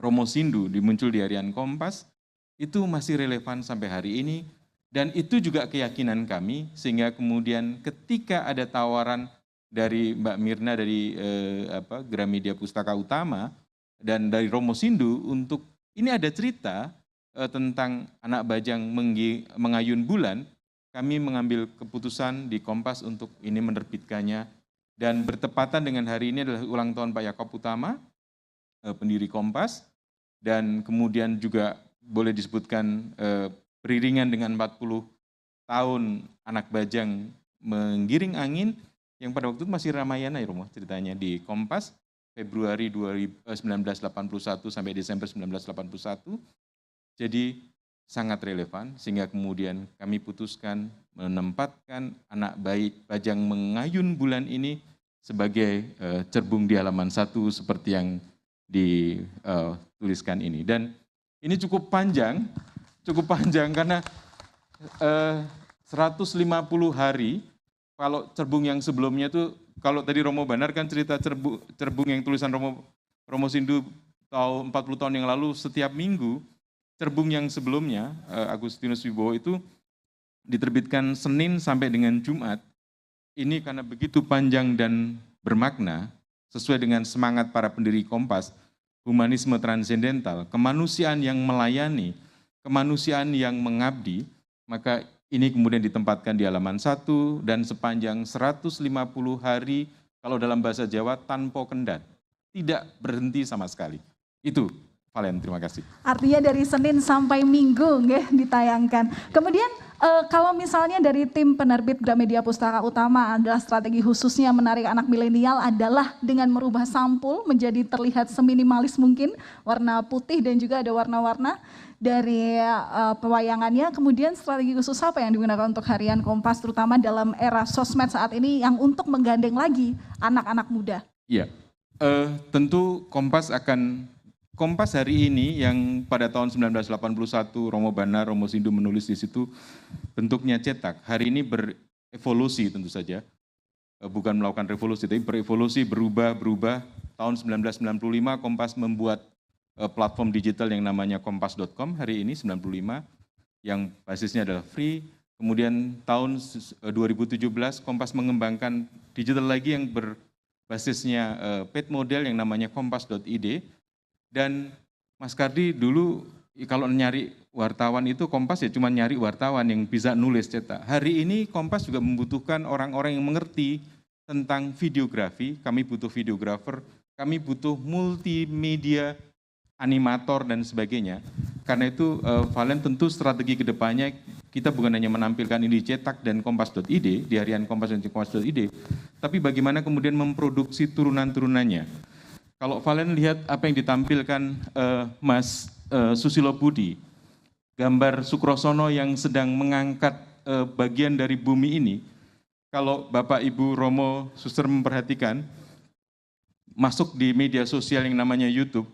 Romo Sindu, muncul di Harian Kompas, itu masih relevan sampai hari ini. Dan itu juga keyakinan kami, sehingga kemudian ketika ada tawaran dari Mbak Mirna dari Gramedia Pustaka Utama dan dari Romo Sindu untuk ini ada cerita tentang Anak Bajang Mengayun Bulan, kami mengambil keputusan di Kompas untuk ini menerbitkannya. Dan bertepatan dengan hari ini adalah ulang tahun Pak Yakob Utama, pendiri Kompas, dan kemudian juga boleh disebutkan beriringan dengan 40 tahun Anak Bajang Menggiring Angin, yang pada waktu itu masih Ramayana ya Romo ceritanya di Kompas, Februari 1981 sampai Desember 1981. Jadi sangat relevan, sehingga kemudian kami putuskan menempatkan Anak Bajang Mengayun Bulan ini sebagai cerbung di halaman 1 seperti yang dituliskan ini. Dan ini cukup panjang karena 150 hari, kalau cerbung yang sebelumnya itu, kalau tadi Romo Banar kan cerita cerbung yang tulisan Romo Sindu tahun 40 tahun yang lalu setiap minggu, cerbung yang sebelumnya, Agustinus Wibowo itu diterbitkan Senin sampai dengan Jumat. Ini karena begitu panjang dan bermakna, sesuai dengan semangat para pendiri Kompas, humanisme transendental, kemanusiaan yang melayani, kemanusiaan yang mengabdi, maka ini kemudian ditempatkan di halaman 1 dan sepanjang 150 hari, kalau dalam bahasa Jawa, tanpa kendat, tidak berhenti sama sekali. Itu Valen, terima kasih. Artinya dari Senin sampai Minggu nggih ditayangkan. Kemudian kalau misalnya dari tim penerbit Gramedia Pustaka Utama adalah strategi khususnya menarik anak milenial adalah dengan merubah sampul menjadi terlihat seminimalis mungkin, warna putih dan juga ada warna-warna dari pewayangannya. Kemudian strategi khusus apa yang digunakan untuk harian Kompas terutama dalam era sosmed saat ini yang untuk menggandeng lagi anak-anak muda? Iya, tentu Kompas hari ini yang pada tahun 1981 Romo Banar, Romo Sindu menulis di situ bentuknya cetak. Hari ini berevolusi tentu saja, bukan melakukan revolusi, tapi berevolusi, berubah. Tahun 1995 Kompas membuat platform digital yang namanya kompas.com hari ini 95, yang basisnya adalah free. Kemudian tahun 2017 Kompas mengembangkan digital lagi yang berbasisnya paid model yang namanya kompas.id. Dan Mas Kardi dulu kalau nyari wartawan itu Kompas ya cuma nyari wartawan yang bisa nulis cetak. Hari ini Kompas juga membutuhkan orang-orang yang mengerti tentang videografi. Kami butuh videografer, kami butuh multimedia, animator dan sebagainya. Karena itu Valen tentu strategi kedepannya kita bukan hanya menampilkan ini cetak dan kompas.id di harian Kompas dan kompas.id, tapi bagaimana kemudian memproduksi turunan-turunannya. Kalau Valen lihat apa yang ditampilkan Mas Susilo Budi, gambar Sukrosono yang sedang mengangkat bagian dari bumi ini, kalau Bapak Ibu Romo Suster memperhatikan, masuk di media sosial yang namanya YouTube,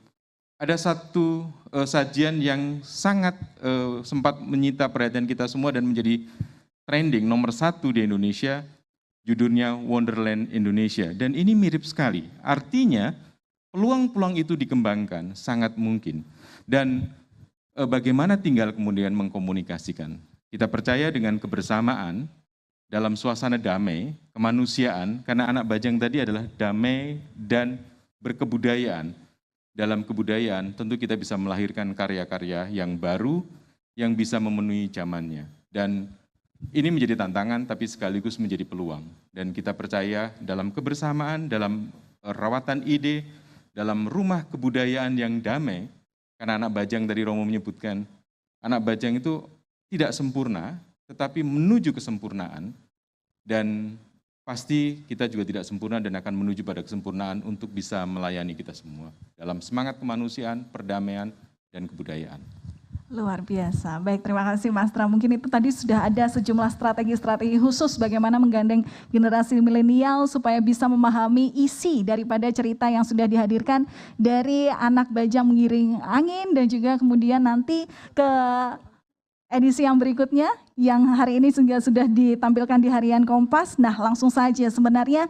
ada satu sajian yang sangat sempat menyita perhatian kita semua dan menjadi trending nomor 1 di Indonesia, judulnya Wonderland Indonesia. Dan ini mirip sekali, artinya peluang-peluang itu dikembangkan sangat mungkin. Dan bagaimana tinggal kemudian mengkomunikasikan. Kita percaya dengan kebersamaan dalam suasana damai, kemanusiaan, karena anak Bajang tadi adalah damai dan berkebudayaan. Dalam kebudayaan tentu kita bisa melahirkan karya-karya yang baru, yang bisa memenuhi zamannya. Dan ini menjadi tantangan tapi sekaligus menjadi peluang. Dan kita percaya dalam kebersamaan, dalam rawatan ide, dalam rumah kebudayaan yang damai, karena anak Bajang tadi Romo menyebutkan, anak Bajang itu tidak sempurna, tetapi menuju kesempurnaan, dan pasti kita juga tidak sempurna dan akan menuju pada kesempurnaan untuk bisa melayani kita semua, dalam semangat kemanusiaan, perdamaian, dan kebudayaan. Luar biasa. Baik, terima kasih Mas Tra. Mungkin itu tadi sudah ada sejumlah strategi-strategi khusus bagaimana menggandeng generasi milenial supaya bisa memahami isi daripada cerita yang sudah dihadirkan dari anak Bajang mengiring angin dan juga kemudian nanti ke edisi yang berikutnya yang hari ini sudah ditampilkan di Harian Kompas. Nah, langsung saja sebenarnya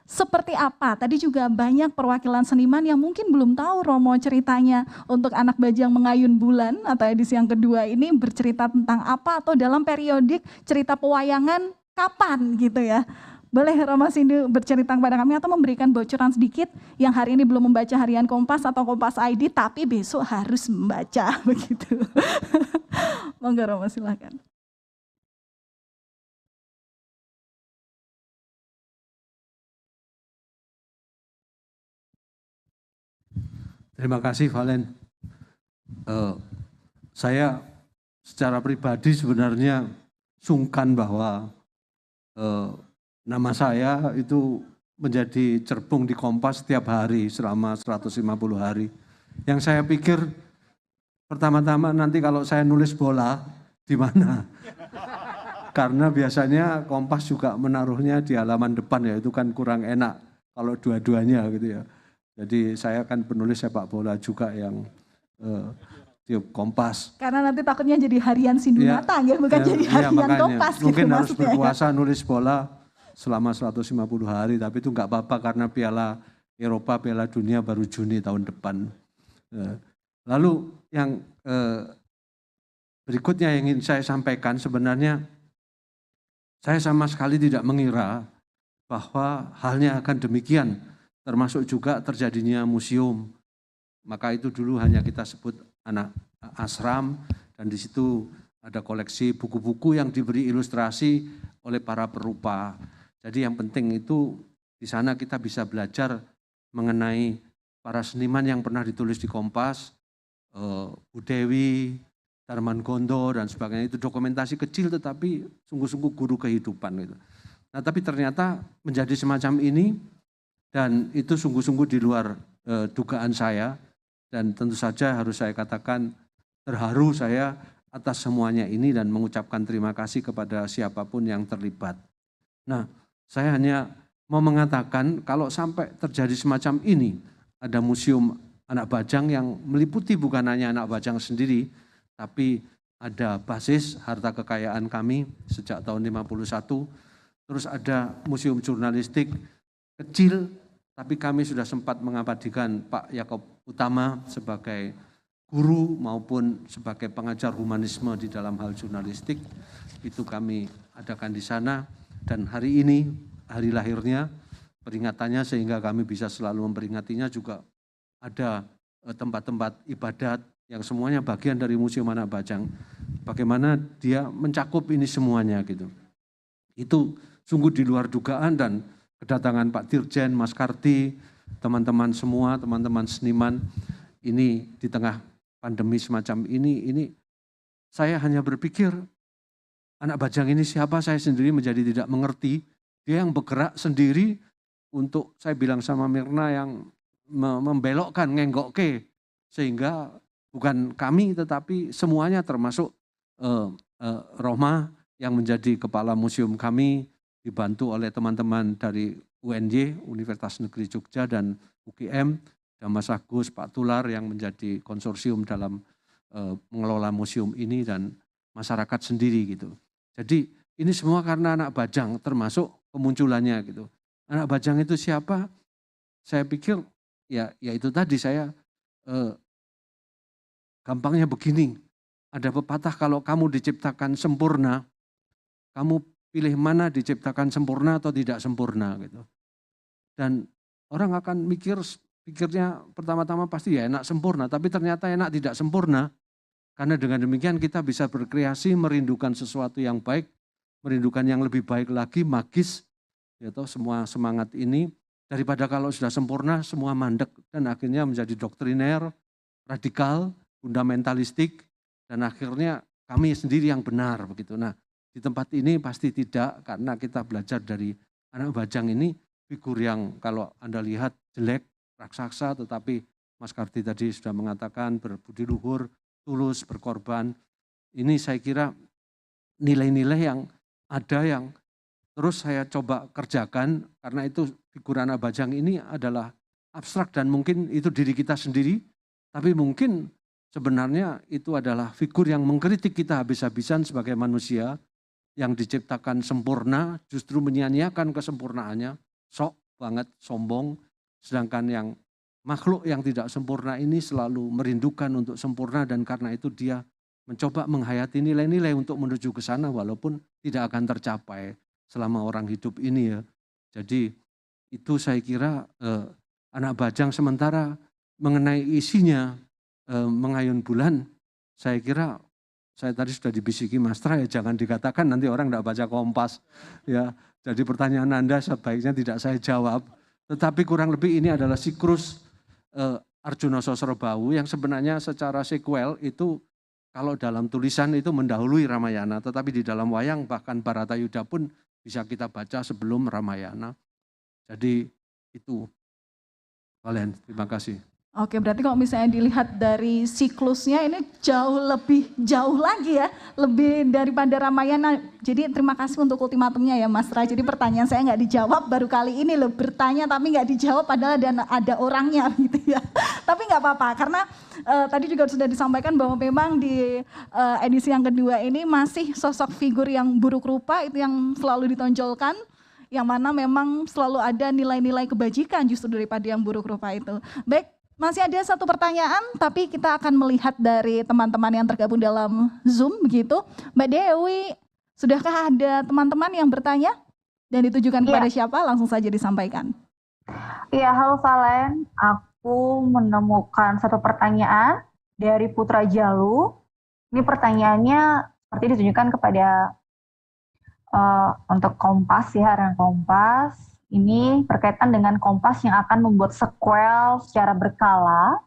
seperti apa? Tadi juga banyak perwakilan seniman yang mungkin belum tahu Romo ceritanya untuk anak Bajang Mengayun Bulan atau edisi yang kedua ini bercerita tentang apa atau dalam periodik cerita pewayangan kapan gitu ya. Boleh Romo Sindu bercerita kepada kami atau memberikan bocoran sedikit yang hari ini belum membaca Harian Kompas atau Kompas ID tapi besok harus membaca begitu. Monggo Romo silakan. Terima kasih Valen. Saya secara pribadi sebenarnya sungkan bahwa nama saya itu menjadi cerbung di Kompas setiap hari selama 150 hari. Yang saya pikir pertama-tama nanti kalau saya nulis bola di mana? Karena biasanya Kompas juga menaruhnya di halaman depan ya, itu kan kurang enak kalau dua-duanya gitu ya. Jadi saya kan penulis sepak bola juga yang di Kompas. Karena nanti takutnya jadi harian Sindunata ya, bukan jadi harian Kompas. Mungkin gitu harus maksudnya, berpuasa nulis bola selama 150 hari, tapi itu nggak apa-apa karena Piala Eropa, Piala Dunia baru Juni tahun depan. Lalu yang berikutnya yang ingin saya sampaikan, sebenarnya saya sama sekali tidak mengira bahwa halnya akan demikian. Termasuk juga terjadinya museum. Maka itu dulu hanya kita sebut anak asram dan di situ ada koleksi buku-buku yang diberi ilustrasi oleh para perupa. Jadi yang penting itu di sana kita bisa belajar mengenai para seniman yang pernah ditulis di Kompas, Bu Dewi, Darman Gondo dan sebagainya, itu dokumentasi kecil tetapi sungguh-sungguh guru kehidupan gitu. Nah tapi ternyata menjadi semacam ini dan itu sungguh-sungguh di luar dugaan saya, dan tentu saja harus saya katakan terharu saya atas semuanya ini dan mengucapkan terima kasih kepada siapapun yang terlibat. Nah saya hanya mau mengatakan kalau sampai terjadi semacam ini, ada museum anak bajang yang meliputi bukan hanya anak bajang sendiri, tapi ada basis harta kekayaan kami sejak tahun 51, terus ada museum jurnalistik kecil, tapi kami sudah sempat mengabadikan Pak Yakob Utama sebagai guru maupun sebagai pengajar humanisme di dalam hal jurnalistik, itu kami adakan di sana, dan hari ini, hari lahirnya, peringatannya sehingga kami bisa selalu memperingatinya, juga ada tempat-tempat ibadat yang semuanya bagian dari Museum Anak Bajang. Bagaimana dia mencakup ini semuanya gitu. Itu sungguh di luar dugaan, dan kedatangan Pak Dirjen, Mas Karti, teman-teman semua, teman-teman seniman, ini di tengah pandemi semacam ini saya hanya berpikir, anak bajang ini siapa, saya sendiri menjadi tidak mengerti. Dia yang bergerak sendiri untuk, saya bilang sama Mirna, yang membelokkan, ngenggokke, sehingga bukan kami tetapi semuanya termasuk Rohma yang menjadi kepala museum kami, dibantu oleh teman-teman dari UNY, Universitas Negeri Jogja, dan UGM, dan Mas Agus, Pak Tular yang menjadi konsorsium dalam mengelola museum ini, dan masyarakat sendiri gitu. Jadi ini semua karena anak bajang, termasuk kemunculannya gitu. Anak bajang itu siapa? Saya pikir ya itu tadi, saya gampangnya begini, ada pepatah, kalau kamu diciptakan sempurna, kamu pilih mana, diciptakan sempurna atau tidak sempurna gitu. Dan orang akan pikirnya pertama-tama pasti ya enak sempurna, tapi ternyata enak tidak sempurna, karena dengan demikian kita bisa berkreasi, merindukan sesuatu yang baik, merindukan yang lebih baik lagi, magis, yaitu semua semangat ini, daripada kalau sudah sempurna semua mandek dan akhirnya menjadi doktriner, radikal, fundamentalistik, dan akhirnya kami sendiri yang benar begitu. Nah di tempat ini pasti tidak, karena kita belajar dari anak bajang ini, figur yang kalau Anda lihat jelek, raksasa, tetapi Mas Karti tadi sudah mengatakan berbudi luhur, tulus, berkorban. Ini saya kira nilai-nilai yang ada, yang terus saya coba kerjakan, karena itu figur anak bajang ini adalah abstrak dan mungkin itu diri kita sendiri, tapi mungkin sebenarnya itu adalah figur yang mengkritik kita habis-habisan sebagai manusia yang diciptakan sempurna, justru menyia-nyiakan kesempurnaannya, sok banget, sombong, sedangkan yang makhluk yang tidak sempurna ini selalu merindukan untuk sempurna, dan karena itu dia mencoba menghayati nilai-nilai untuk menuju ke sana walaupun tidak akan tercapai selama orang hidup ini ya. Jadi itu saya kira anak bajang. Sementara mengenai isinya mengayun bulan, saya kira saya tadi sudah dibisiki Mas Tra, ya jangan dikatakan nanti orang tidak baca Kompas ya. Jadi pertanyaan Anda sebaiknya tidak saya jawab, tetapi kurang lebih ini adalah siklus Arjuna Sosrobahu yang sebenarnya secara sequel itu kalau dalam tulisan itu mendahului Ramayana, tetapi di dalam wayang bahkan Baratayuda pun bisa kita baca sebelum Ramayana. Jadi itu, Valen, terima kasih. Oke, berarti kalau misalnya dilihat dari siklusnya ini jauh lagi ya, lebih daripada Ramayana. Jadi terima kasih untuk ultimatumnya ya Mas Ra. Jadi pertanyaan saya nggak dijawab, baru kali ini loh bertanya tapi nggak dijawab padahal ada orangnya gitu ya. Tapi nggak apa-apa, karena tadi juga sudah disampaikan bahwa memang di edisi yang kedua ini masih sosok figur yang buruk rupa itu yang selalu ditonjolkan, yang mana memang selalu ada nilai-nilai kebajikan justru daripada yang buruk rupa itu. Baik, masih ada satu pertanyaan, tapi kita akan melihat dari teman-teman yang tergabung dalam Zoom begitu. Mbak Dewi, sudahkah ada teman-teman yang bertanya dan ditujukan kepada siapa? Langsung saja disampaikan. Iya, halo Valen. Aku menemukan satu pertanyaan dari Putra Jalu. Ini pertanyaannya seperti ditujukan kepada untuk Kompas ya, harian Kompas. Ini berkaitan dengan Kompas yang akan membuat sequel secara berkala.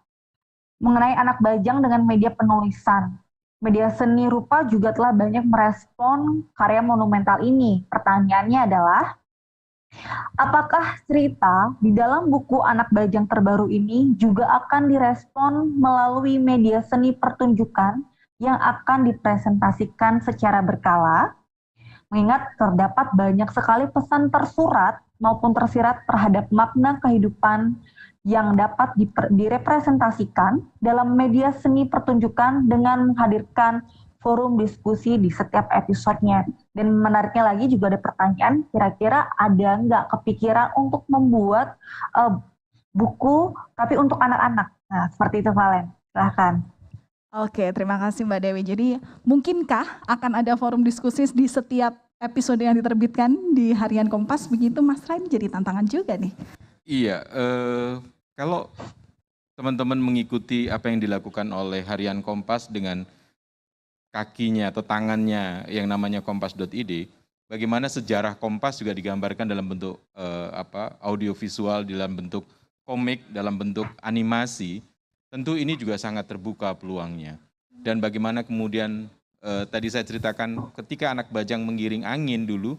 mengenai anak bajang dengan media penulisan. Media seni rupa juga telah banyak merespon karya monumental ini. Pertanyaannya adalah, apakah cerita di dalam buku Anak Bajang terbaru ini juga akan direspon melalui media seni pertunjukan yang akan dipresentasikan secara berkala? Mengingat terdapat banyak sekali pesan tersurat maupun tersirat terhadap makna kehidupan yang dapat direpresentasikan dalam media seni pertunjukan dengan menghadirkan forum diskusi di setiap episodenya. Dan menariknya lagi juga ada pertanyaan, kira-kira ada nggak kepikiran untuk membuat buku tapi untuk anak-anak? Nah, seperti itu Valen, silahkan. Oke, terima kasih Mbak Dewi. Jadi mungkinkah akan ada forum diskusi di setiap episode yang diterbitkan di Harian Kompas? Begitu Mas Ray, jadi tantangan juga nih. Iya, kalau teman-teman mengikuti apa yang dilakukan oleh Harian Kompas dengan kakinya atau tangannya yang namanya kompas.id, bagaimana sejarah Kompas juga digambarkan dalam bentuk audiovisual, dalam bentuk komik, dalam bentuk animasi, tentu ini juga sangat terbuka peluangnya. Dan bagaimana kemudian tadi saya ceritakan ketika Anak Bajang Menggiring Angin dulu,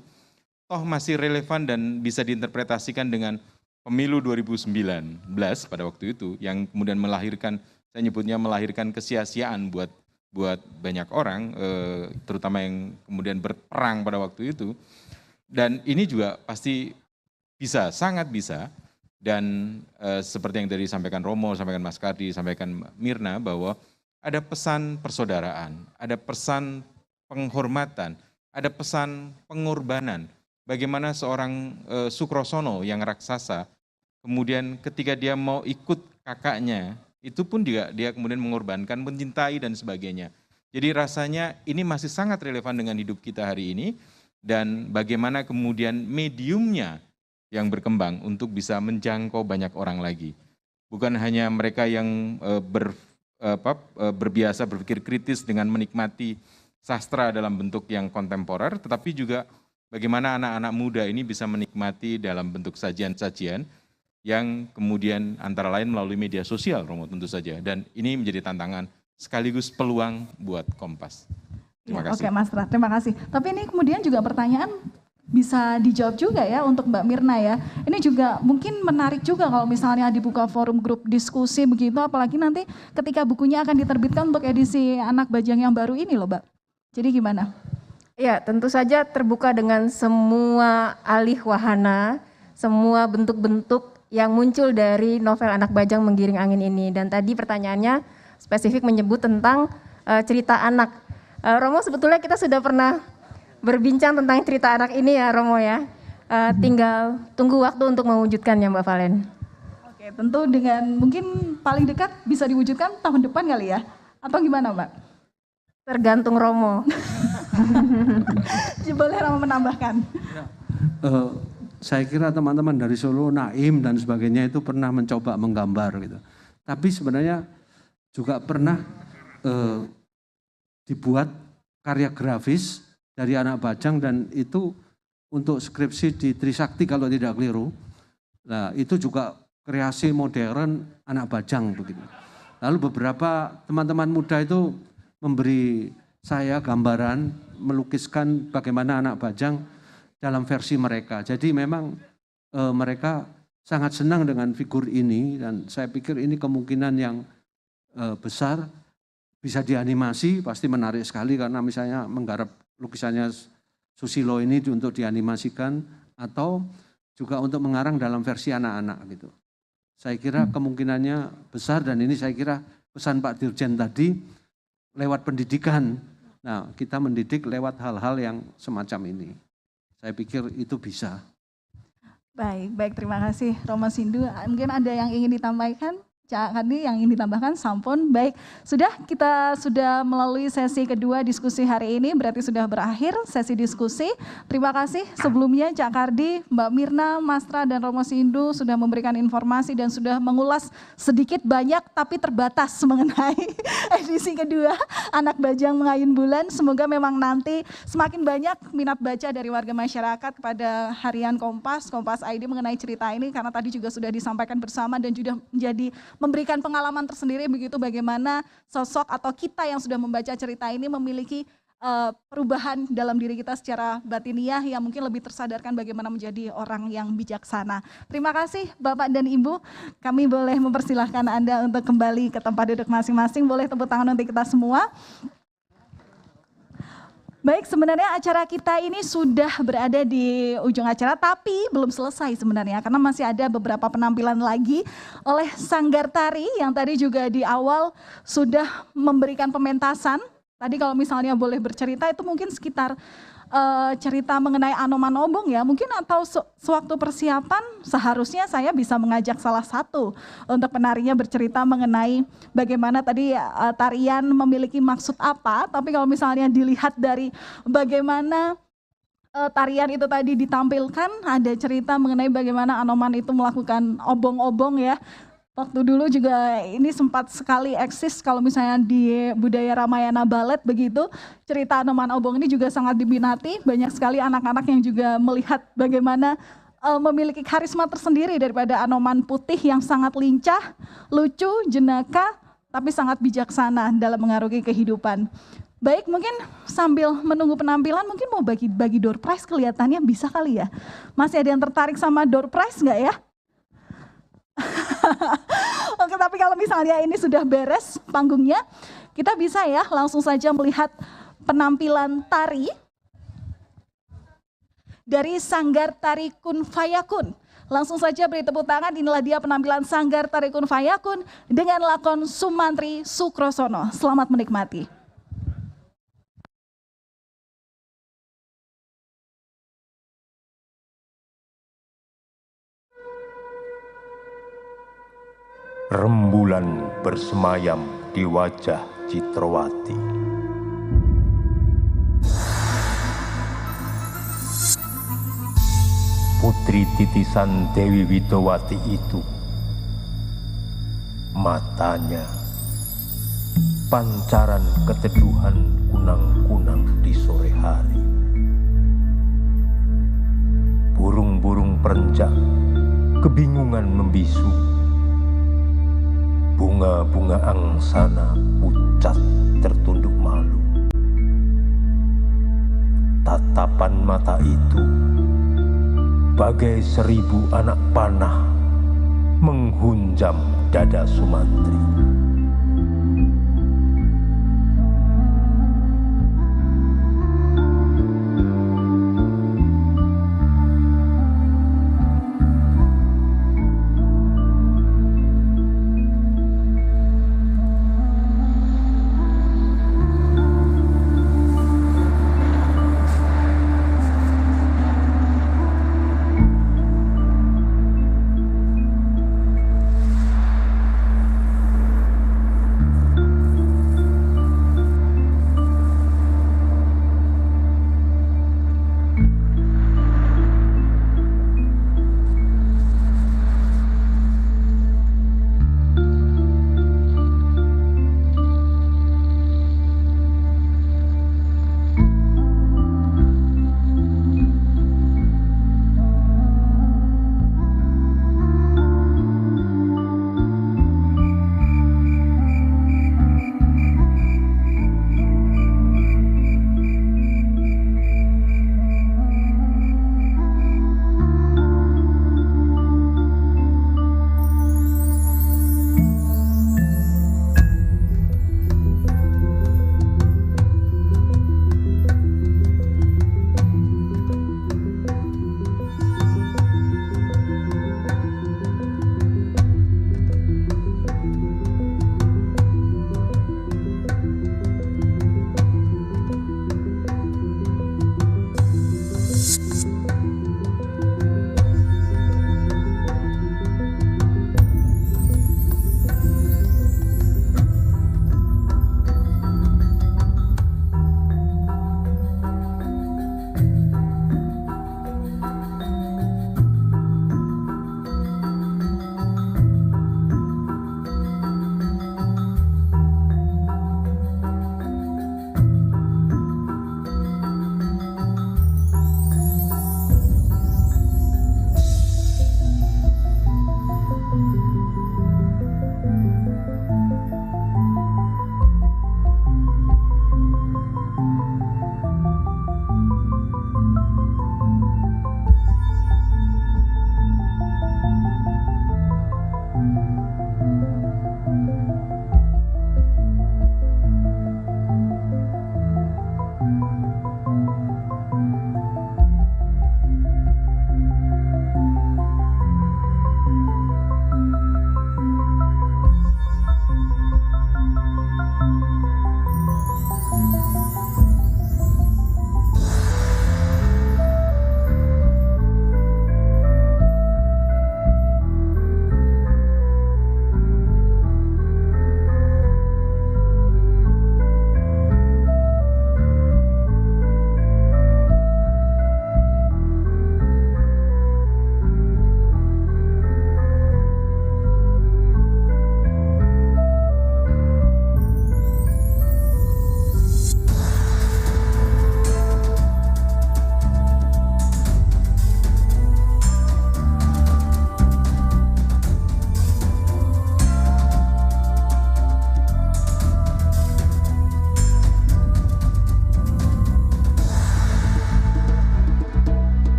toh masih relevan dan bisa diinterpretasikan dengan pemilu 2019 pada waktu itu, yang kemudian melahirkan, saya nyebutnya melahirkan kesia-siaan buat banyak orang, terutama yang kemudian berperang pada waktu itu. Dan ini juga pasti bisa, sangat bisa. Dan seperti yang tadi disampaikan Romo, sampaikan Mas Kardi, sampaikan Mirna, bahwa ada pesan persaudaraan, ada pesan penghormatan, ada pesan pengorbanan. Bagaimana seorang Sukrosono yang raksasa, kemudian ketika dia mau ikut kakaknya, itu pun juga dia kemudian mengorbankan, mencintai dan sebagainya. Jadi rasanya ini masih sangat relevan dengan hidup kita hari ini, dan bagaimana kemudian mediumnya yang berkembang untuk bisa menjangkau banyak orang lagi. Bukan hanya mereka yang berbiasa berpikir kritis dengan menikmati sastra dalam bentuk yang kontemporer, tetapi juga bagaimana anak-anak muda ini bisa menikmati dalam bentuk sajian-sajian yang kemudian antara lain melalui media sosial, Romo, tentu saja. Dan ini menjadi tantangan sekaligus peluang buat Kompas. Terima kasih. Oke Mas Ra, terima kasih. Tapi ini kemudian juga pertanyaan bisa dijawab juga ya untuk Mbak Mirna ya. Ini juga mungkin menarik juga kalau misalnya dibuka forum grup diskusi begitu, apalagi nanti ketika bukunya akan diterbitkan untuk edisi Anak Bajang yang baru ini loh Mbak. Jadi gimana? Ya, tentu saja terbuka dengan semua alih wahana, semua bentuk-bentuk yang muncul dari novel Anak Bajang Menggiring Angin ini. Dan tadi pertanyaannya spesifik menyebut tentang cerita anak. Romo, sebetulnya kita sudah pernah berbincang tentang cerita anak ini ya Romo ya. Tinggal tunggu waktu untuk mewujudkannya Mbak Valen. Oke, tentu dengan mungkin paling dekat bisa diwujudkan tahun depan kali ya? Atau gimana Mbak? Tergantung Romo. Boleh Romo menambahkan. Saya kira teman-teman dari Solo, Naim dan sebagainya itu pernah mencoba menggambar gitu. Tapi sebenarnya juga pernah dibuat karya grafis dari Anak Bajang, dan itu untuk skripsi di Trisakti kalau tidak keliru. Nah, itu juga kreasi modern Anak Bajang begitu. Lalu beberapa teman-teman muda itu memberi saya gambaran, melukiskan bagaimana Anak Bajang dalam versi mereka. Jadi memang mereka sangat senang dengan figur ini, dan saya pikir ini kemungkinan yang besar bisa dianimasi, pasti menarik sekali karena misalnya menggarap lukisannya Susilo ini untuk dianimasikan atau juga untuk mengarang dalam versi anak-anak gitu. Saya kira kemungkinannya besar, dan ini saya kira pesan Pak Dirjen tadi lewat pendidikan. Nah, kita mendidik lewat hal-hal yang semacam ini. Saya pikir itu bisa. Baik, terima kasih Romo Sindu. Mungkin ada yang ingin ditambahkan? Cak Kardi yang ingin ditambahkan? Sampun. Baik, kita sudah melalui sesi kedua diskusi hari ini, berarti sudah berakhir sesi diskusi. Terima kasih sebelumnya Cak Kardi, Mbak Mirna, Mas Ra, dan Romo Sindu sudah memberikan informasi dan sudah mengulas sedikit banyak tapi terbatas mengenai edisi kedua Anak Bajang Mengayun Bulan. Semoga memang nanti semakin banyak minat baca dari warga masyarakat kepada Harian Kompas ID mengenai cerita ini, karena tadi juga sudah disampaikan bersama dan juga menjadi memberikan pengalaman tersendiri begitu bagaimana sosok atau kita yang sudah membaca cerita ini memiliki perubahan dalam diri kita secara batiniah yang mungkin lebih tersadarkan bagaimana menjadi orang yang bijaksana. Terima kasih Bapak dan Ibu. Kami boleh mempersilahkan Anda untuk kembali ke tempat duduk masing-masing. Boleh tepuk tangan untuk kita semua. Baik, sebenarnya acara kita ini sudah berada di ujung acara, tapi belum selesai sebenarnya karena masih ada beberapa penampilan lagi oleh Sanggar Tari yang tadi juga di awal sudah memberikan pementasan. Tadi kalau misalnya boleh bercerita itu mungkin sekitar cerita mengenai Anoman Obong ya, mungkin atau sewaktu persiapan seharusnya saya bisa mengajak salah satu untuk penarinya bercerita mengenai bagaimana tadi tarian memiliki maksud apa, tapi kalau misalnya dilihat dari bagaimana tarian itu tadi ditampilkan, ada cerita mengenai bagaimana Anoman itu melakukan obong-obong ya. Waktu dulu juga ini sempat sekali eksis kalau misalnya di budaya Ramayana Balet begitu, cerita Anoman Obong ini juga sangat diminati, banyak sekali anak-anak yang juga melihat bagaimana memiliki karisma tersendiri daripada Anoman putih yang sangat lincah, lucu, jenaka, tapi sangat bijaksana dalam mengarungi kehidupan. Baik, mungkin sambil menunggu penampilan mungkin mau bagi door prize kelihatannya bisa kali ya. Masih ada yang tertarik sama door prize nggak ya? Oke, tapi kalau misalnya ini sudah beres panggungnya, kita bisa ya langsung saja melihat penampilan tari dari Sanggar Tari Kun Fayakun. Langsung saja beri tepuk tangan, inilah dia penampilan Sanggar Tari Kun Fayakun dengan lakon Sumantri Sukrosono. Selamat menikmati. Rembulan bersemayam di wajah Citrawati. Putri titisan Dewi Widowati itu, matanya pancaran keteduhan kunang-kunang di sore hari. Burung-burung perenjak kebingungan membisu. Bunga-bunga angsana pucat tertunduk malu. Tatapan mata itu bagai 1000 anak panah menghunjam dada Sumantri.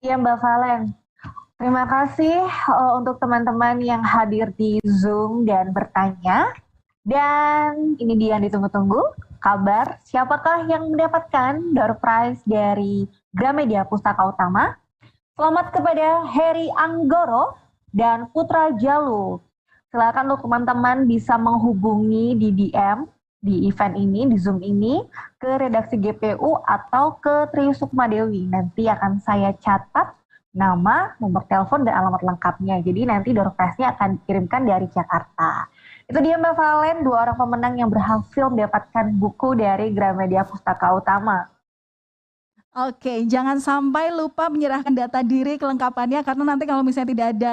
Iya Mbak Valen. Terima kasih untuk teman-teman yang hadir di Zoom dan bertanya. Dan ini dia yang ditunggu-tunggu, kabar siapakah yang mendapatkan door prize dari Gramedia Pustaka Utama. Selamat kepada Heri Anggoro dan Putra Jalu. Silakan untuk teman-teman bisa menghubungi di DM di event ini, di Zoom ini, ke redaksi GPU atau ke Tri Sukma Dewi. Nanti akan saya catat nama, nomor telepon, dan alamat lengkapnya. Jadi nanti door prize-nya akan dikirimkan dari Jakarta. Itu dia Mbak Valen, 2 orang pemenang yang berhasil mendapatkan buku dari Gramedia Pustaka Utama. Oke, jangan sampai lupa menyerahkan data diri kelengkapannya, karena nanti kalau misalnya tidak ada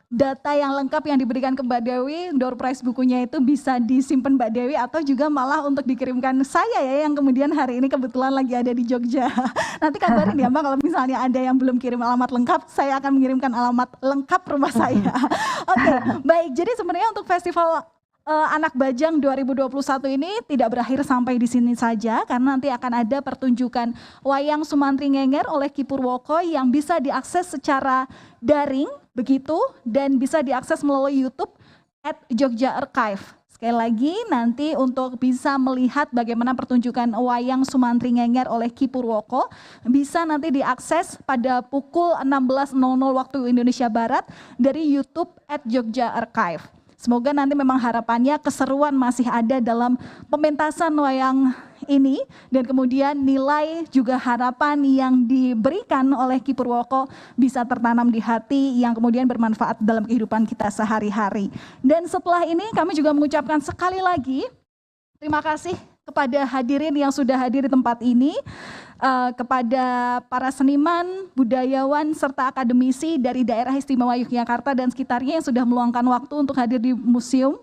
data yang lengkap yang diberikan ke Mbak Dewi, door prize bukunya itu bisa disimpan Mbak Dewi atau juga malah untuk dikirimkan saya ya, yang kemudian hari ini kebetulan lagi ada di Jogja. Nanti kabarin ya Mbak, kalau misalnya ada yang belum kirim alamat lengkap, saya akan mengirimkan alamat lengkap rumah saya. Oke, baik. Jadi sebenarnya untuk festival Anak Bajang 2021 ini tidak berakhir sampai di sini saja, karena nanti akan ada pertunjukan Wayang Sumantri Ngenger oleh Ki Purwoko yang bisa diakses secara daring begitu, dan bisa diakses melalui YouTube @jogja_archive. Sekali lagi nanti untuk bisa melihat bagaimana pertunjukan Wayang Sumantri Ngenger oleh Ki Purwoko bisa nanti diakses pada pukul 16.00 waktu Indonesia Barat dari YouTube @jogja_archive. Semoga nanti memang harapannya keseruan masih ada dalam pementasan wayang ini, dan kemudian nilai juga harapan yang diberikan oleh Ki Purwoko bisa tertanam di hati yang kemudian bermanfaat dalam kehidupan kita sehari-hari. Dan setelah ini kami juga mengucapkan sekali lagi terima kasih kepada hadirin yang sudah hadir di tempat ini, kepada para seniman, budayawan, serta akademisi dari Daerah Istimewa Yogyakarta dan sekitarnya yang sudah meluangkan waktu untuk hadir di Museum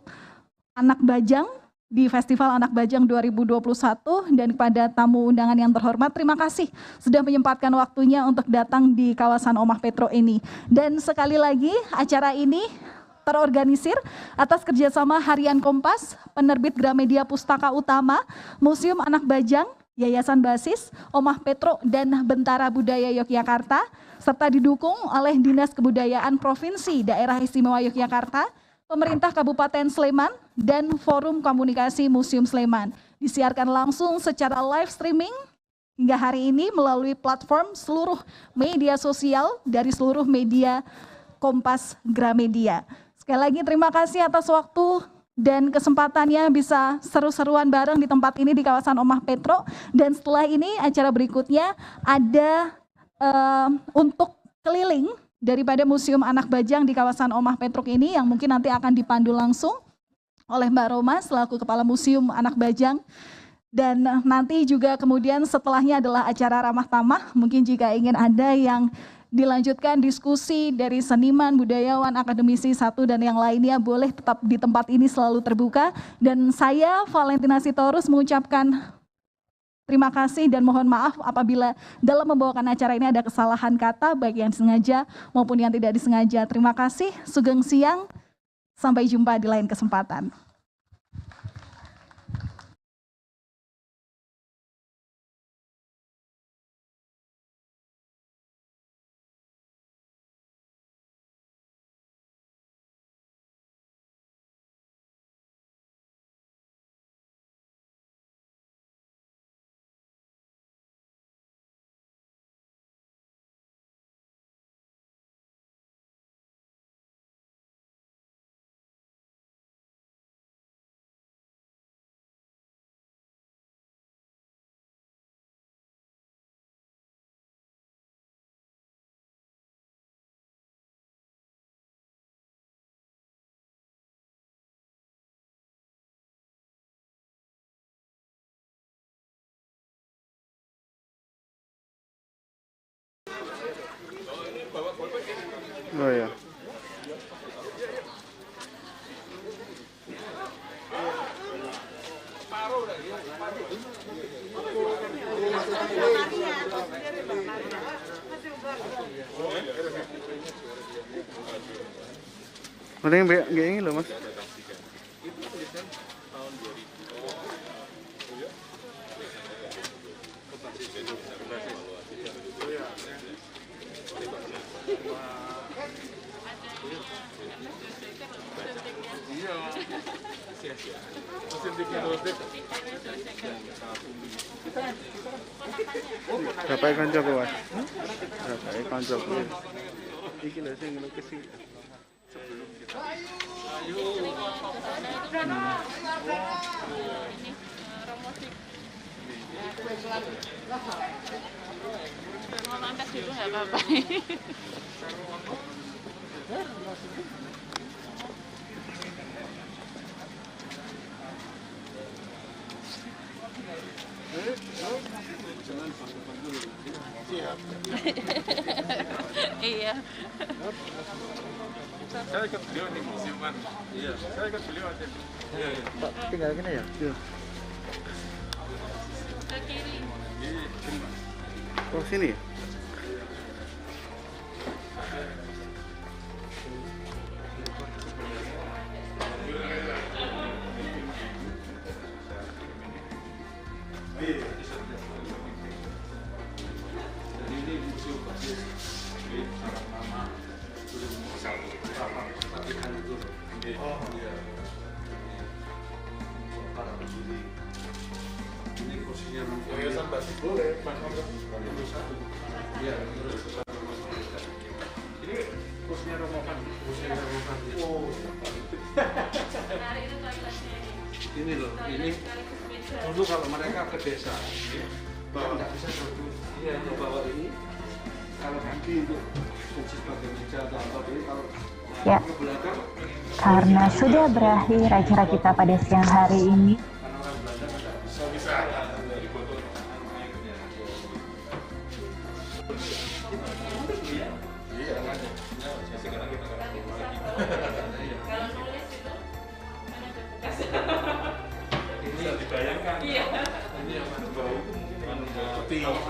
Anak Bajang di Festival Anak Bajang 2021, dan kepada tamu undangan yang terhormat, terima kasih sudah menyempatkan waktunya untuk datang di kawasan Omah Petro ini. Dan sekali lagi acara ini terorganisir atas kerjasama Harian Kompas, penerbit Gramedia Pustaka Utama, Museum Anak Bajang, Yayasan Basis, Omah Petro, dan Bentara Budaya Yogyakarta, serta didukung oleh Dinas Kebudayaan Provinsi Daerah Istimewa Yogyakarta, Pemerintah Kabupaten Sleman, dan Forum Komunikasi Museum Sleman. Disiarkan langsung secara live streaming hingga hari ini melalui platform seluruh media sosial dari seluruh media Kompas Gramedia. Sekali lagi terima kasih atas waktu dan kesempatannya bisa seru-seruan bareng di tempat ini di kawasan Omah Petro. Dan setelah ini acara berikutnya ada untuk keliling daripada Museum Anak Bajang di kawasan Omah Petro ini, yang mungkin nanti akan dipandu langsung oleh Mbak Roma selaku Kepala Museum Anak Bajang. Dan nanti juga kemudian setelahnya adalah acara ramah tamah, mungkin jika ingin ada yang dilanjutkan diskusi dari seniman, budayawan, akademisi satu dan yang lainnya, boleh tetap di tempat ini selalu terbuka. Dan saya Valentina Sitorus mengucapkan terima kasih dan mohon maaf apabila dalam membawakan acara ini ada kesalahan kata baik yang disengaja maupun yang tidak disengaja. Terima kasih, sugeng siang, sampai jumpa di lain kesempatan. Oh ya. Ada yang kayak ini loh mas. Bapak kancaku, Mas. Bapak kancaku. Iki lho sing ngelukis iki. Sebelum kita. Mau angkat dulu nggak apa-apa. Iya. Saya ikut beliau nih musiuman. Iya, saya ikut beliau aja. Iya, iya. Pak, tinggal gini ya? Iya. Ke kiri. Oh, sini ya? Ini museum basis sarang lama latihan itu. Oh iya. Para pendiri. Ini kursinya yayasan basis boleh. Nomor 1. Iya, nomor 1. Ini kursinya rombongan. Kursinya rombongan. Oh. Hari itu toiletnya. Ini loh, ini dulu kalau mereka ke desa, bawa nggak bisa duduk, iya bawa ini, kalau kaki untuk kunci sebagai meja atau apa, jadi kalau Ya, ke belakang, karena sudah berakhir acara kita pada siang hari ini. karena orang Belanda nggak bisa dari botol airnya. Iya, makanya. Sekarang kita nggak perlu lagi. Kalau nulis itu mana ada bekas. Ini yang dibayangkan. Iya. Ini yang bau seperti apa?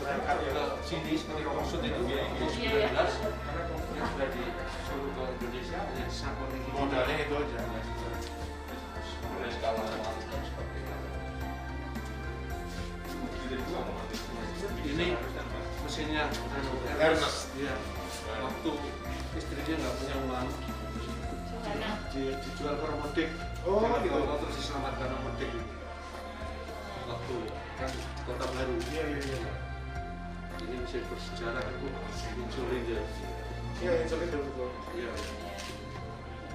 Berangkat ke sini seperti maksud itu ya 19 karena kemudian sudah disuruh ke Indonesia hanya sabun ini modalnya itu aja. Mulai skala seperti ini mesinnya Ernest. Iya. Waktu istrinya nggak punya uang, dijual ke Romodik. Oh, gitu. Terus diselamatkan Romodik. Waktu kan Kota Baru. Iya. Ini mesin bersejarah itu insulin ya. Iya, insulin dulu. Iya.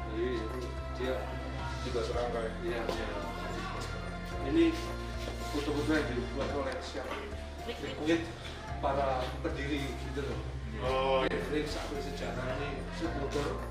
Jadi dia juga serangkai. Iya. Ini foto-foto yang dibuat oleh siapa? Liquid para pendiri gitu loh. Oh, ini sampai sejarah ini motor